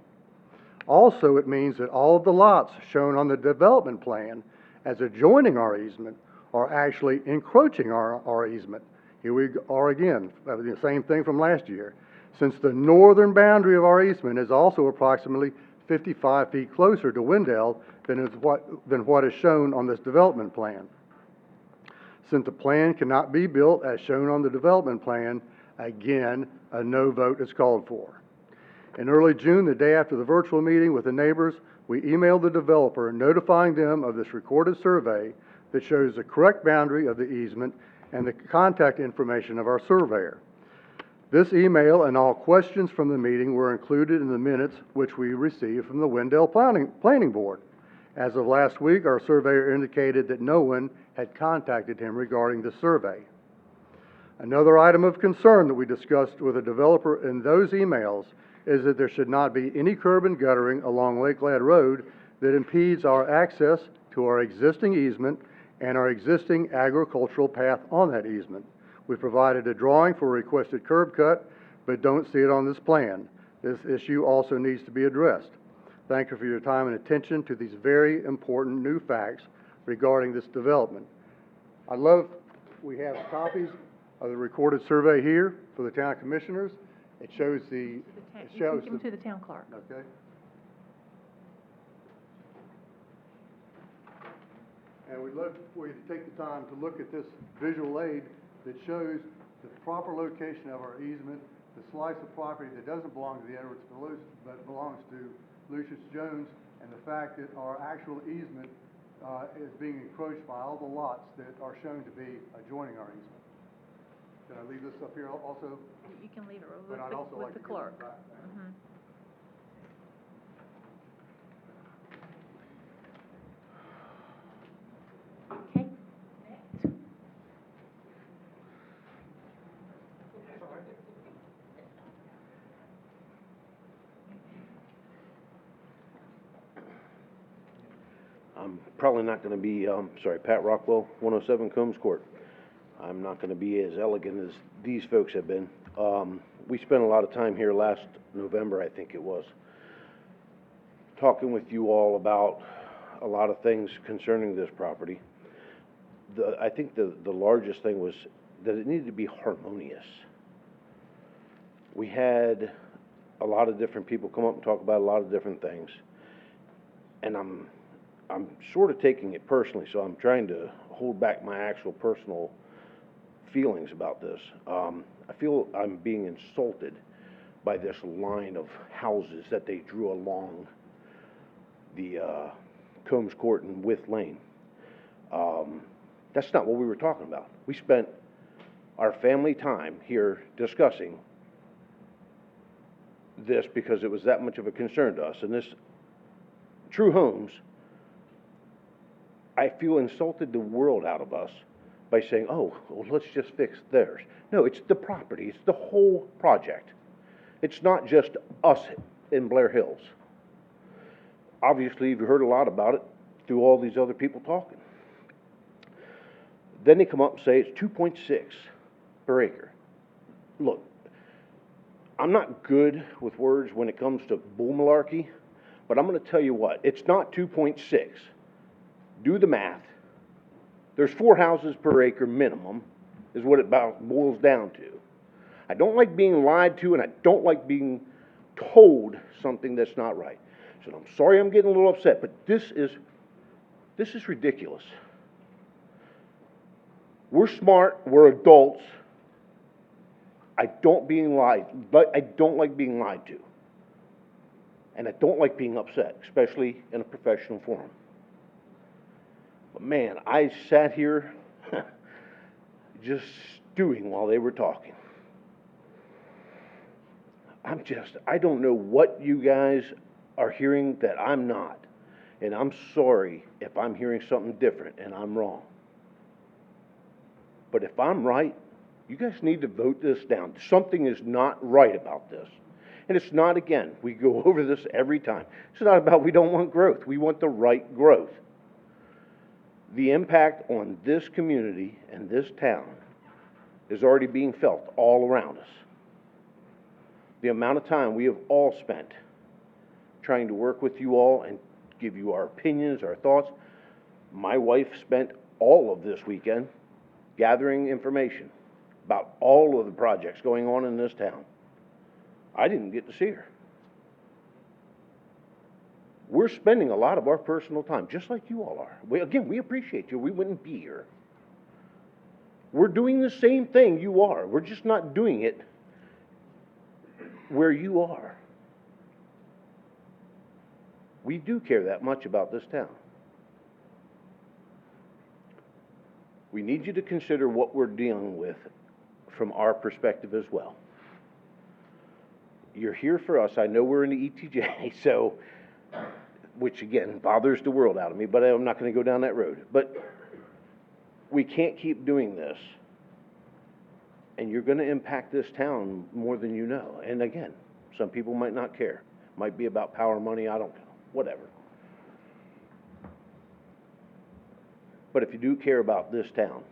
[SPEAKER 10] Also, it means that all of the lots shown on the development plan as adjoining our easement are actually encroaching our easement. Here we are again, the same thing from last year. Since the northern boundary of our easement is also approximately 55 feet closer to Wendell than what is shown on this development plan. Since the plan cannot be built as shown on the development plan, again, a no vote is called for. In early June, the day after the virtual meeting with the neighbors, we emailed the developer notifying them of this recorded survey that shows the correct boundary of the easement and the contact information of our surveyor. This email and all questions from the meeting were included in the minutes which we received from the Wendell Planning Board. As of last week, our surveyor indicated that no one had contacted him regarding the survey. Another item of concern that we discussed with the developer in those emails is that there should not be any curb and guttering along Lake Glad Road that impedes our access to our existing easement and our existing agricultural path on that easement. We provided a drawing for a requested curb cut, but don't see it on this plan. This issue also needs to be addressed. Thank you for your time and attention to these very important new facts regarding this development. We have copies of the recorded survey here for the town commissioners. It shows
[SPEAKER 1] You can give them to the town clerk.
[SPEAKER 10] Okay. And we'd love for you to take the time to look at this visual aid that shows the proper location of our easement, the slice of property that doesn't belong to the Edwards but belongs to Lucius Jones, and the fact that our actual easement is being encroached by all the lots that are shown to be adjoining our easement. Can I leave this up here also?
[SPEAKER 1] You can leave it
[SPEAKER 10] But I'd also
[SPEAKER 1] with
[SPEAKER 10] like
[SPEAKER 1] the
[SPEAKER 10] to give it
[SPEAKER 1] clerk.
[SPEAKER 10] back.
[SPEAKER 1] Okay.
[SPEAKER 11] I'm probably not going to be, Pat Rockwell, 107 Combs Court. I'm not going to be as elegant as these folks have been. We spent a lot of time here last November, I think it was, talking with you all about a lot of things concerning this property. I think the largest thing was that it needed to be harmonious. We had a lot of different people come up and talk about a lot of different things, and I'm sort of taking it personally, so I'm trying to hold back my actual personal feelings about this. I feel I'm being insulted by this line of houses that they drew along the Combs Court and Wythe Lane. That's not what we were talking about. We spent our family time here discussing this because it was that much of a concern to us. And this, True Homes, I feel insulted the world out of us by saying, oh, well, let's just fix theirs. No, it's the property. It's the whole project. It's not just us in Blair Hills. Obviously, you've heard a lot about it through all these other people talking. Then they come up and say it's 2.6 per acre. Look, I'm not good with words when it comes to bull malarkey, but I'm going to tell you what, it's not 2.6. Do the math. There's 4 houses per acre minimum, is what it boils down to. I don't like being lied to, and I don't like being told something that's not right. So I'm sorry I'm getting a little upset, but this is ridiculous. We're smart, we're adults. I don't like being lied to. And I don't like being upset, especially in a professional forum. But man, I sat here just stewing while they were talking. I don't know what you guys are hearing that I'm not. And I'm sorry if I'm hearing something different and I'm wrong. But if I'm right, you guys need to vote this down. Something is not right about this. And it's not, again, we go over this every time. It's not about we don't want growth. We want the right growth. The impact on this community and this town is already being felt all around us. The amount of time we have all spent trying to work with you all and give you our opinions, our thoughts. My wife spent all of this weekend gathering information about all of the projects going on in this town. I didn't get to see her. We're spending a lot of our personal time, just like you all are. We appreciate you. We wouldn't be here. We're doing the same thing you are. We're just not doing it where you are. We do care that much about this town. We need you to consider what we're dealing with from our perspective as well. You're here for us. I know we're in the ETJ, so, which again bothers the world out of me, but I'm not going to go down that road. But we can't keep doing this. And you're going to impact this town more than you know. And again, some people might not care. Might be about power, money, I don't know. Whatever. But if you do care about this town,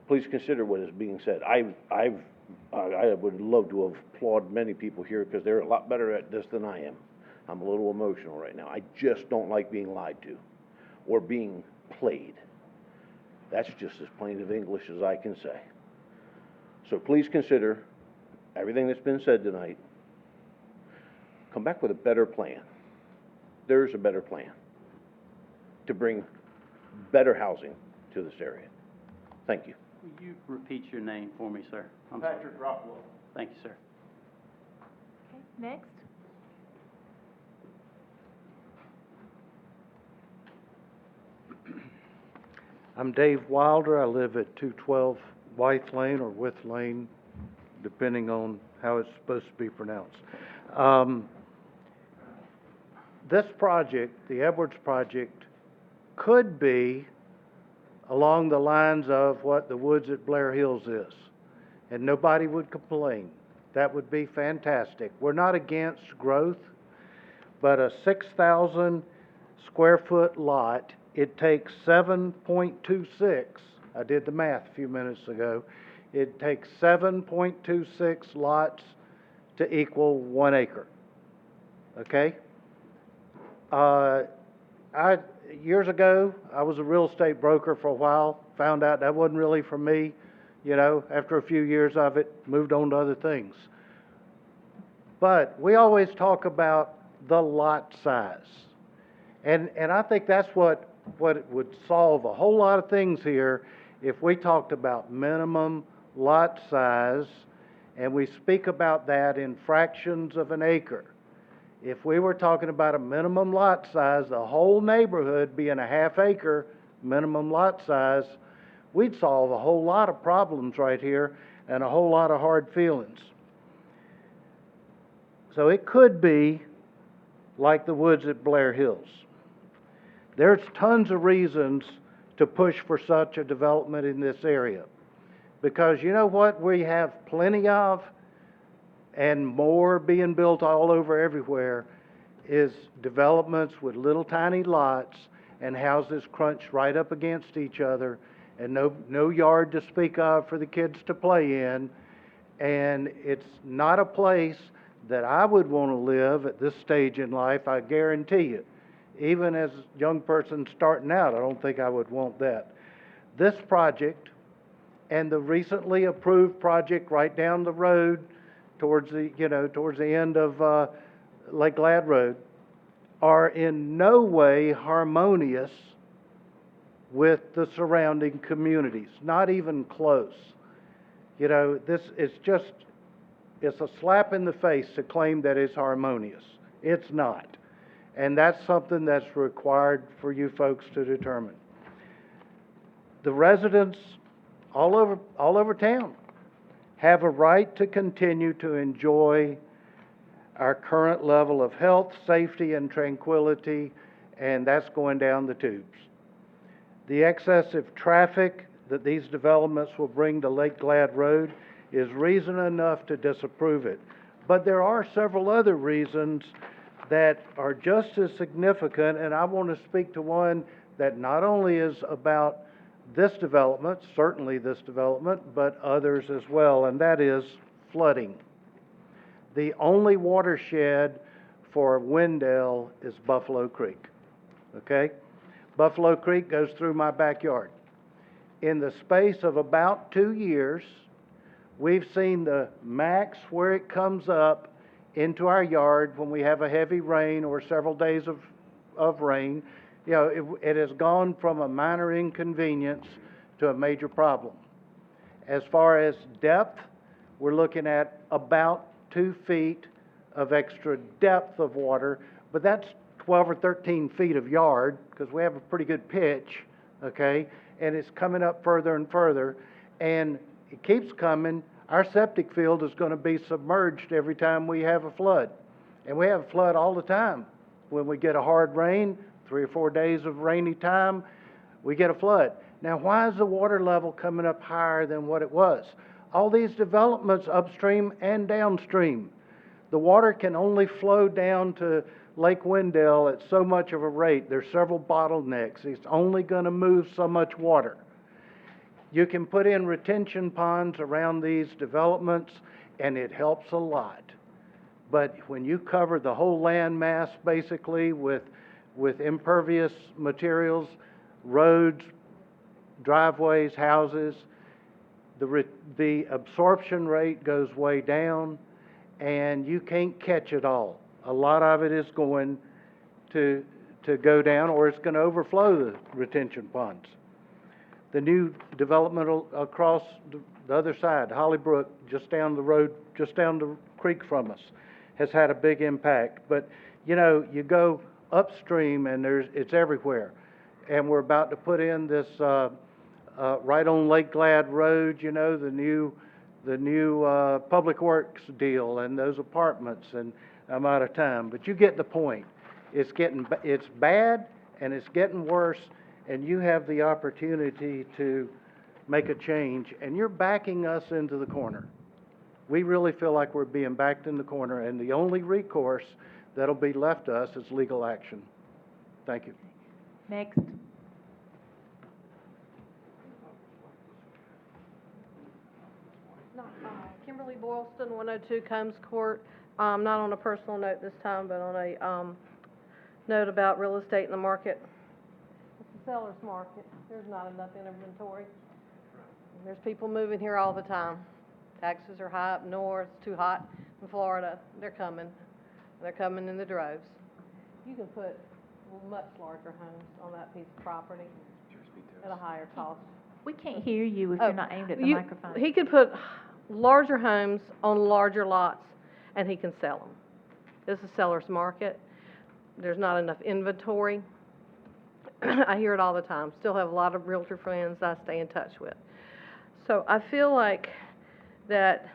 [SPEAKER 11] please consider what is being said. I would love to have applauded many people here because they're a lot better at this than I am. I'm a little emotional right now. I just don't like being lied to or being played. That's just as plain of English as I can say. So please consider everything that's been said tonight. Come back with a better plan. There's a better plan to bring better housing to this area. Thank you.
[SPEAKER 22] Will you repeat your name for me, sir? Patrick Rockwell. Thank you, sir.
[SPEAKER 1] Okay, next.
[SPEAKER 12] I'm Dave Wilder. I live at 212 Wythe Lane or Wythe Lane, depending on how it's supposed to be pronounced. This project, the Edwards project, could be along the lines of what the woods at Blair Hills is, and nobody would complain. That would be fantastic. We're not against growth, but a 6,000 square foot lot, it takes 7.26, I did the math a few minutes ago, it takes 7.26 lots to equal 1 acre, okay? Years ago, I was a real estate broker for a while, found out that wasn't really for me, you know, after a few years of it, moved on to other things. But we always talk about the lot size. And I think that's what would solve a whole lot of things here if we talked about minimum lot size and we speak about that in fractions of an acre. If we were talking about a minimum lot size, the whole neighborhood being a half acre minimum lot size, we'd solve a whole lot of problems right here and a whole lot of hard feelings. So it could be like the woods at Blair Hills. There's tons of reasons to push for such a development in this area. Because you know what we have plenty of, and more being built all over everywhere, is developments with little tiny lots and houses crunched right up against each other, and no yard to speak of for the kids to play in. And it's not a place that I would want to live at this stage in life, I guarantee you. Even as a young person starting out, I don't think I would want that. This project and the recently approved project right down the road towards the end of Lake Glad Road are in no way harmonious with the surrounding communities, not even close. You know, this is just, it's a slap in the face to claim that it's harmonious. It's not. And that's something that's required for you folks to determine. The residents all over town have a right to continue to enjoy our current level of health, safety, and tranquility, and that's going down the tubes. The excessive traffic that these developments will bring to Lake Glad Road is reason enough to disapprove it. But there are several other reasons that are just as significant, and I want to speak to one that not only is about this development, certainly this development, but others as well, and that is flooding. The only watershed for Wendell is Buffalo Creek, okay? Buffalo Creek goes through my backyard. In the space of about 2 years, we've seen the max where it comes up into our yard when we have a heavy rain or several days of rain. You know, it has gone from a minor inconvenience to a major problem. As far as depth, we're looking at about 2 feet of extra depth of water, but that's 12 or 13 feet of yard because we have a pretty good pitch, okay? And it's coming up further and further, and it keeps coming. Our septic field is going to be submerged every time we have a flood. And we have a flood all the time. When we get a hard rain, 3 or 4 days of rainy time, we get a flood. Now, why is the water level coming up higher than what it was? All these developments upstream and downstream. The water can only flow down to Lake Wendell at so much of a rate. There's several bottlenecks. It's only going to move so much water. You can put in retention ponds around these developments, and it helps a lot. But when you cover the whole land mass, basically, with impervious materials, roads, driveways, houses, the absorption rate goes way down, and you can't catch it all. A lot of it is going to go down, or it's going to overflow the retention ponds. The new development across the other side, Hollybrook, just down the road, just down the creek from us, has had a big impact. But, you know, you go upstream and it's everywhere. And we're about to put in this, right on Lake Glad Road, you know, the new Public Works deal and those apartments, and I'm out of time. But you get the point. It's bad and it's getting worse, and you have the opportunity to make a change, and you're backing us into the corner. We really feel like we're being backed in the corner, and the only recourse that'll be left to us is legal action. Thank you.
[SPEAKER 1] Next.
[SPEAKER 15] Kimberly Boylston, 102 Combs Court. Not on a personal note this time, but on a note about real estate in the market. It's a seller's market. There's not enough inventory. There's people moving here all the time. Taxes are high up north, it's too hot in Florida. They're coming. They're coming in the droves. You can put much larger homes on that piece of property at a higher cost.
[SPEAKER 1] We can't hear you if you're not aimed at the microphone.
[SPEAKER 15] He could put larger homes on larger lots, and he can sell them. This is a seller's market. There's not enough inventory. I hear it all the time. Still have a lot of realtor friends I stay in touch with. So I feel like that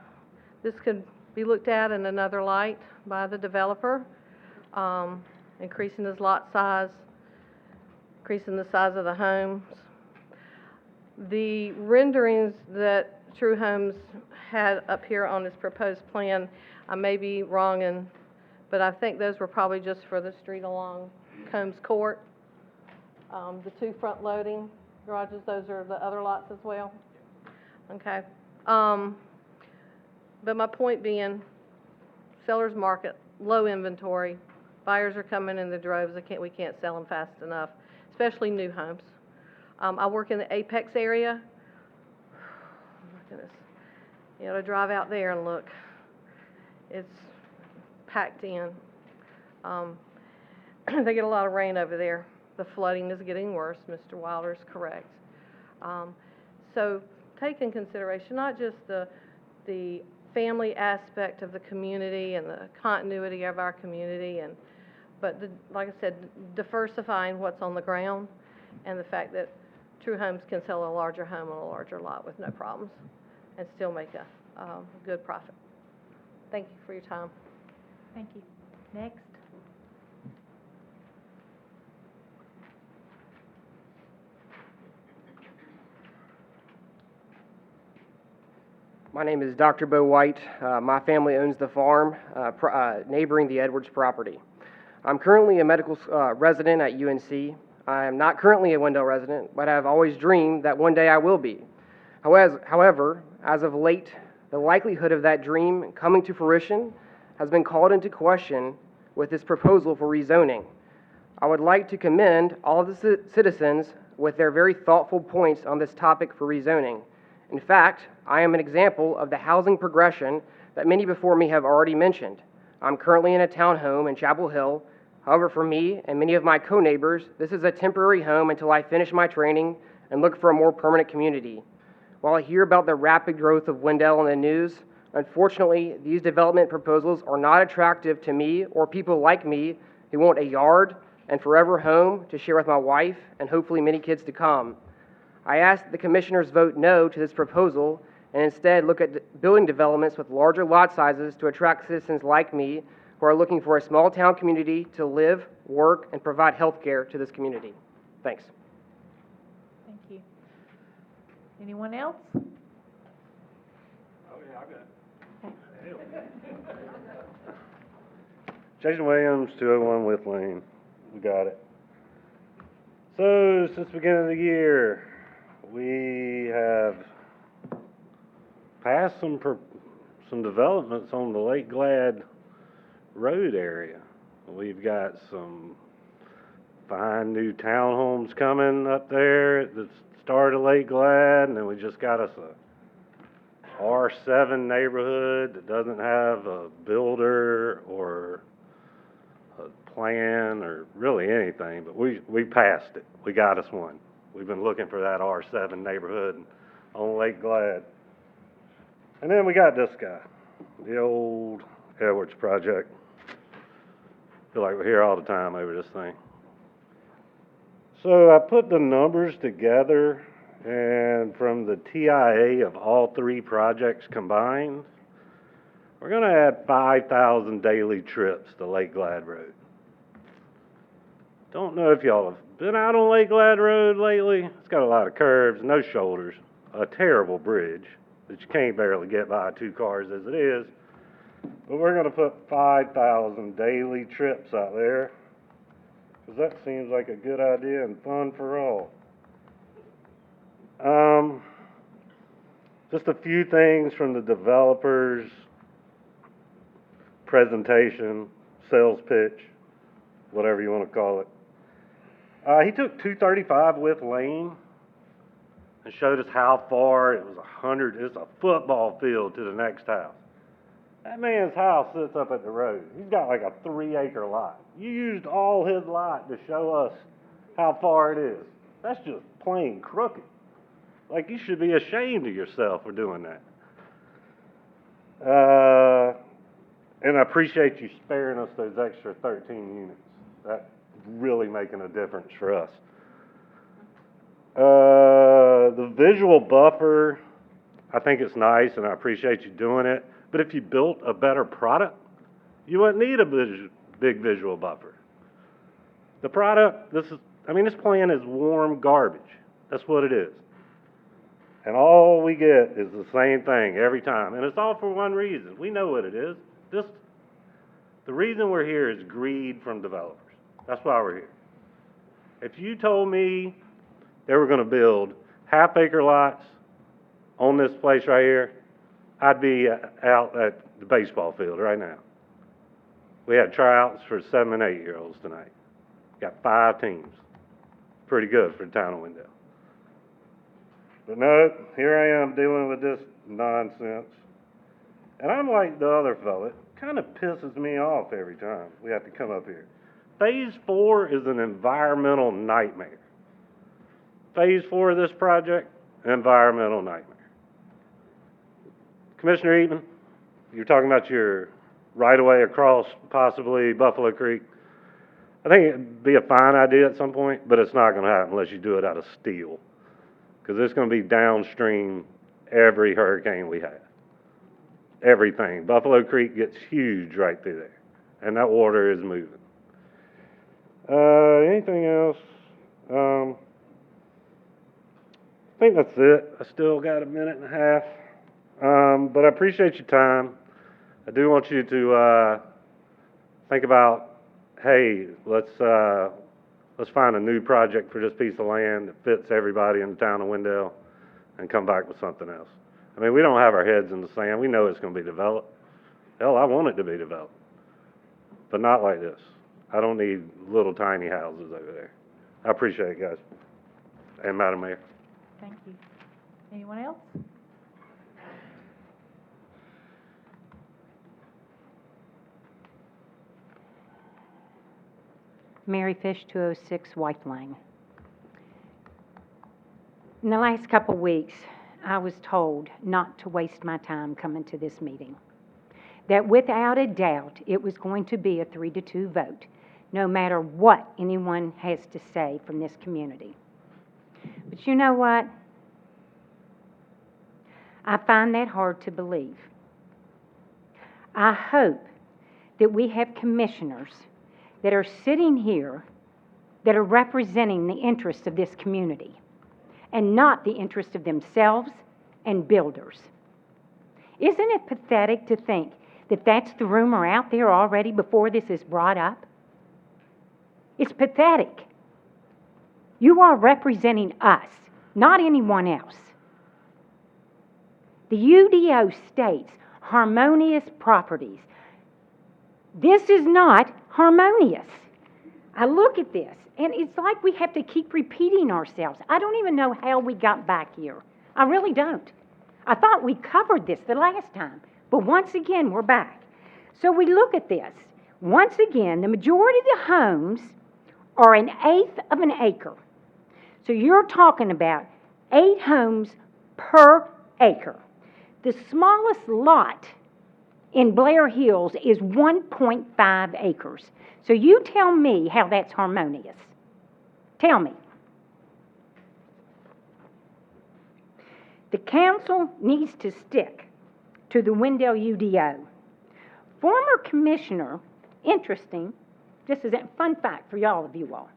[SPEAKER 15] this could be looked at in another light by the developer, increasing his lot size, increasing the size of the homes. The renderings that True Homes had up here on his proposed plan, I may be wrong, but I think those were probably just for the street along Combs Court. The two front loading garages, those are the other lots as well? Okay. But my point being, seller's market, low inventory, buyers are coming in the droves, we can't sell them fast enough, especially new homes. I work in the Apex area. Oh my goodness. You know, to drive out there and look, it's packed in. They get a lot of rain over there. The flooding is getting worse. Mr. Wilder is correct. So take in consideration not just the family aspect of the community and the continuity of our community, but like I said, diversifying what's on the ground, and the fact that True Homes can sell a larger home on a larger lot with no problems and still make a good profit. Thank you for your time.
[SPEAKER 1] Thank you. Next.
[SPEAKER 13] My name is Dr. Bo White. My family owns the farm neighboring the Edwards property. I'm currently a medical resident at UNC. I am not currently a Wendell resident, but I've always dreamed that one day I will be. However, as of late, the likelihood of that dream coming to fruition has been called into question with this proposal for rezoning. I would like to commend all of the citizens with their very thoughtful points on this topic for rezoning. In fact, I am an example of the housing progression that many before me have already mentioned. I'm currently in a townhome in Chapel Hill. However, for me and many of my co-neighbors, this is a temporary home until I finish my training and look for a more permanent community. While I hear about the rapid growth of Wendell in the news, unfortunately, these development proposals are not attractive to me or people like me who want a yard and forever home to share with my wife and hopefully many kids to come. I ask that the commissioners vote no to this proposal and instead look at building developments with larger lot sizes to attract citizens like me who are looking for a small town community to live, work, and provide health care to this community. Thanks.
[SPEAKER 1] Thank you. Anyone else?
[SPEAKER 3] Oh, yeah, I got it.
[SPEAKER 14] Jason Williams, 201 With Lane. We got it. So, since the beginning of the year, we have passed some developments on the Lake Glad Road area. We've got some fine new townhomes coming up there at the start of Lake Glad, and then we just got us a R7 neighborhood that doesn't have a builder or a plan or really anything, but we passed it. We got us one. We've been looking for that R7 neighborhood on Lake Glad. And then we got this guy, the old Edwards project. Feel like we're here all the time over this thing. So I put the numbers together, and from the TIA of all three projects combined, we're going to add 5,000 daily trips to Lake Glad Road. Don't know if y'all have been out on Lake Glad Road lately. It's got a lot of curves, no shoulders, a terrible bridge that you can't barely get by two cars as it is. But we're going to put 5,000 daily trips out there, because that seems like a good idea and fun for all. Just a few things from the developer's presentation, sales pitch, whatever you want to call it. He took 235 With Lane and showed us how far it was. It's a football field to the next house. That man's house sits up at the road. He's got like a 3-acre lot. You used all his lot to show us how far it is. That's just plain crooked. Like, you should be ashamed of yourself for doing that. And I appreciate you sparing us those extra 13 units. That's really making a difference for us. The visual buffer, I think it's nice and I appreciate you doing it, but if you built a better product, you wouldn't need a big visual buffer. The product, this plan is warm garbage. That's what it is. And all we get is the same thing every time. And it's all for one reason. We know what it is. The reason we're here is greed from developers. That's why we're here. If you told me they were going to build half-acre lots on this place right here, I'd be out at the baseball field right now. We had tryouts for 7- and 8-year-olds tonight. Got 5 teams. Pretty good for the town of Wendell. But no, here I am dealing with this nonsense. And I'm like the other fella. It kind of pisses me off every time we have to come up here. Phase 4 is an environmental nightmare. Phase 4 of this project, environmental nightmare. Commissioner Eatman, you're talking about your right-of-way across possibly Buffalo Creek. I think it'd be a fine idea at some point, but it's not going to happen unless you do it out of steel. Because it's going to be downstream every hurricane we have. Everything. Buffalo Creek gets huge right through there. And that water is moving. Anything else? I think that's it. I still got a minute and a half. But I appreciate your time. I do want you to think about, hey, let's find a new project for this piece of land that fits everybody in the town of Wendell and come back with something else. I mean, we don't have our heads in the sand. We know it's going to be developed. Hell, I want it to be developed. But not like this. I don't need little tiny houses over there. I appreciate it, guys. And Madam Mayor.
[SPEAKER 1] Thank you. Anyone else?
[SPEAKER 8] Mary Fish, 206 White Lane. In the last couple of weeks, I was told not to waste my time coming to this meeting. That without a doubt, it was going to be a 3-2 vote, no matter what anyone has to say from this community. But you know what? I find that hard to believe. I hope that we have commissioners that are sitting here that are representing the interests of this community and not the interests of themselves and builders. Isn't it pathetic to think that that's the rumor out there already before this is brought up? It's pathetic. You are representing us, not anyone else. The UDO states harmonious properties. This is not harmonious. I look at this, and it's like we have to keep repeating ourselves. I don't even know how we got back here. I really don't. I thought we covered this the last time, but once again, we're back. So we look at this. Once again, the majority of the homes are 1/8 of an acre. So you're talking about 8 homes per acre. The smallest lot in Blair Hills is 1.5 acres. So you tell me how that's harmonious. Tell me. The council needs to stick to the Wendell UDO. Former commissioner, interesting, this is a fun fact for all of you all.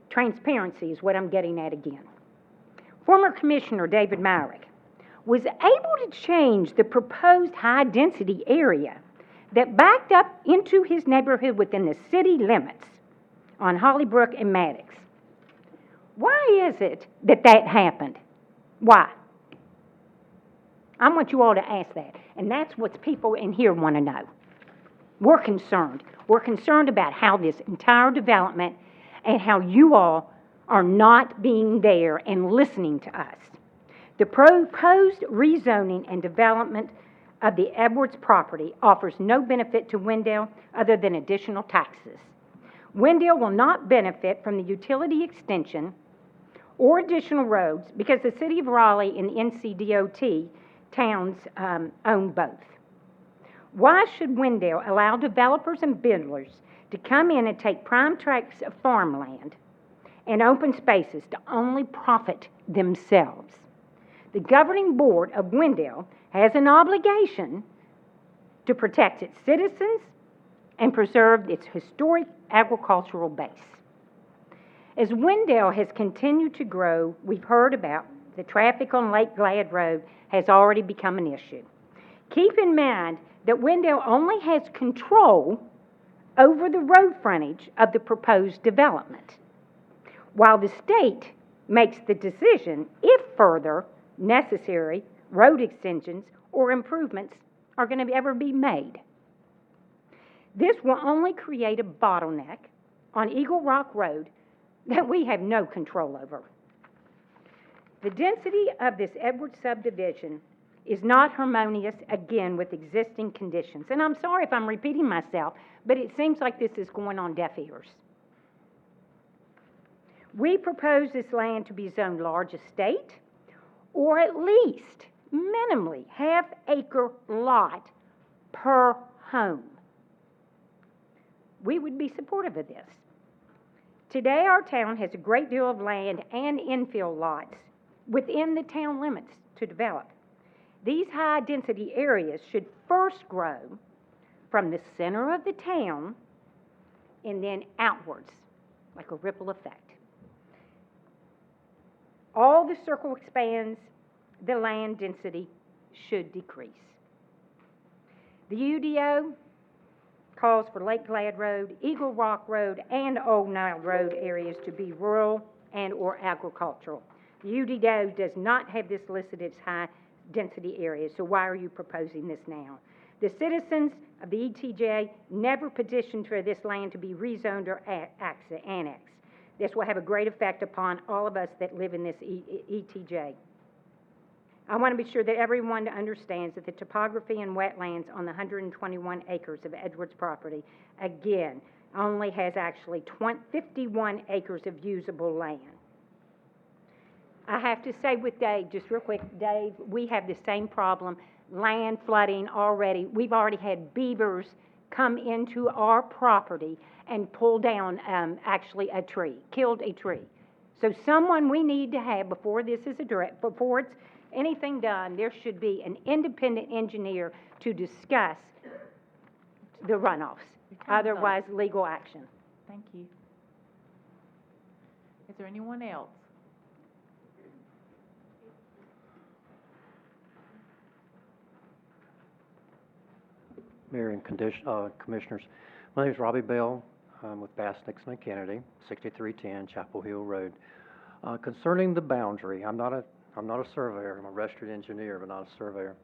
[SPEAKER 8] Transparency is what I'm getting at again. Former Commissioner David Myrick was able to change the proposed high-density area that backed up into his neighborhood within the city limits on Hollybrook and Maddox. Why is it that that happened? Why? I want you all to ask that, and that's what people in here want to know. We're concerned. We're concerned about how this entire development and how you all are not being there and listening to us. The proposed rezoning and development of the Edwards property offers no benefit to Wendell other than additional taxes. Wendell will not benefit from the utility extension or additional roads because the City of Raleigh and the NCDOT towns own both. Why should Wendell allow developers and builders to come in and take prime tracts of farmland and open spaces to only profit themselves. The governing board of Wendell has an obligation to protect its citizens and preserve its historic agricultural base. As Wendell has continued to grow, we've heard about the traffic on Lake Glad Road has already become an issue. Keep in mind that Wendell only has control over the road frontage of the proposed development, while the state makes the decision if further necessary road extensions or improvements are going to ever be made. This will only create a bottleneck on Eagle Rock Road that we have no control over. The density of this Edwards subdivision is not harmonious, again, with existing conditions. And I'm sorry if I'm repeating myself, but it seems like this is going on deaf ears. We propose this land to be zoned large estate, or at least minimally half-acre lot per home. We would be supportive of this. Today, our town has a great deal of land and infill lots within the town limits to develop. These high-density areas should first grow from the center of the town and then outwards, like a ripple effect. All the circle expands, the land density should decrease. The UDO calls for Lake Glad Road, Eagle Rock Road, and Old Nile Road areas to be rural and or agricultural. The UDO does not have this listed as high-density areas, so why are you proposing this now? The citizens of the ETJ never petitioned for this land to be rezoned or annexed. This will have a great effect upon all of us that live in this ETJ. I want to be sure that everyone understands that the topography and wetlands on the 121 acres of Edwards property, again, only has actually 51 acres of usable land. I have to say with Dave, just real quick, Dave, we have the same problem, land flooding already. We've already had beavers come into our property and pull down actually a tree, killed a tree. So someone we need to have before this is before it's anything done, there should be an independent engineer to discuss the runoffs. Otherwise, legal action.
[SPEAKER 1] Thank you. Is there anyone else?
[SPEAKER 19] Mayor and Commissioners, my name is Robbie Bell. I'm with Bass, Nixon and Kennedy, 6310 Chapel Hill Road. Concerning the boundary, I'm not a surveyor. I'm a registered engineer, but not a surveyor.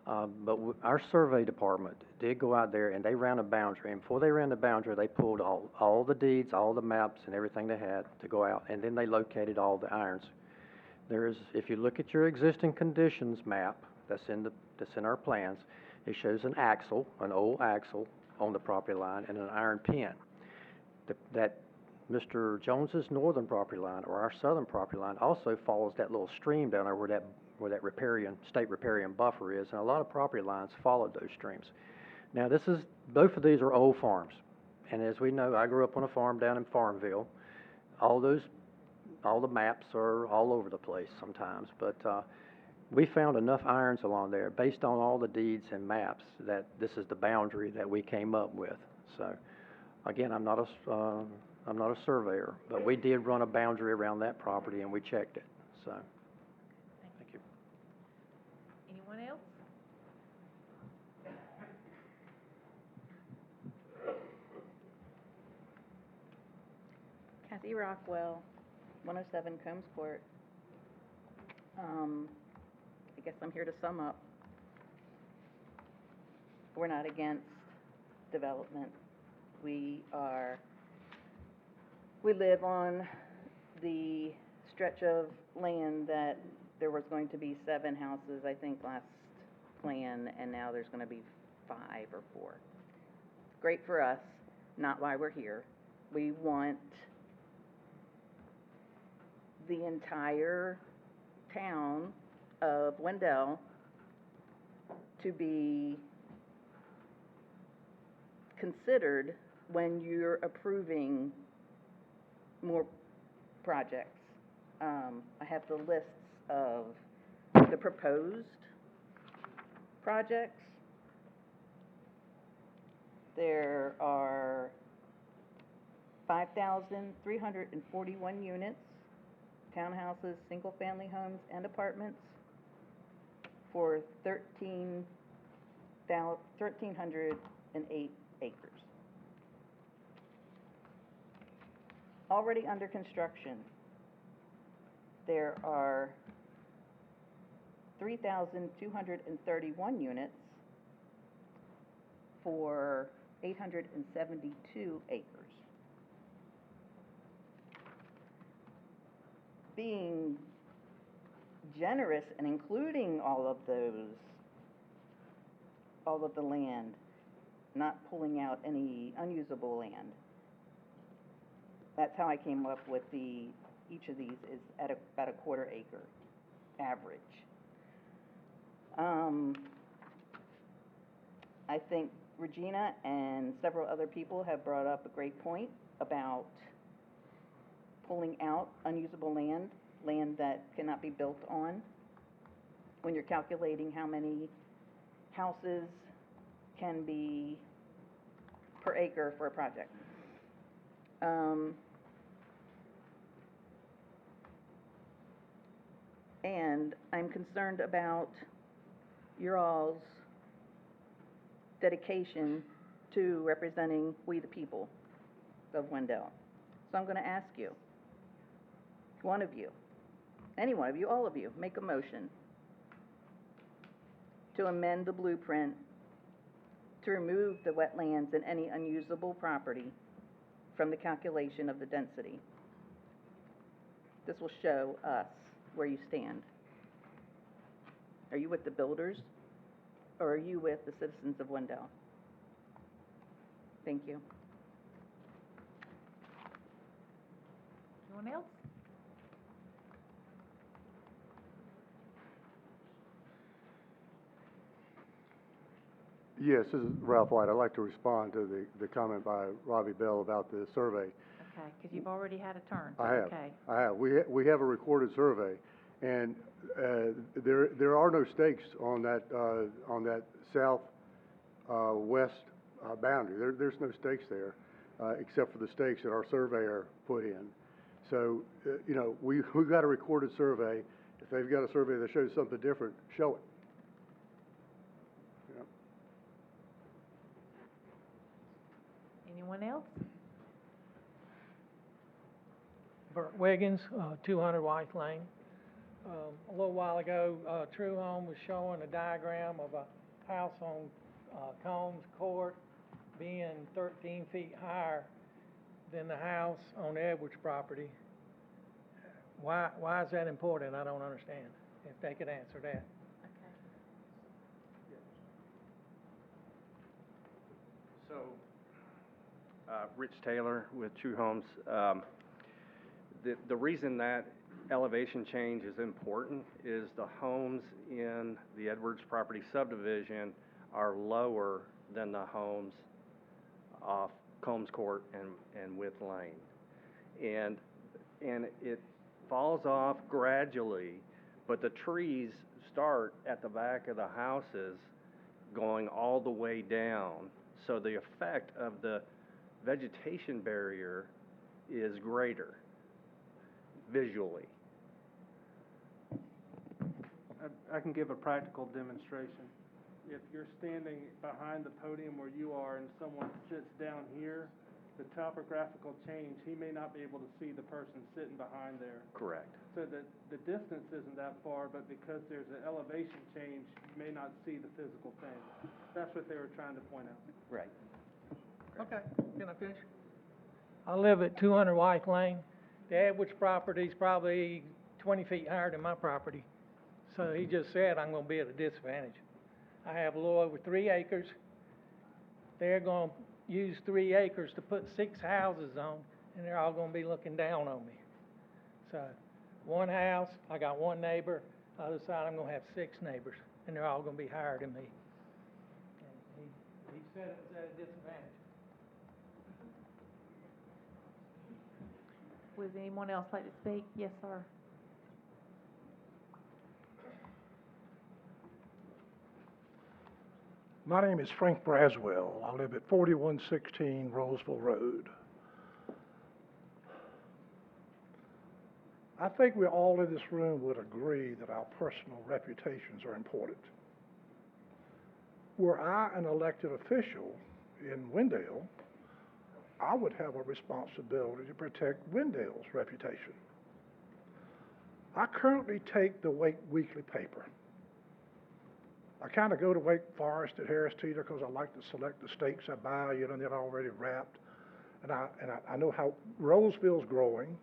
[SPEAKER 19] But our survey department did go out there and they ran a boundary. And before they ran the boundary, they pulled all the deeds, all the maps, and everything they had to go out. And then they located all the irons. If you look at your existing conditions map that's in our plans, it shows an axle, an old axle on the property line, and an iron pin. That Mr. Jones's northern property line, or our southern property line, also follows that little stream down there where that state riparian buffer is, and a lot of property lines followed those streams. Now, both of these are old farms, and as we know, I grew up on a farm down in Farmville. All the maps are all over the place sometimes, but we found enough irons along there, based on all the deeds and maps, that this is the boundary that we came up with. So, again, I'm not a surveyor, but we did run a boundary around that property and we checked it, so. Thank you.
[SPEAKER 1] Anyone else?
[SPEAKER 21] Kathy Rockwell, 107 Combs Court. I guess I'm here to sum up. We're not against development. We live on the stretch of land that there was going to be 7 houses, I think, last plan, and now there's going to be 5 or 4. Great for us, not why we're here. We want the entire town of Wendell to be considered when you're approving more projects. I have the lists of the proposed projects. There are 5,341 units, townhouses, single-family homes, and apartments for 1,308 acres. Already under construction, there are 3,231 units for 872 acres. Being generous and including all of the land, not pulling out any unusable land. That's how I came up with each of these is at about a quarter acre average. I think Regina and several other people have brought up a great point about pulling out unusable land that cannot be built on when you're calculating how many houses can be per acre for a project. And I'm concerned about your all's dedication to representing we the people of Wendell. So I'm going to ask you, one of you, any one of you, all of you, make a motion to amend the blueprint to remove the wetlands and any unusable property from the calculation of the density. This will show us where you stand. Are you with the builders, or are you with the citizens of Wendell? Thank you.
[SPEAKER 1] Anyone else?
[SPEAKER 10] Yes, this is Ralph White. I'd like to respond to the comment by Robbie Bell about the survey.
[SPEAKER 1] Okay, because you've already had a turn.
[SPEAKER 10] I have.
[SPEAKER 1] Okay.
[SPEAKER 10] I have. We have a recorded survey, and there are no stakes on that south west boundary. There's no stakes there, except for the stakes that our surveyor put in. So you know, we've got a recorded survey. If they've got a survey that shows something different, show it. Yeah.
[SPEAKER 1] Anyone else?
[SPEAKER 2] Bert Wiggins, 200 White Lane. A little while ago, True Home was showing a diagram of a house on Combs Court being 13 feet higher than the house on the Edwards property. Why is that important? I don't understand. If they could answer that.
[SPEAKER 20] So, Rich Taylor with True Homes. The reason that elevation change is important is the homes in the Edwards property subdivision are lower than the homes off Combs Court and Width Lane. And it falls off gradually, but the trees start at the back of the houses going all the way down. So the effect of the vegetation barrier is greater visually.
[SPEAKER 3] I can give a practical demonstration. If you're standing behind the podium where you are and someone sits down here, the topographical change, he may not be able to see the person sitting behind there.
[SPEAKER 20] Correct.
[SPEAKER 3] So the distance isn't that far, but because there's an elevation change, you may not see the physical thing. That's what they were trying to point out.
[SPEAKER 21] Right.
[SPEAKER 2] Okay, can I finish? I live at 200 White Lane. The Edwards property's probably 20 feet higher than my property. So he just said I'm gonna be at a disadvantage. I have a little over 3 acres. They're gonna use 3 acres to put 6 houses on, and they're all gonna be looking down on me. So, one house, I got 1 neighbor, other side I'm gonna have 6 neighbors, and they're all gonna be higher than me. And he said it was at a disadvantage.
[SPEAKER 1] Would anyone else like to speak? Yes, sir.
[SPEAKER 4] My name is Frank Braswell. I live at 4116 Roseville Road. I think we all in this room would agree that our personal reputations are important. Were I an elected official in Wendell, I would have a responsibility to protect Wendell's reputation. I currently take the Wake Weekly paper. I kind of go to Wake Forest at Harris Teeter because I like to select the steaks I buy, you know, they're already wrapped. And I know how Roseville's growing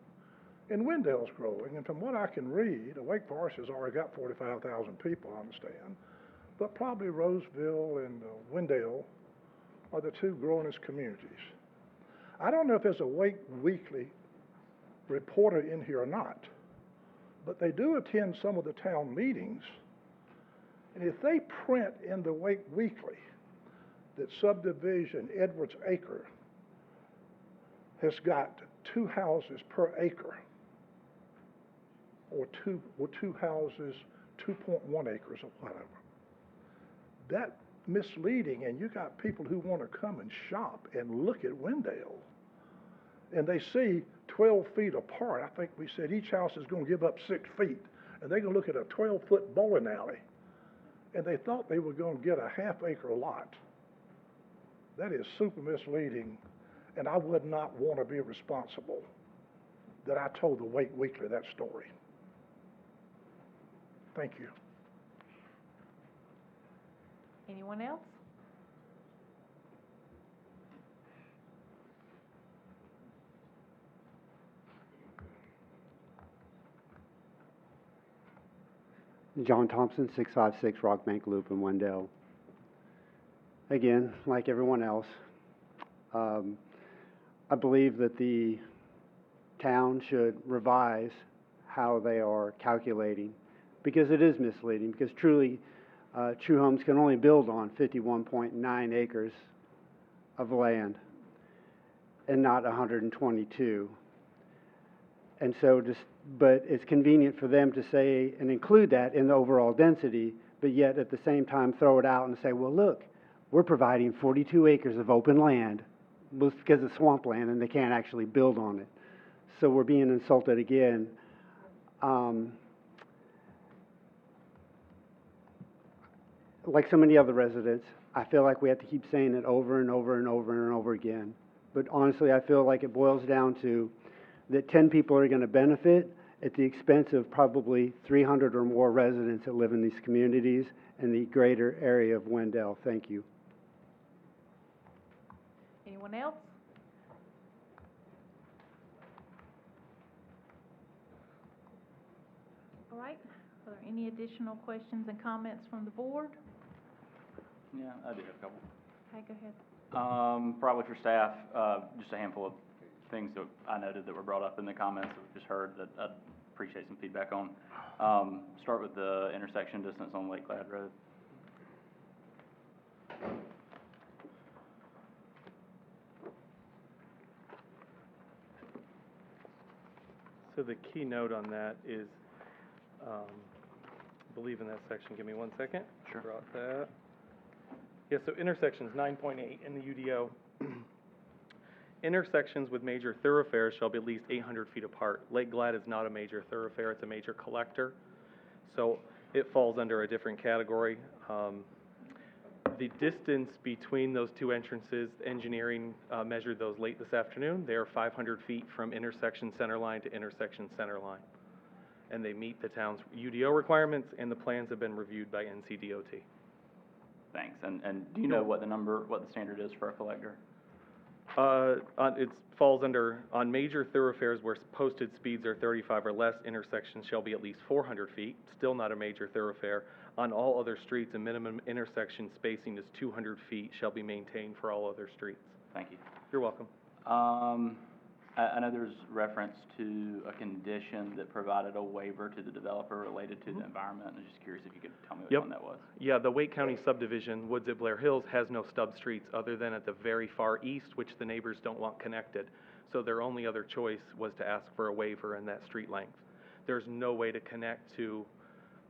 [SPEAKER 4] and Wendell's growing. And from what I can read, Wake Forest has already got 45,000 people, I understand. But probably Roseville and Wendell are the two growingest communities. I don't know if there's a Wake Weekly reporter in here or not, but they do attend some of the town meetings. And if they print in the Wake Weekly that Subdivision Edwards Acre has got 2 houses per acre, or two houses, 2.1 acres or whatever, that's misleading, and you got people who want to come and shop and look at Wendell, and they see 12 feet apart. I think we said each house is going to give up 6 feet, and they're going to look at a 12-foot bowling alley, and they thought they were going to get a half-acre lot. That is super misleading, and I would not want to be responsible that I told the Wake Weekly that story. Thank you.
[SPEAKER 1] Anyone else?
[SPEAKER 18] John Thompson, 656 Rockbank Loop in Wendell. Again, like everyone else, I believe that the town should revise how they are calculating, because it is misleading, because truly, True Homes can only build on 51.9 acres of land and not 122. And so but it's convenient for them to say and include that in the overall density, but yet at the same time throw it out and say, well, look, we're providing 42 acres of open land because of swampland, and they can't actually build on it. So we're being insulted again. Like so many other residents, I feel like we have to keep saying it over and over and over and over again. But honestly, I feel like it boils down to that 10 people are going to benefit at the expense of probably 300 or more residents that live in these communities and the greater area of Wendell. Thank you.
[SPEAKER 1] Anyone else? All right. Are there any additional questions and comments from the board?
[SPEAKER 17] Yeah, I do have a couple.
[SPEAKER 1] Okay, go ahead.
[SPEAKER 17] Probably for staff, just a handful of things that I noted that were brought up in the comments that we just heard that I'd appreciate some feedback on. Start with the intersection distance on Lake Glad Road.
[SPEAKER 16] So the key note on that is, I believe in that section, give me 1 second.
[SPEAKER 17] Sure.
[SPEAKER 16] Brought that. Yeah, so intersections 9.8 in the UDO. Intersections with major thoroughfares shall be at least 800 feet apart. Lake Glad is not a major thoroughfare, it's a major collector. So it falls under a different category. The distance between those two entrances, engineering measured those late this afternoon. They are 500 feet from intersection center line to intersection center line. And they meet the town's UDO requirements, and the plans have been reviewed by NCDOT.
[SPEAKER 17] Thanks. And do you know what the standard is for a collector?
[SPEAKER 16] It falls under, on major thoroughfares where posted speeds are 35 or less, intersections shall be at least 400 feet, still not a major thoroughfare. On all other streets, a minimum intersection spacing is 200 feet shall be maintained for all other streets.
[SPEAKER 17] Thank you.
[SPEAKER 16] You're welcome.
[SPEAKER 17] I know there's reference to a condition that provided a waiver to the developer related to the environment. I was just curious if you could tell me which
[SPEAKER 16] Yep.
[SPEAKER 17] one that was.
[SPEAKER 16] Yeah, the Wake County subdivision, Woods at Blair Hills, has no stub streets other than at the very far east, which the neighbors don't want connected. So their only other choice was to ask for a waiver in that street length. There's no way to connect to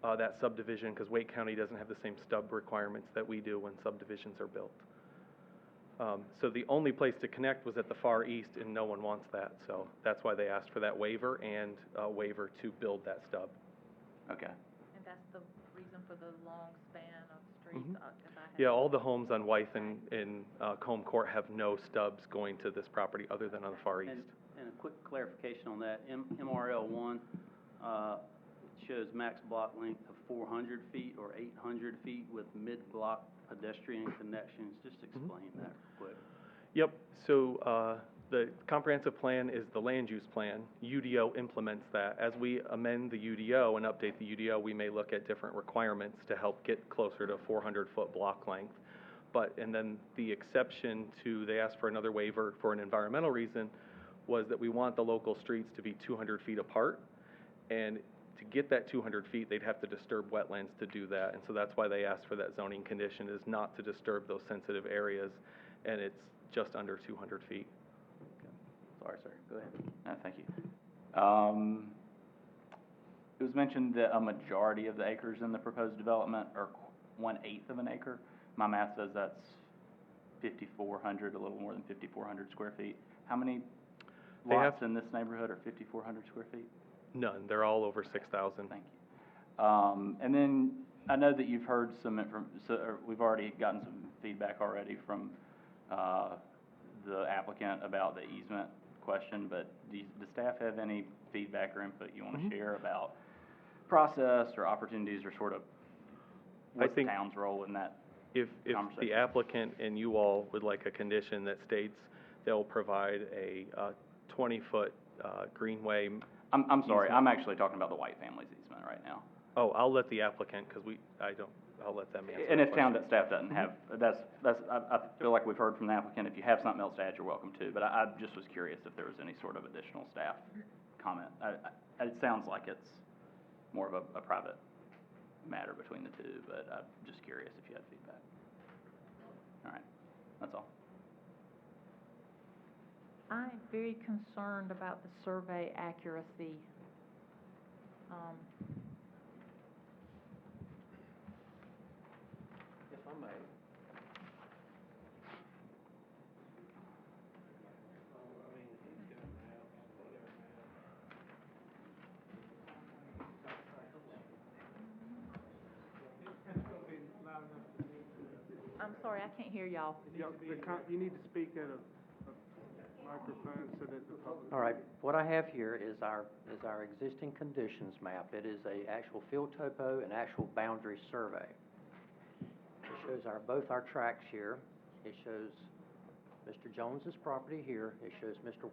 [SPEAKER 16] that subdivision because Wake County doesn't have the same stub requirements that we do when subdivisions are built. So the only place to connect was at the far east, and no one wants that. So that's why they asked for that waiver and a waiver to build that stub.
[SPEAKER 17] Okay.
[SPEAKER 1] And that's the reason for the long span of streets?
[SPEAKER 16] Mhm.
[SPEAKER 1] 'Cause I had-
[SPEAKER 16] Yeah, all the homes on Wythe and Combe Court have no stubs going to this property other than on the far east.
[SPEAKER 22] And a quick clarification on that, MRL one, it shows max block length of 400 feet or 800 feet with mid-block pedestrian connections. Just explain that real quick.
[SPEAKER 16] Yep, so the comprehensive plan is the land use plan. UDO implements that. As we amend the UDO and update the UDO, we may look at different requirements to help get closer to 400-foot block length. And then the exception to, they asked for another waiver for an environmental reason, was that we want the local streets to be 200 feet apart. And to get that 200 feet, they'd have to disturb wetlands to do that. And so that's why they asked for that zoning condition, is not to disturb those sensitive areas. And it's just under 200 feet.
[SPEAKER 17] Sorry, sir. Go ahead. Thank you. It was mentioned that a majority of the acres in the proposed development are 1/8 of an acre. My math says that's 5,400, a little more than 5,400 square feet. How many lots in this neighborhood are 5,400 square feet?
[SPEAKER 16] None. They're all over 6,000.
[SPEAKER 17] Thank you. And then I know that you've heard we've already gotten some feedback already from the applicant about the easement question, but does staff have any feedback or input you want to share about process or opportunities or sort of what's the town's role in that
[SPEAKER 16] If
[SPEAKER 17] conversation?
[SPEAKER 16] the applicant and you all would like a condition that states they'll provide a 20-foot greenway.
[SPEAKER 17] I'm sorry,
[SPEAKER 16] easement.
[SPEAKER 17] I'm actually talking about the White family's easement right now.
[SPEAKER 16] Oh, I'll let the applicant, because I'll let them answer.
[SPEAKER 17] And
[SPEAKER 16] the
[SPEAKER 17] if
[SPEAKER 16] question.
[SPEAKER 17] staff doesn't have, I feel like we've heard from the applicant, if you have something else to add, you're welcome to, but I just was curious if there was any sort of additional staff comment. It sounds like it's more of a private matter between the two, but I'm just curious if you had feedback. All right, that's all.
[SPEAKER 1] I'm very concerned about the survey accuracy.
[SPEAKER 19] If I may.
[SPEAKER 1] I'm sorry, I can't hear y'all.
[SPEAKER 3] You need to speak at a microphone so that the public.
[SPEAKER 19] All right, what I have here is our existing conditions map. It is a actual field topo and actual boundary survey. It shows both our tracks here. It shows Mr. Jones's property here. It shows Mr.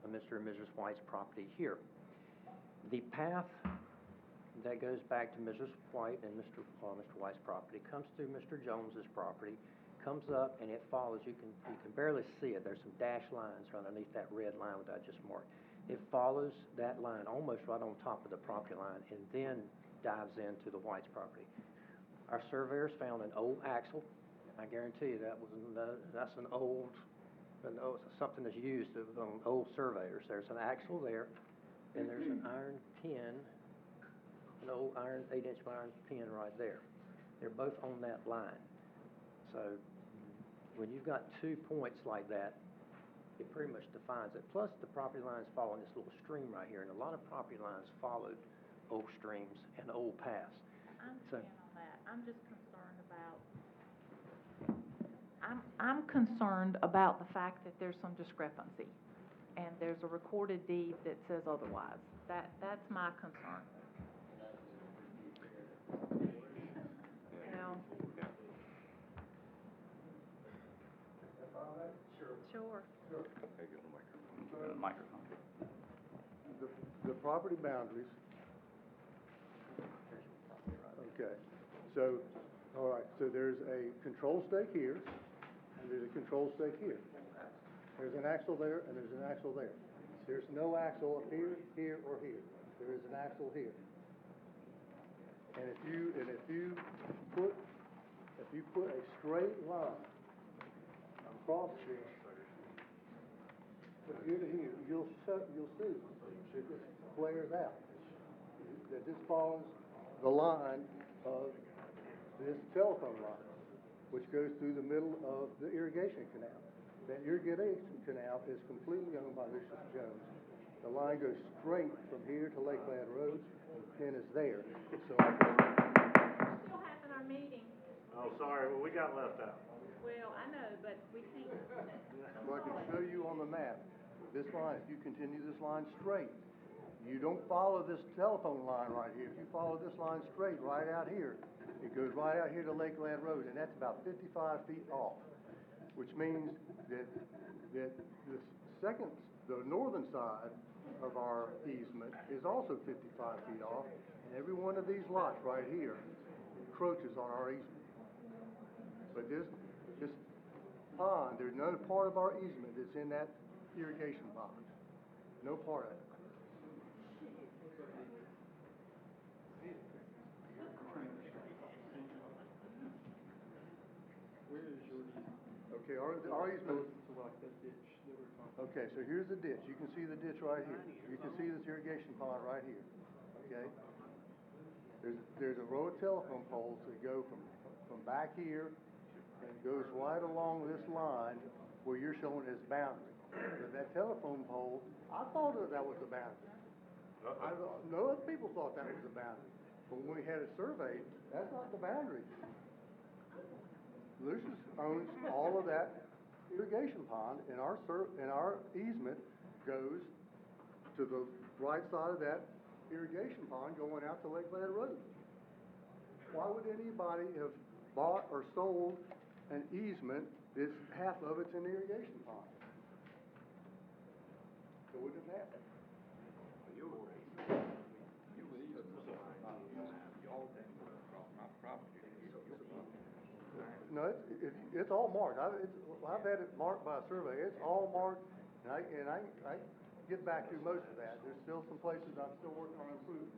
[SPEAKER 19] and Mrs. White's property here. The path that goes back to Mrs. White and Mr. White's property comes through Mr. Jones's property, comes up, and it follows. You can barely see it. There's some dashed lines underneath that red line that I just marked. It follows that line almost right on top of the property line and then dives into the White's property. Our surveyors found an old axle. I guarantee you that's something that's used on old surveyors. There's an axle there, and there's an iron pin, an old 8-inch iron pin right there. They're both on that line. So when you've got 2 points like that, it pretty much defines it. Plus, the property lines follow this little stream right here, and a lot of property lines followed old streams and old paths.
[SPEAKER 1] I understand all that. I'm just concerned about, I'm concerned about the fact that there's some discrepancy, and there's a recorded deed that says otherwise. That's my concern. Now, Sure.
[SPEAKER 17] Microphone.
[SPEAKER 10] The property boundaries. Okay, so, all right, so there's a control stake here, and there's a control stake here. There's an an axle there, and there's an axle there. There's no axle up here, here, or here. There is an axle here. And if you put a straight line across this, from here to here, you'll see that this flares out. That this follows the line of this telephone line, which goes through the middle of the irrigation canal. That irrigation canal is completely owned by Lucius Jones. The line goes straight from here to Lake Glad Road, and the pin is there. So
[SPEAKER 1] Still having our meeting.
[SPEAKER 14] Oh, sorry, well, we got left out.
[SPEAKER 1] Well, I know, but we can't.
[SPEAKER 10] I can show you on the map. This line, if you continue this line straight, you don't follow this telephone line right here. If you follow this line straight right out here, it goes right out here to Lake Glad Road, and that's about 55 feet off, which means that the northern side of our easement is also 55 feet off, and every one of these lots right here encroaches on our easement. But this pond, there's no part of our easement that's in that irrigation pond. No part of it. Okay, our easement. Okay, so here's the ditch. You can see the ditch right here. You can see this irrigation pond right here. Okay? There's a row of telephone poles that go from back here and goes right along this line where you're showing as boundary. But that telephone pole, I thought that was the boundary. No other people thought that was the boundary. But when we had it surveyed, that's not the boundary. Lucius owns all of that irrigation pond, and our easement goes to the right side of that irrigation pond going out to Lake Glad Road. Why would anybody have bought or sold an easement that's half of it's an irrigation pond? It wouldn't have happened. No, it's all marked. I've had it marked by a survey. It's all marked, and I get back to most of that. There's still some places I'm still working on improving.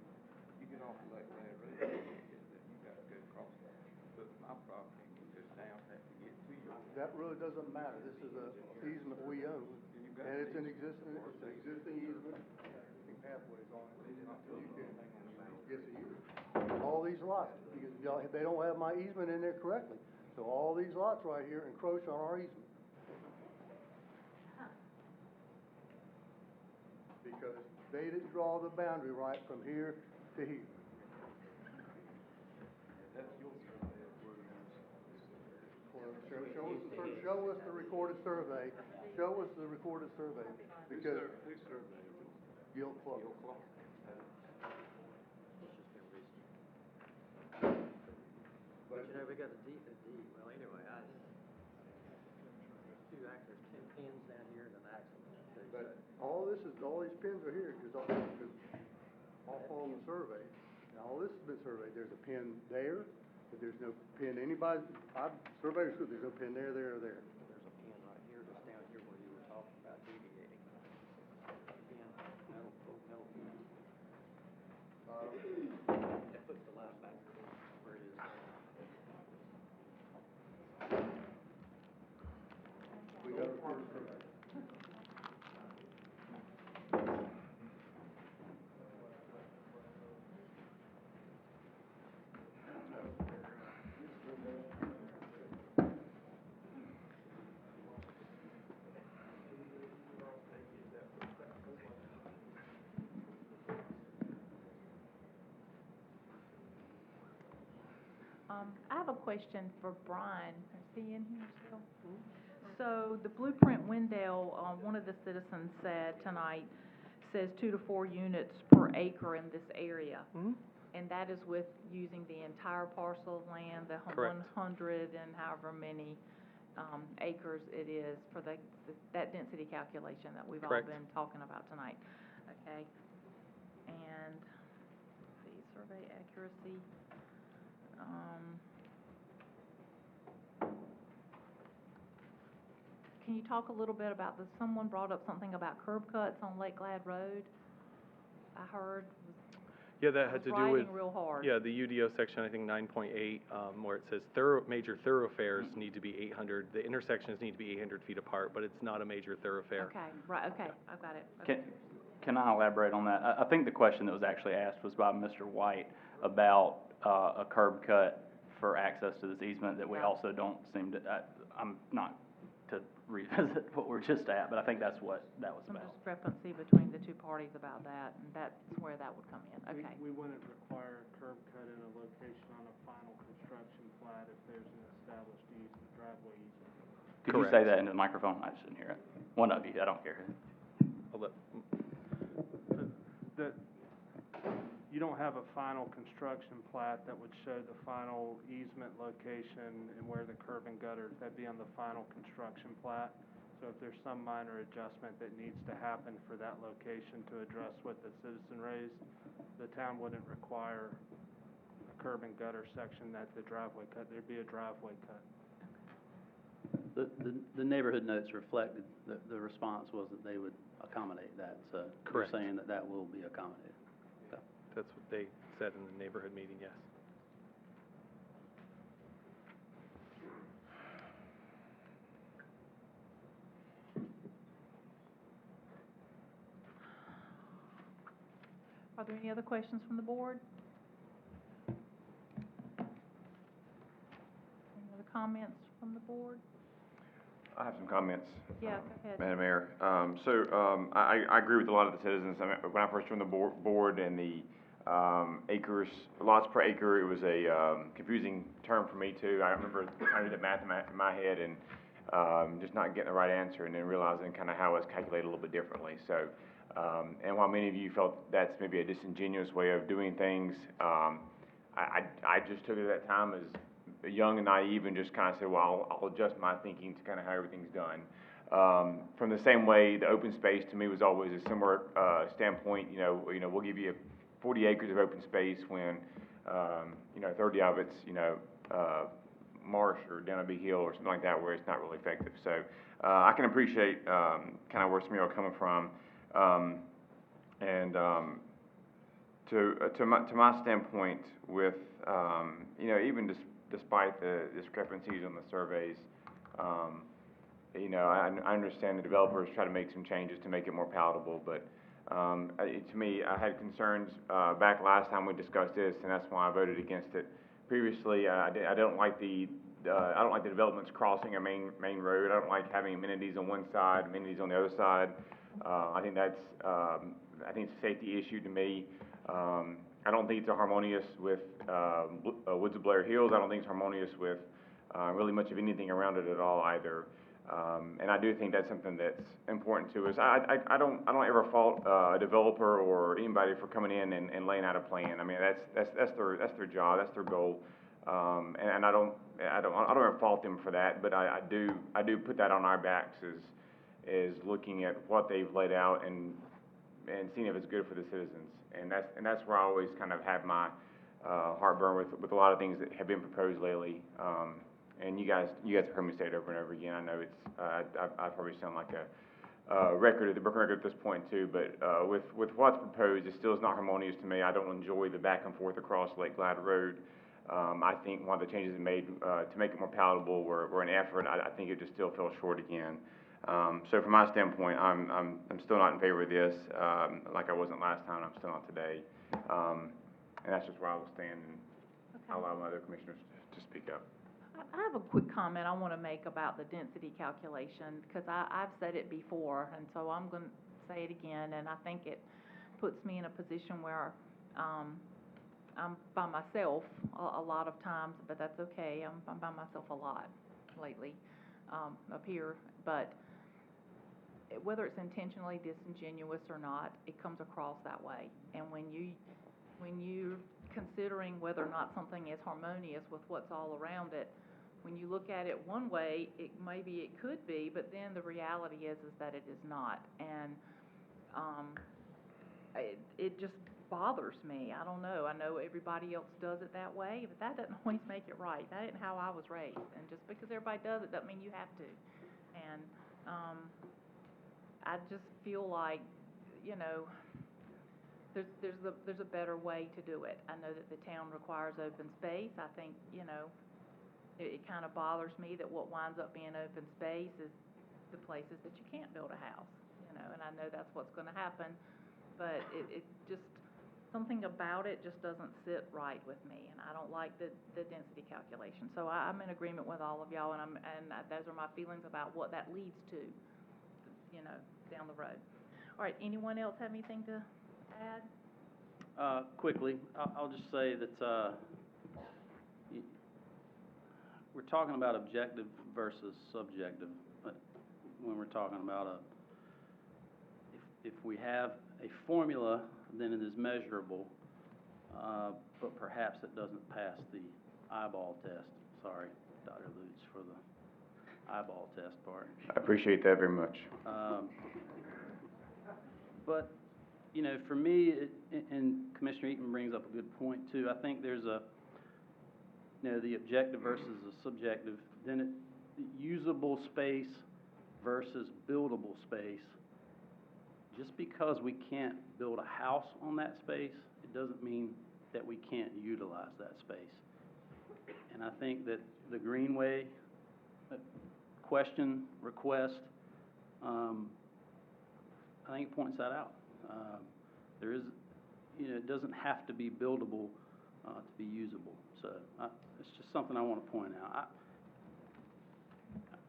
[SPEAKER 5] You get off of Lake Glad Road, you got to go across that. But my property can just down have to get to you.
[SPEAKER 10] That really doesn't matter. This is a easement we own, and it's an existing easement. Pathways on it. You can, yes, all these lots, because they don't have my easement in there correctly. So all these lots right here encroach on our easement. Because they didn't draw the boundary right from here to here.
[SPEAKER 5] That's your survey.
[SPEAKER 10] Show us the recorded survey. Show us the recorded survey. Because
[SPEAKER 5] Who surveyed?
[SPEAKER 10] Gil Clark.
[SPEAKER 6] But you know, we got a deed, well, anyway, two axles, 10 pins down here and an axle.
[SPEAKER 10] But all these pins are here, because all on the survey. Now, all this has been surveyed. There's a pin there, but there's no pin surveyors said there's no pin there, or there.
[SPEAKER 6] There's a pin right here, just down here where you were talking about deviating. Pin, metal pin. That puts the line back where it is.
[SPEAKER 10] We got a recorded survey.
[SPEAKER 1] I have a question for Brian. Is he in here still? So the blueprint Wendell, one of the citizens said tonight, says 2 to 4 units per acre in this area. And that is with using the entire parcel of land, the
[SPEAKER 16] Correct.
[SPEAKER 1] 100 and however many acres it is for that density calculation that we've all
[SPEAKER 16] Correct.
[SPEAKER 1] been talking about tonight. Okay? And, let's see, survey accuracy. can you talk a little bit about someone brought up something about curb cuts on Lake Glad Road? I heard,
[SPEAKER 16] Yeah, that
[SPEAKER 1] I
[SPEAKER 16] had
[SPEAKER 1] was
[SPEAKER 16] to do with,
[SPEAKER 1] riding real hard.
[SPEAKER 16] yeah, the UDO section, I think 9.8, where it says major thoroughfares need to be 800, the intersections need to be 800 feet apart, but it's not a major thoroughfare.
[SPEAKER 1] Okay, right, okay, I've got it. Okay.
[SPEAKER 17] Can I elaborate on that? I think the question that was actually asked was by Mr. White about a curb cut for access to this easement that we also don't seem to, I'm not to revisit what we're just at, but I think that's what that was
[SPEAKER 1] Some
[SPEAKER 17] about.
[SPEAKER 1] discrepancy between the two parties about that, and that's where that would come in, okay.
[SPEAKER 3] We wouldn't require a curb cut in a location on a final construction plat if there's an established driveway easement.
[SPEAKER 17] Could you say that into the microphone? I just didn't hear it. One of you, I don't care.
[SPEAKER 16] I'll let-
[SPEAKER 3] You don't have a final construction plat that would show the final easement location and where the curb and gutter, that'd be on the final construction plat. So if there's some minor adjustment that needs to happen for that location to address what the citizen raised, the town wouldn't require a curb and gutter section that the driveway cut, there'd be a driveway cut.
[SPEAKER 22] The neighborhood notes reflected, the response was that they would accommodate that, so you're
[SPEAKER 16] Correct.
[SPEAKER 22] saying that that will be accommodated. Okay.
[SPEAKER 16] That's what they said in the neighborhood meeting, yes.
[SPEAKER 1] Are there any other questions from the board? Any other comments from the board?
[SPEAKER 7] I have some comments.
[SPEAKER 1] Yeah, go ahead.
[SPEAKER 7] Madam Mayor. I agree with a lot of the citizens. I mean, when I first joined the board and the acres, lots per acre, it was a confusing term for me too. I remember trying to do the math in my head and just not getting the right answer, and then realizing kind of how it's calculated a little bit differently. So, and while many of you felt that's maybe a disingenuous way of doing things, I just took it at that time as young and naive and just kind of said, well, I'll adjust my thinking to kind of how everything's done. From the same way, the open space to me was always a similar standpoint. You know, we'll give you 40 acres of open space when 30 of it's marsh or down a big hill or something like that where it's not really effective. So I can appreciate kind of where some of you are coming from, to my standpoint with even despite the discrepancies on the surveys, I understand the developers try to make some changes to make it more palatable, but to me, I had concerns back last time we discussed this, and that's why I voted against it. Previously, I don't like the developments crossing a main road. I don't like having amenities on one side, amenities on the other side. I think it's a safety issue to me. I don't think it's harmonious with Woods of Blair Hills. I don't think it's harmonious with really much of anything around it at all either. And I do think that's something that's important to us. I don't ever fault a developer or anybody for coming in and laying out a plan. I mean, that's their job, that's their goal. And I don't ever fault them for that, but I do put that on our backs is looking at what they've laid out and seeing if it's good for the citizens. And that's where I always kind of have my heartburn with a lot of things that have been proposed lately. And you guys have heard me say it over and over again. I know it's I probably sound like a broken record at this point too. But with what's proposed, it still is not harmonious to me. I don't enjoy the back and forth across Lake Glad Road. I think one of the changes it made to make it more palatable were an effort. I think it just still fell short again. So from my standpoint, I'm still not in favor of this, like I wasn't last time. I'm still not today. And that's just where I will stand, and I'll allow my other commissioners to speak up.
[SPEAKER 1] I have a quick comment I want to make about the density calculation, because I've said it before, and so I'm going to say it again, and I think it puts me in a position where I'm by myself a lot of times, but that's okay. I'm by myself a lot lately up here, but whether it's intentionally disingenuous or not, it comes across that way. And when you're considering whether or not something is harmonious with what's all around it, when you look at it one way, maybe it could be, but then the reality is that it is not. And it just bothers me. I don't know. I know everybody else does it that way, but that doesn't always make it right. That isn't how I was raised. And just because everybody does it doesn't mean you have to. And I just feel like, you know, there's a better way to do it. I know that the town requires open space. I think, you know, it kind of bothers me that what winds up being open space is the places that you can't build a house, you know, and I know that's what's gonna happen, but it just, something about it just doesn't sit right with me, and I don't like the density calculation. So I'm in agreement with all of y'all, and those are my feelings about what that leads to, you know, down the road. All right, anyone else have anything to add?
[SPEAKER 22] Quickly, I'll just say that, we're talking about objective versus subjective, but when we're talking about if we have a formula, then it is measurable, but perhaps it doesn't pass the eyeball test. Sorry, Dr. Lutz, for the eyeball test part.
[SPEAKER 7] I appreciate that very much.
[SPEAKER 22] But, you know, for me, and Commissioner Eaton brings up a good point too, I think there's you know, the objective versus the subjective, then usable space versus buildable space. Just because we can't build a house on that space, it doesn't mean that we can't utilize that space. And I think that the Greenway request, I think it points that out. There is, you know, it doesn't have to be buildable to be usable. So it's just something I want to point out.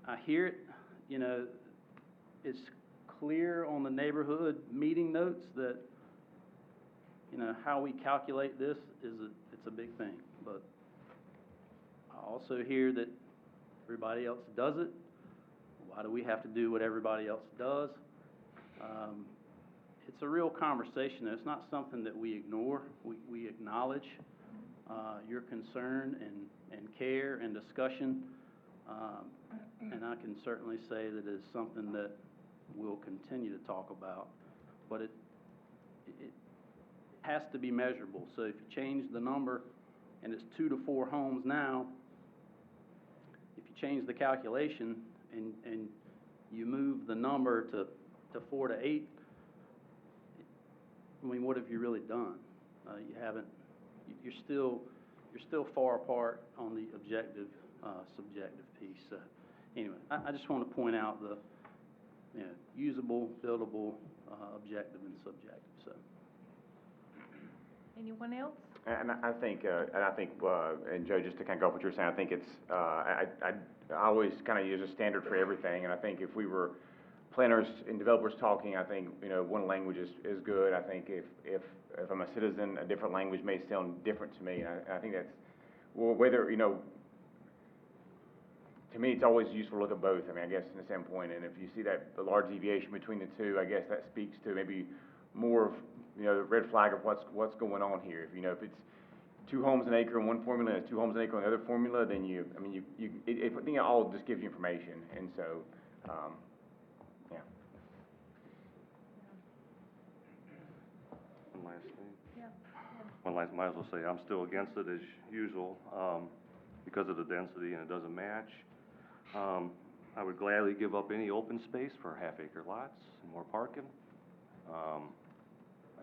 [SPEAKER 22] I hear it, you know, it's clear on the neighborhood meeting notes that, you know, how we calculate this it's a big thing. But I also hear that everybody else does it. Why do we have to do what everybody else does? It's a real conversation. It's not something that we ignore. We acknowledge your concern and care and discussion. And I can certainly say that it's something that we'll continue to talk about. But it has to be measurable. So if you change the number and it's 2 to 4 homes now, if you change the calculation and you move the number to 4 to 8, I mean, what have you really done? You haven't. You're still far apart on the objective, subjective piece. So anyway, I just want to point out the, you know, usable, buildable, objective, and subjective. So.
[SPEAKER 1] Anyone else?
[SPEAKER 7] And I think, and Joe, just to kind of go off what you're saying, I think it's, I always kind of use a standard for everything, and I think if we were planners and developers talking, I think, you know, one language is good. I think if I'm a citizen, a different language may sound different to me, and I think that's, well, whether, you know, to me, it's always useful to look at both, I mean, I guess, in a standpoint, and if you see that a large deviation between the two, I guess that speaks to maybe more of, you know, the red flag of what's going on here. If, you know, if it's 2 homes an acre in one formula and 2 homes an acre in the other formula, then I think it all just gives you information, and so, yeah.
[SPEAKER 14] One last thing.
[SPEAKER 1] Yeah.
[SPEAKER 14] Might as well say, I'm still against it as usual, because of the density and it doesn't match. I would gladly give up any open space for half-acre lots and more parking.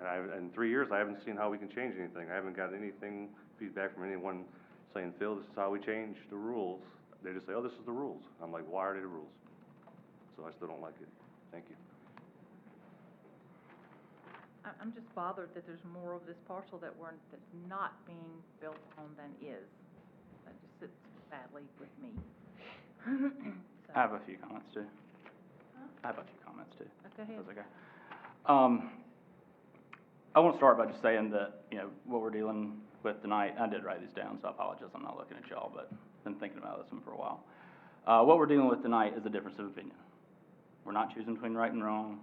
[SPEAKER 14] And in 3 years, I haven't seen how we can change anything. I haven't got anything, feedback from anyone saying, Phil, this is how we change the rules. They just say, oh, this is the rules. I'm like, why are they the rules? So I still don't like it. Thank you.
[SPEAKER 1] I'm just bothered that there's more of this parcel that's not being built on than is. That just sits badly with me. So.
[SPEAKER 17] I have a few comments too.
[SPEAKER 1] Huh?
[SPEAKER 17] I have a few comments too.
[SPEAKER 1] Go ahead.
[SPEAKER 17] That's okay. I want to start by just saying that, you know, what we're dealing with tonight, I did write these down, so I apologize, I'm not looking at y'all, but I've been thinking about this one for a while. What we're dealing with tonight is a difference of opinion. We're not choosing between right and wrong.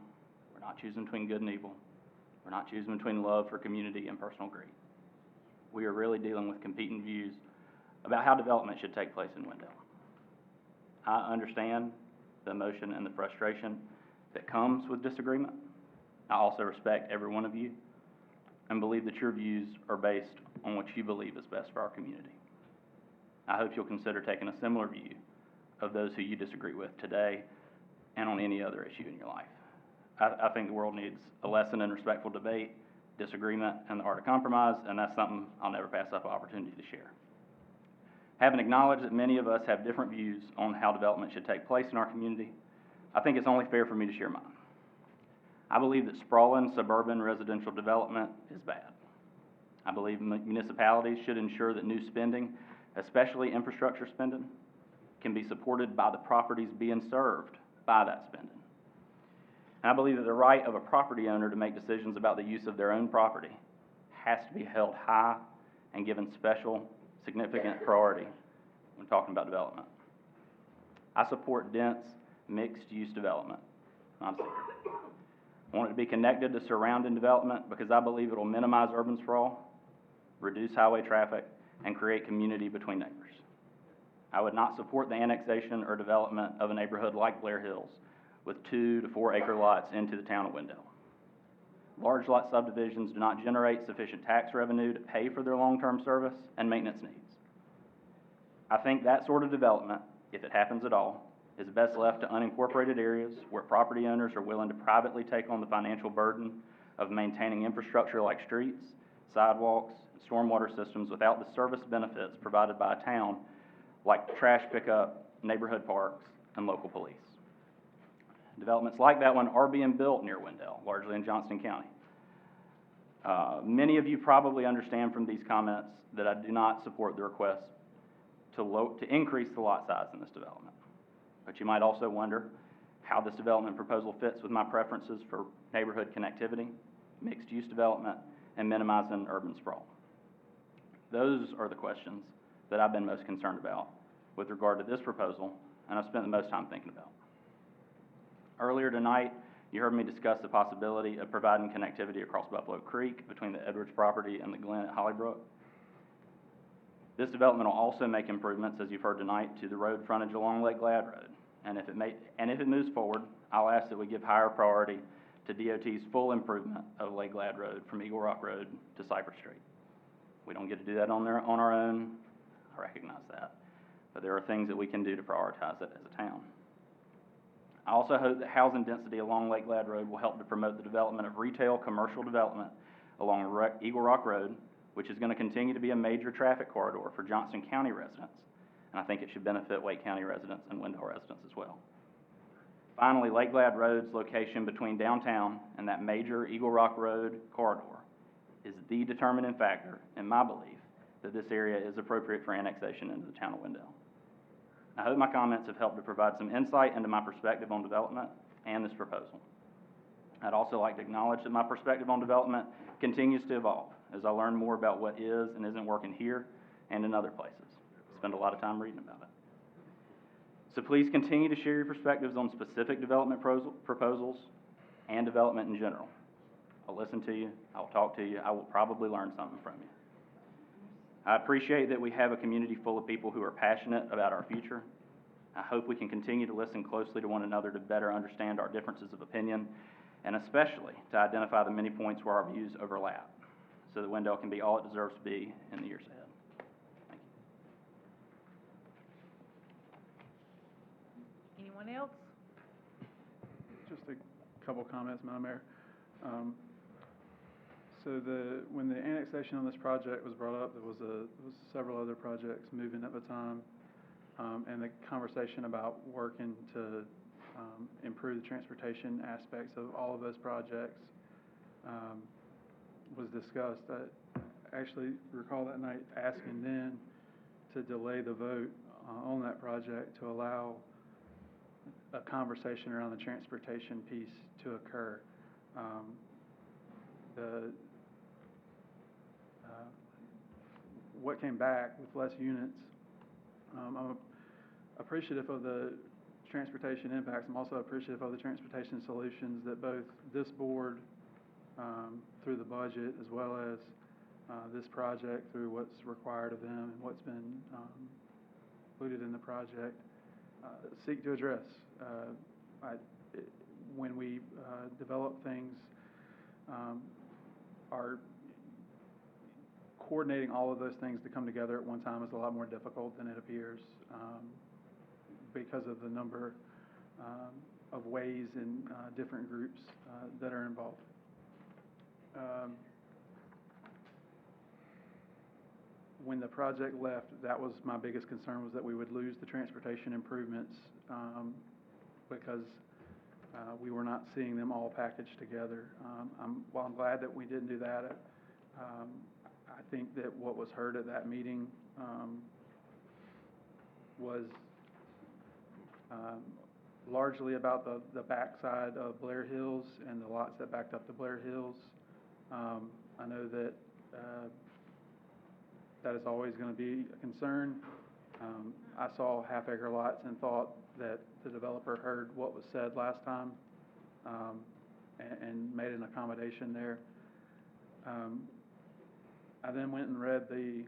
[SPEAKER 17] We're not choosing between good and evil. We're not choosing between love for community and personal greed. We are really dealing with competing views about how development should take place in Wendell. I understand the emotion and the frustration that comes with disagreement. I also respect every one of you and believe that your views are based on what you believe is best for our community. I hope you'll consider taking a similar view of those who you disagree with today and on any other issue in your life. I think the world needs a lesson in respectful debate, disagreement, and the art of compromise, and that's something I'll never pass up an opportunity to share. Having acknowledged that many of us have different views on how development should take place in our community, I think it's only fair for me to share mine. I believe that sprawling suburban residential development is bad. I believe municipalities should ensure that new spending, especially infrastructure spending, can be supported by the properties being served by that spending. And I believe that the right of a property owner to make decisions about the use of their own property has to be held high and given special, significant priority when talking about development. I support dense, mixed-use development. Not a secret. I want it to be connected to surrounding development because I believe it will minimize urban sprawl, reduce highway traffic, and create community between neighbors. I would not support the annexation or development of a neighborhood like Blair Hills with 2 to 4 acre lots into the town of Wendell. Large lot subdivisions do not generate sufficient tax revenue to pay for their long-term service and maintenance needs. I think that sort of development, if it happens at all, is best left to unincorporated areas where property owners are willing to privately take on the financial burden of maintaining infrastructure like streets, sidewalks, and stormwater systems without the service benefits provided by a town like trash pickup, neighborhood parks, and local police. Developments like that one are being built near Wendell, largely in Johnston County. Many of you probably understand from these comments that I do not support the request to increase the lot size in this development. But you might also wonder how this development proposal fits with my preferences for neighborhood connectivity, mixed-use development, and minimizing urban sprawl. Those are the questions that I've been most concerned about with regard to this proposal, and I've spent the most time thinking about. Earlier tonight, you heard me discuss the possibility of providing connectivity across Buffalo Creek between the Edwards property and the Glen at Hollybrook. This development will also make improvements, as you've heard tonight, to the road frontage along Lake Glad Road. And if it moves forward, I'll ask that we give higher priority to DOT's full improvement of Lake Glad Road from Eagle Rock Road to Cypress Street. We don't get to do that on our own. I recognize that. But there are things that we can do to prioritize it as a town. I also hope that housing density along Lake Glad Road will help to promote the development of retail commercial development along Eagle Rock Road, which is going to continue to be a major traffic corridor for Johnston County residents. And I think it should benefit Wake County residents and Wendell residents as well. Finally, Lake Glad Road's location between downtown and that major Eagle Rock Road corridor is the determining factor, in my belief, that this area is appropriate for annexation into the town of Wendell. I hope my comments have helped to provide some insight into my perspective on development and this proposal. I'd also like to acknowledge that my perspective on development continues to evolve as I learn more about what is and isn't working here and in other places. I spend a lot of time reading about it. So please continue to share your perspectives on specific development proposals and development in general. I'll listen to you, I'll talk to you, I will probably learn something from you. I appreciate that we have a community full of people who are passionate about our future. I hope we can continue to listen closely to one another to better understand our differences of opinion, and especially to identify the many points where our views overlap, so that Wendell can be all it deserves to be in the years ahead. Thank you.
[SPEAKER 1] Anyone else?
[SPEAKER 9] Just a couple comments, Madam Mayor. When the annexation on this project was brought up, there was several other projects moving at the time, and the conversation about working to improve the transportation aspects of all of those projects was discussed. I actually recall that night asking then to delay the vote on that project to allow a conversation around the transportation piece to occur. What came back with less units, I'm appreciative of the transportation impacts. I'm also appreciative of the transportation solutions that both this board, through the budget, as well as this project through what's required of them and what's been included in the project, seek to address. When we develop things, our coordinating all of those things to come together at one time is a lot more difficult than it appears because of the number of ways and, different groups, that are involved. When the project left, that was my biggest concern, was that we would lose the transportation improvements, because we were not seeing them all packaged together. While I'm glad that we didn't do that, I think that what was heard at that meeting was largely about the backside of Blair Hills and the lots that backed up to Blair Hills. I know that that is always going to be a concern. I saw half-acre lots and thought that the developer heard what was said last time, and made an accommodation there. I then went and read the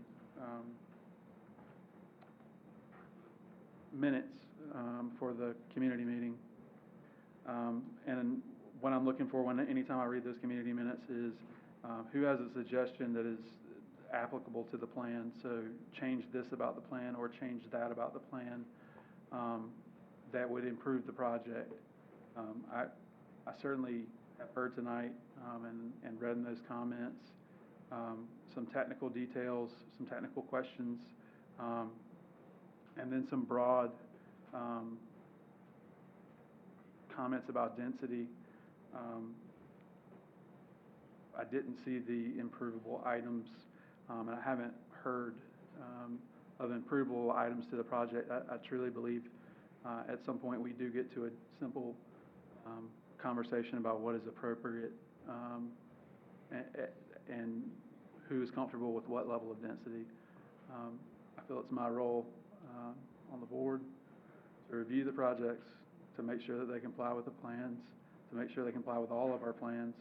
[SPEAKER 9] minutes for the community meeting. And what I'm looking for anytime I read those community minutes is who has a suggestion that is applicable to the plan. So change this about the plan or change that about the plan that would improve the project. I certainly have heard tonight and read in those comments some technical details, some technical questions, and then some broad comments about density. I didn't see the improvable items, and I haven't heard of improvable items to the project. I truly believe at some point we do get to a simple conversation about what is appropriate and who is comfortable with what level of density. I feel it's my role on the board to review the projects, to make sure that they comply with the plans, to make sure they comply with all of our plans,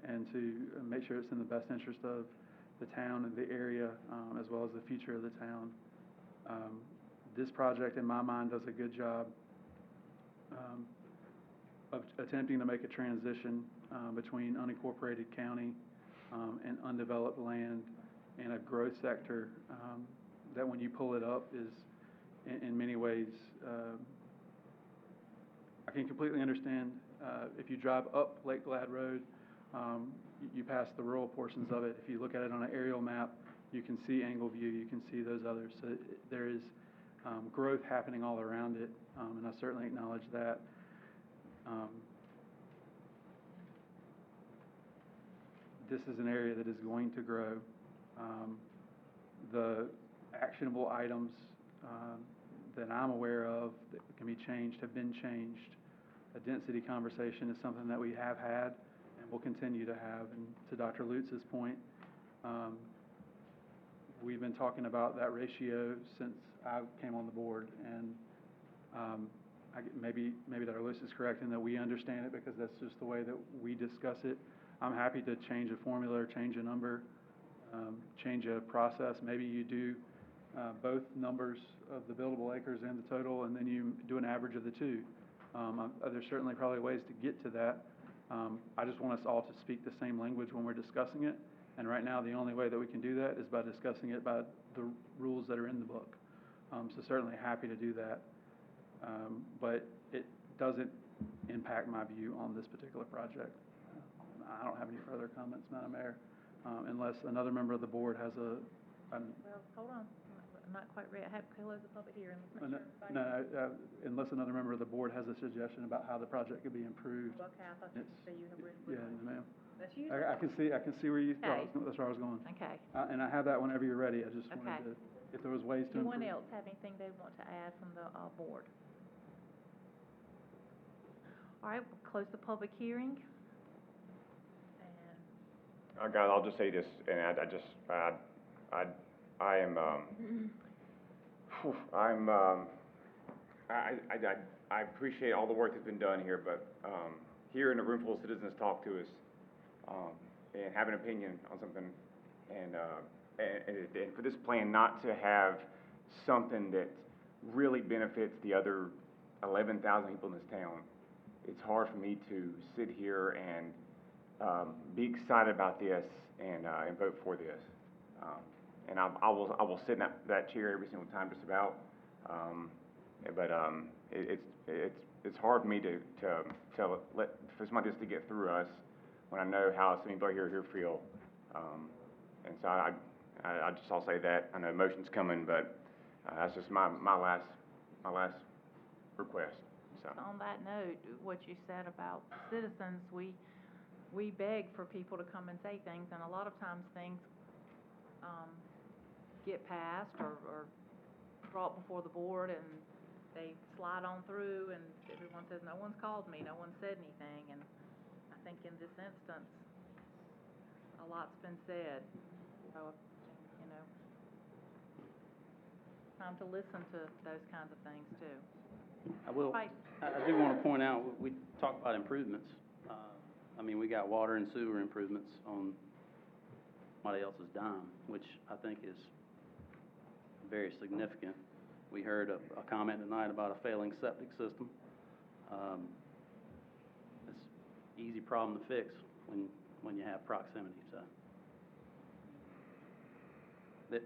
[SPEAKER 9] and to make sure it's in the best interest of the town and the area, as well as the future of the town. This project, in my mind, does a good job of attempting to make a transition between unincorporated county and undeveloped land and a growth sector that, when you pull it up, is in many ways, I can completely understand. If you drive up Lake Glad Road, you pass the rural portions of it. If you look at it on an aerial map, you can see Angleview, you can see those others. So there is growth happening all around it, and I certainly acknowledge that. This is an area that is going to grow. The actionable items that I'm aware of that can be changed have been changed. A density conversation is something that we have had and will continue to have. And to Dr. Lutz's point, we've been talking about that ratio since I came on the board, and maybe Dr. Lutz is correct in that we understand it because that's just the way that we discuss it. I'm happy to change a formula or change a number, change a process. Maybe you do both numbers of the buildable acres and the total, and then you do an average of the two. There's certainly probably ways to get to that. I just want us all to speak the same language when we're discussing it. And right now, the only way that we can do that is by discussing it by the rules that are in the book. So certainly happy to do that. But it doesn't impact my view on this particular project. I don't have any further comments, Madam Mayor, unless another member of the board has a...
[SPEAKER 1] Well, hold on. I'm not quite ready. I have to close the public hearing. Let's make sure
[SPEAKER 9] No, unless another member of the board has a suggestion about how the project could be improved.
[SPEAKER 1] Okay, I thought you said you have written.
[SPEAKER 9] Yeah, ma'am.
[SPEAKER 1] That's you.
[SPEAKER 9] I can see where you,
[SPEAKER 1] Okay.
[SPEAKER 9] that's where I was going.
[SPEAKER 1] Okay.
[SPEAKER 9] And I have that whenever you're ready. I just
[SPEAKER 1] Okay.
[SPEAKER 9] wanted to, if there was ways to improve.
[SPEAKER 1] Anyone else have anything they want to add from the board? All right, we'll close the public hearing. And
[SPEAKER 7] Guys, I'll just say this, and I appreciate all the work that's been done here, but hearing a room full of citizens talk to us and have an opinion on something, and for this plan not to have something that really benefits the other 11,000 people in this town, it's hard for me to sit here and be excited about this and vote for this. And I will sit in that chair every single time, just about. But it's it's hard for me to let, for somebody just to get through us when I know how some people here feel. And so I just, I'll say that, I know motion's coming, but, that's just my last request, so.
[SPEAKER 1] On that note, what you said about citizens, we beg for people to come and say things, and a lot of times things, get passed or brought before the board, and they slide on through, and everyone says, no one's called me, no one said anything, and I think in this instance, a lot's been said, so, you know, time to listen to those kinds of things too.
[SPEAKER 22] I do want to point out, we talked about improvements. I mean, we got water and sewer improvements on somebody else's dime, which I think is very significant. We heard a comment tonight about a failing septic system. It's an easy problem to fix when you have proximity, so.
[SPEAKER 1] I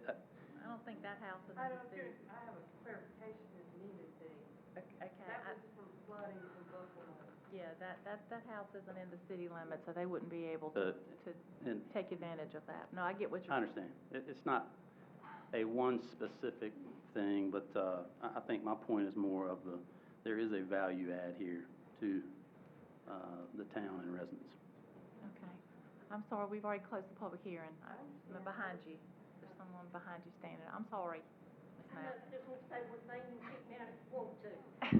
[SPEAKER 1] don't think that house is in the city.
[SPEAKER 11] I have a clarification in the city.
[SPEAKER 1] Okay.
[SPEAKER 11] That was from flooding from Buffalo.
[SPEAKER 1] Yeah, that house isn't in the city limits, so they wouldn't be able to take advantage of that. No, I get what you're.
[SPEAKER 22] I understand. It's not a one specific thing, but, I think my point is more of there is a value add here to, the town and residents.
[SPEAKER 1] Okay. I'm sorry, we've already closed the public hearing. I'm behind you. There's someone behind you standing. I'm sorry, Ms. Knapp.
[SPEAKER 11] I just want to say one thing, you kicked me out if you want to.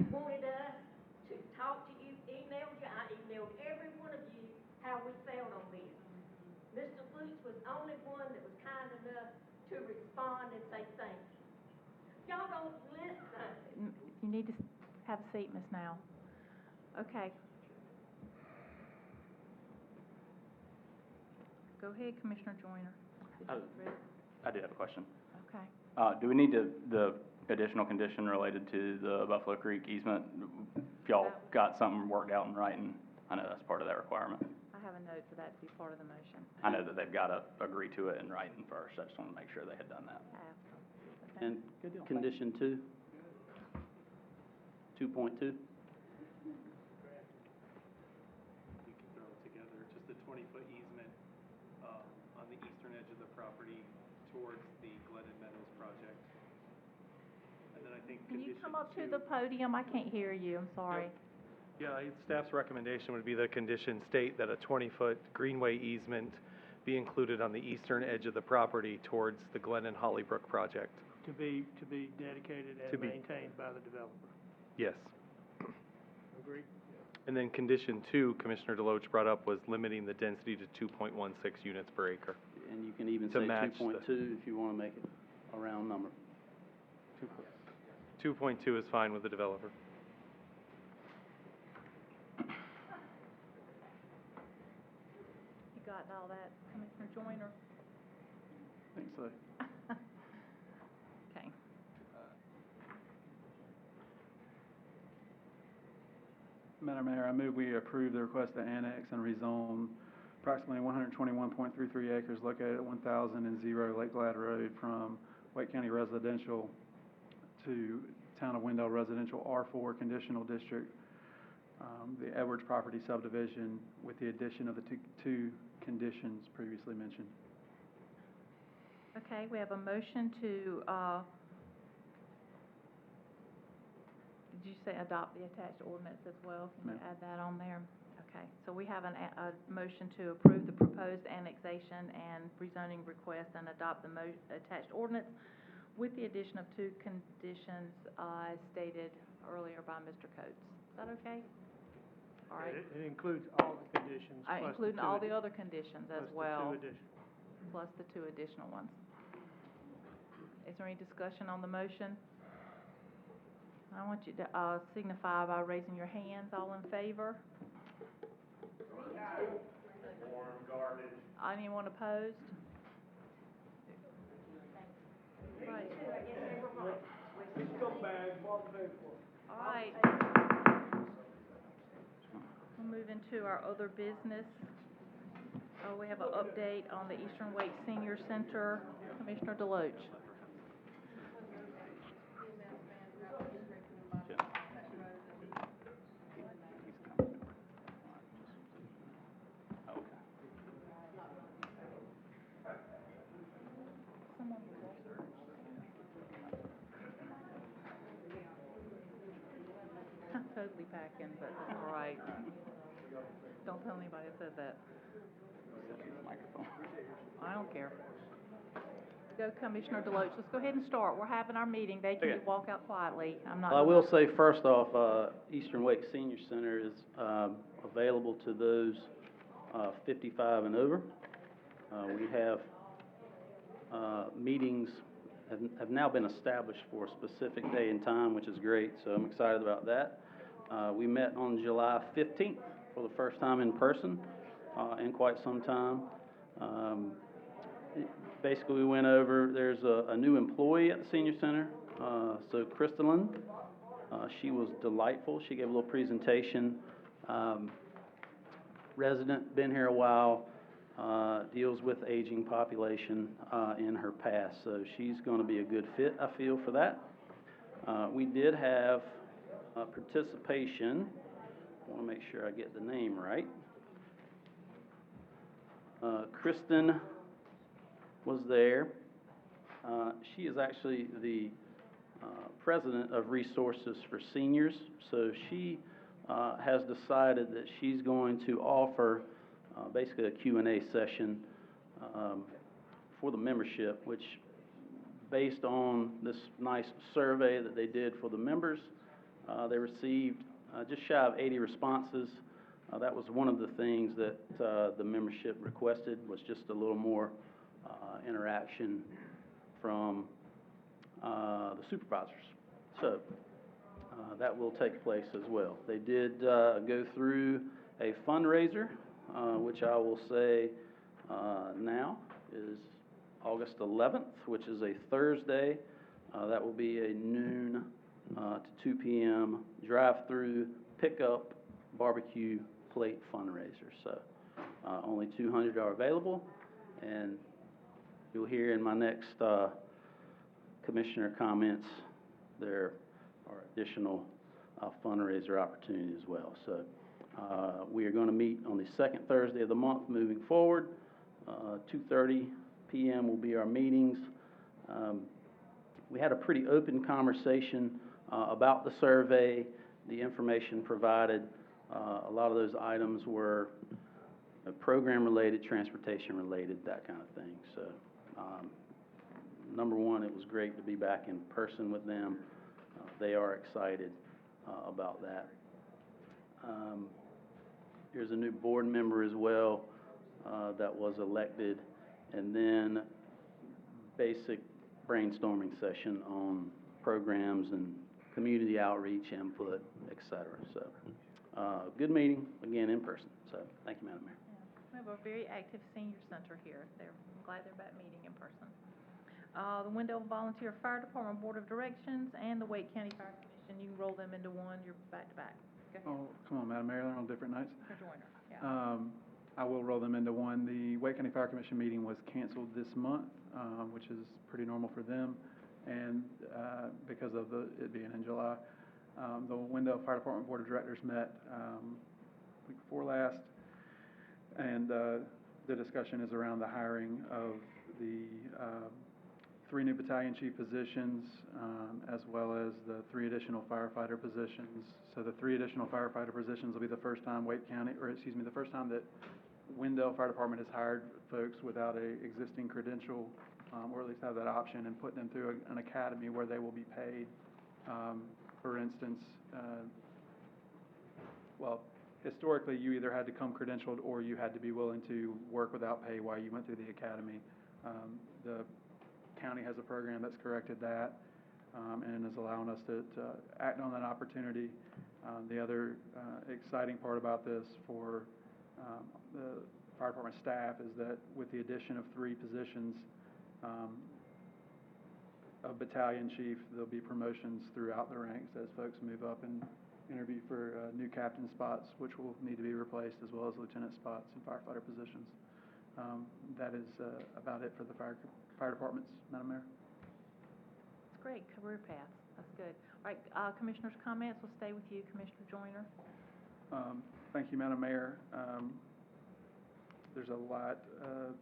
[SPEAKER 11] Wanted us to talk to you, emailed you, I emailed every one of you how we felt on this. Mr. Lutz was the only one that was kind enough to respond and say thank you. Y'all don't listen.
[SPEAKER 1] You need to have a seat, Ms. Now. Okay. Go ahead, Commissioner Joyner.
[SPEAKER 17] I do have a question.
[SPEAKER 1] Okay.
[SPEAKER 17] Do we need the additional condition related to the Buffalo Creek easement? If y'all got something worked out in writing, I know that's part of that requirement.
[SPEAKER 1] I have a note for that to be part of the motion.
[SPEAKER 17] I know that they've got to agree to it in writing first. I just want to make sure they had done that.
[SPEAKER 1] Okay.
[SPEAKER 22] And condition 2.2.
[SPEAKER 16] We can throw it together, just a 20-foot easement, on the eastern edge of the property towards the Glennon Meadows project. And then I think
[SPEAKER 1] Can you
[SPEAKER 16] condition
[SPEAKER 1] come up to
[SPEAKER 16] 2
[SPEAKER 1] the podium? I can't hear you, I'm sorry.
[SPEAKER 16] Yeah, staff's recommendation would be the condition state that a 20-foot greenway easement be included on the eastern edge of the property towards the Glennon Hollybrook project.
[SPEAKER 2] To be dedicated and maintained by the developer.
[SPEAKER 16] Yes.
[SPEAKER 2] Agree?
[SPEAKER 16] And then condition 2, Commissioner Deloach brought up, was limiting the density to 2.16 units per acre.
[SPEAKER 22] And you can even
[SPEAKER 16] To
[SPEAKER 22] say
[SPEAKER 16] match
[SPEAKER 22] 2.2 if you want to make it a round number.
[SPEAKER 16] 2.2 is fine with the developer.
[SPEAKER 1] You got all that, Commissioner Joyner?
[SPEAKER 9] I think so.
[SPEAKER 1] Okay.
[SPEAKER 9] Madam Mayor, I move we approve the request to annex and rezone approximately 121.33 acres located at 1000 Lake Glad Road from Wake County Residential to Town of Wendell Residential R4 Conditional District, the Edwards Property Subdivision, with the addition of the two conditions previously mentioned.
[SPEAKER 1] Okay, we have a motion to, did you say adopt the attached ordinance as well? Can you
[SPEAKER 9] Ma'am.
[SPEAKER 1] add that on there? Okay, so we have a motion to approve the proposed annexation and rezoning request and adopt the attached ordinance with the addition of two conditions, as stated earlier by Mr. Coates. Is that okay? All right.
[SPEAKER 2] It includes all the conditions. plus the
[SPEAKER 1] Including
[SPEAKER 2] two
[SPEAKER 1] all the
[SPEAKER 2] addi-
[SPEAKER 1] other conditions as
[SPEAKER 2] plus
[SPEAKER 1] well.
[SPEAKER 2] the two additional.
[SPEAKER 1] Plus the two additional ones. Is there any discussion on the motion? I want you to signify by raising your hands. All in favor? Anyone opposed? Right. All right. We'll move into our other business. We have an update on the Eastern Wake Senior Center. Commissioner Deloach. tell anybody I said that.
[SPEAKER 17] Microphone.
[SPEAKER 1] I don't care. Go Commissioner Deloach. Let's go ahead and start. We're having our meeting. They can
[SPEAKER 22] Okay.
[SPEAKER 1] walk out quietly. I'm not.
[SPEAKER 22] I will say first off, Eastern Wake Senior Center is available to those 55 and over. We have meetings have now been established for a specific day and time, which is great, so I'm excited about that. We met on July 15th for the first time in person in quite some time. Basically, we went over, there's a new employee at the senior center, so Crystalline. She was delightful. She gave a little presentation. Resident, been here a while, deals with aging population in her past, so she's going to be a good fit, I feel, for that. We did have participation. I want to make sure I get the name right. Kristen was there. She is actually the president of Resources for Seniors, so she has decided that she's going to offer basically a Q&A session for the membership, which, based on this nice survey that they did for the members, they received just shy of 80 responses. That was one of the things that the membership requested, was just a little more interaction from the supervisors. So that will take place as well. They did go through a fundraiser, which I will say now is August 11th, which is a Thursday. That will be a noon to 2 p.m. drive-through pickup barbecue plate fundraiser. So only 200 are available, and you'll hear in my next commissioner comments there are additional fundraiser opportunities as well. So we are going to meet on the second Thursday of the month moving forward. 2:30 p.m. will be our meetings. We had a pretty open conversation about the survey, the information provided. A lot of those items were program-related, transportation-related, that kind of thing. So, number one, it was great to be back in person with them. They are excited about that. There's a new board member as well that was elected, and then basic brainstorming session on programs and community outreach, input, et cetera. So, good meeting, again, in person. So, thank you, Madam Mayor.
[SPEAKER 1] We have a very active senior center here. I'm glad they're back meeting in person. The Wendell Volunteer Fire Department Board of Directions and the Wake County Fire Commission, you can roll them into one. You're back to back. Go ahead.
[SPEAKER 9] Oh, come on, Madam Mayor, they're on different nights.
[SPEAKER 1] For joiner, yeah.
[SPEAKER 9] I will roll them into one. The Wake County Fire Commission meeting was canceled this month, which is pretty normal for them, and because of it being in July. The Wendell Fire Department Board of Directors met week before last, and the discussion is around the hiring of the 3 new battalion chief positions, as well as the 3 additional firefighter positions. So the 3 additional firefighter positions will be the first time the first time that Wendell Fire Department has hired folks without a existing credential, or at least have that option, and put them through an academy where they will be paid. For instance, historically, you either had to come credentialed or you had to be willing to work without pay while you went through the academy. The county has a program that's corrected that, and is allowing us to act on that opportunity. The other exciting part about this for the fire department staff is that with the addition of 3 positions of battalion chief, there'll be promotions throughout the ranks as folks move up and interview for new captain spots, which will need to be replaced, as well as lieutenant spots and firefighter positions. That is about it for the fire departments, Madam Mayor.
[SPEAKER 1] That's great, career path. That's good. All right, Commissioners' comments. We'll stay with you, Commissioner Joyner.
[SPEAKER 9] Thank you, Madam Mayor. There's a lot of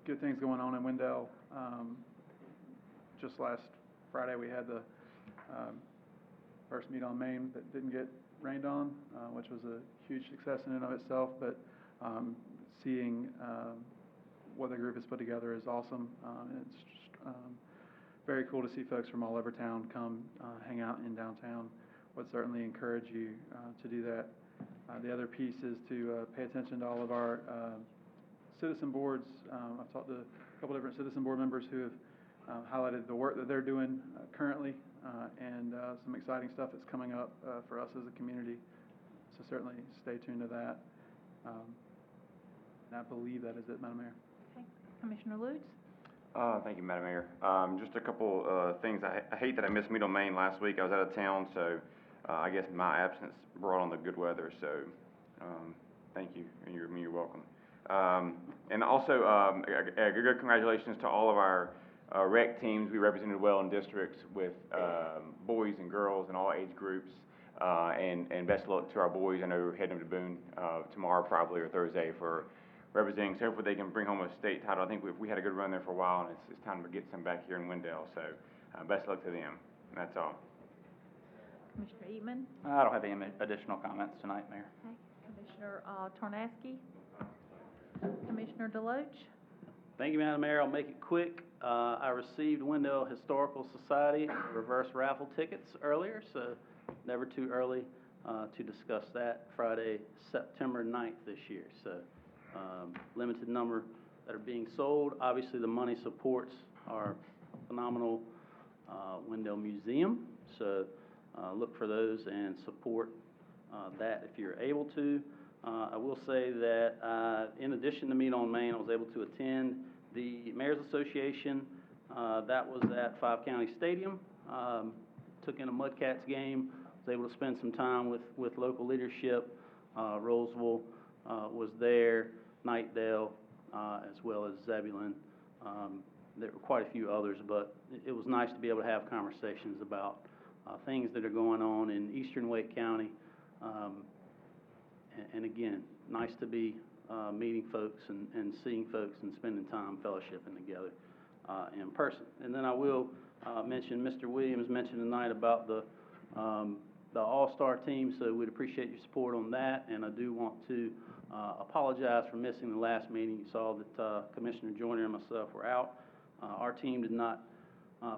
[SPEAKER 9] good things going on in Wendell. Just last Friday, we had the first meet on Main that didn't get rained on, which was a huge success in and of itself, but seeing what the group has put together is awesome. It's very cool to see folks from all over town come hang out in downtown. Would certainly encourage you to do that. The other piece is to pay attention to all of our citizen boards. I've talked to a couple different citizen board members who have highlighted the work that they're doing currently and some exciting stuff that's coming up for us as a community. So certainly stay tuned to that. And I believe that is it, Madam Mayor.
[SPEAKER 1] Okay. Commissioner Lutz?
[SPEAKER 7] Thank you, Madam Mayor. Just a couple things. I hate that I missed Meet on Main last week. I was out of town, so I guess my absence brought on the good weather. So thank you, and you're welcome. And also, good congratulations to all of our rec teams. We represented well in districts with boys and girls and all age groups. And best of luck to our boys. I know we're heading to Boone tomorrow probably or Thursday for representing. So hopefully they can bring home a state title. I think we had a good run there for a while, and it's time to get some back here in Wendell. So best of luck to them. And that's all.
[SPEAKER 1] Commissioner Eatman?
[SPEAKER 17] I don't have any additional comments tonight, Mayor.
[SPEAKER 1] Okay. Commissioner Tornaski? Commissioner Deloach?
[SPEAKER 22] Thank you, Madam Mayor. I'll make it quick. I received Wendell Historical Society reverse raffle tickets earlier, so never too early to discuss that. Friday, September 9th this year. So limited number that are being sold. Obviously, the money supports our phenomenal Wendell Museum. So look for those and support that if you're able to. I will say that in addition to Meet on Main, I was able to attend the Mayor's Association. That was at 5 County Stadium. Took in a Mudcats game. Was able to spend some time with local leadership. Roseville was there, Knightdale, as well as Zebulon. There were quite a few others, but it was nice to be able to have conversations about things that are going on in eastern Wake County. And again, nice to be meeting folks and seeing folks and spending time fellowshipping together in person. And then I will mention, Mr. Williams mentioned tonight about the All-Star team, so we'd appreciate your support on that. And I do want to apologize for missing the last meeting. You saw that Commissioner Joyner and myself were out. Our team did not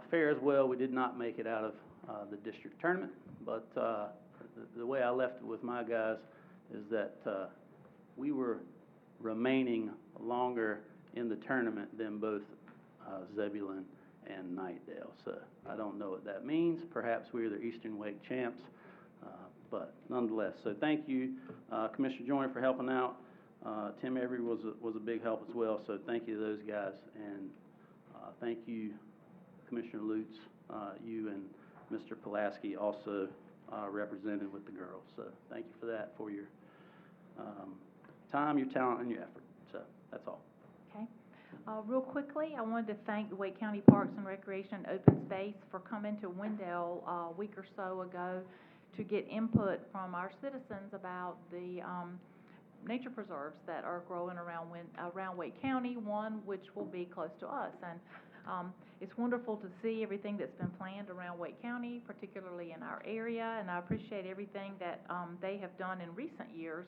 [SPEAKER 22] fare as well. We did not make it out of the district tournament, but the way I left it with my guys is that we were remaining longer in the tournament than both Zebulon and Knightdale. So I don't know what that means. Perhaps we're the Eastern Wake champs, but nonetheless. So thank you, Commissioner Joyner, for helping out. Tim Avery was a big help as well. So thank you to those guys, and thank you, Commissioner Lutz, you and Mr. Pulaski also represented with the girls. So thank you for that, for your time, your talent, and your effort. So that's all.
[SPEAKER 1] Okay. Real quickly, I wanted to thank the Wake County Parks and Recreation Open Space for coming to Wendell a week or so ago to get input from our citizens about the nature preserves that are growing around Wake County, one which will be close to us. And it's wonderful to see everything that's been planned around Wake County, particularly in our area, and I appreciate everything that they have done in recent years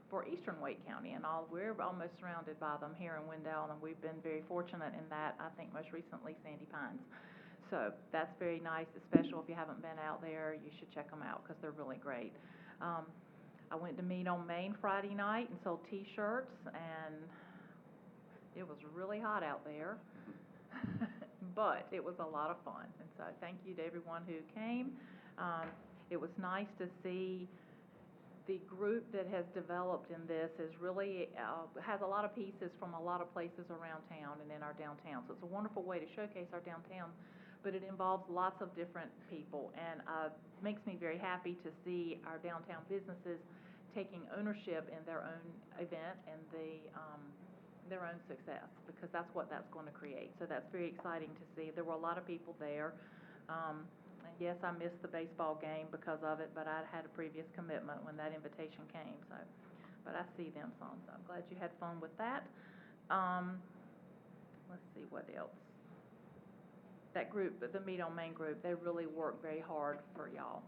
[SPEAKER 1] for eastern Wake County and all. We're almost surrounded by them here in Wendell, and we've been very fortunate in that. I think most recently Sandy Pines. So that's very nice. It's special. If you haven't been out there, you should check them out because they're really great. I went to Meet on Main Friday night and sold T-shirts, and it was really hot out there. But it was a lot of fun, and so thank you to everyone who came. It was nice to see the group that has developed in this is really has a lot of pieces from a lot of places around town and in our downtown. So it's a wonderful way to showcase our downtown, but it involves lots of different people, and makes me very happy to see our downtown businesses taking ownership in their own event and their own success, because that's what that's going to create. So that's very exciting to see. There were a lot of people there. And yes, I missed the baseball game because of it, but I had a previous commitment when that invitation came. So, but I see them some, so I'm glad you had fun with that. Let's see what else. That group, the Meet on Main group, they really work very hard for y'all.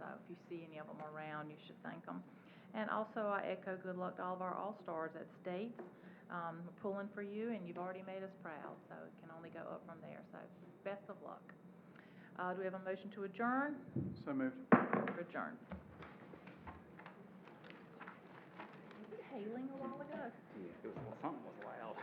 [SPEAKER 1] So if you see any of them around, you should thank them. And also, I echo good luck to all of our all-stars at states. We're pulling for you, and you've already made us proud, so it can only go up from there. So, best of luck. Do we have a motion to adjourn?
[SPEAKER 9] So moved.
[SPEAKER 1] We're adjourned. Was it hailing a while ago?
[SPEAKER 17] Something was loud.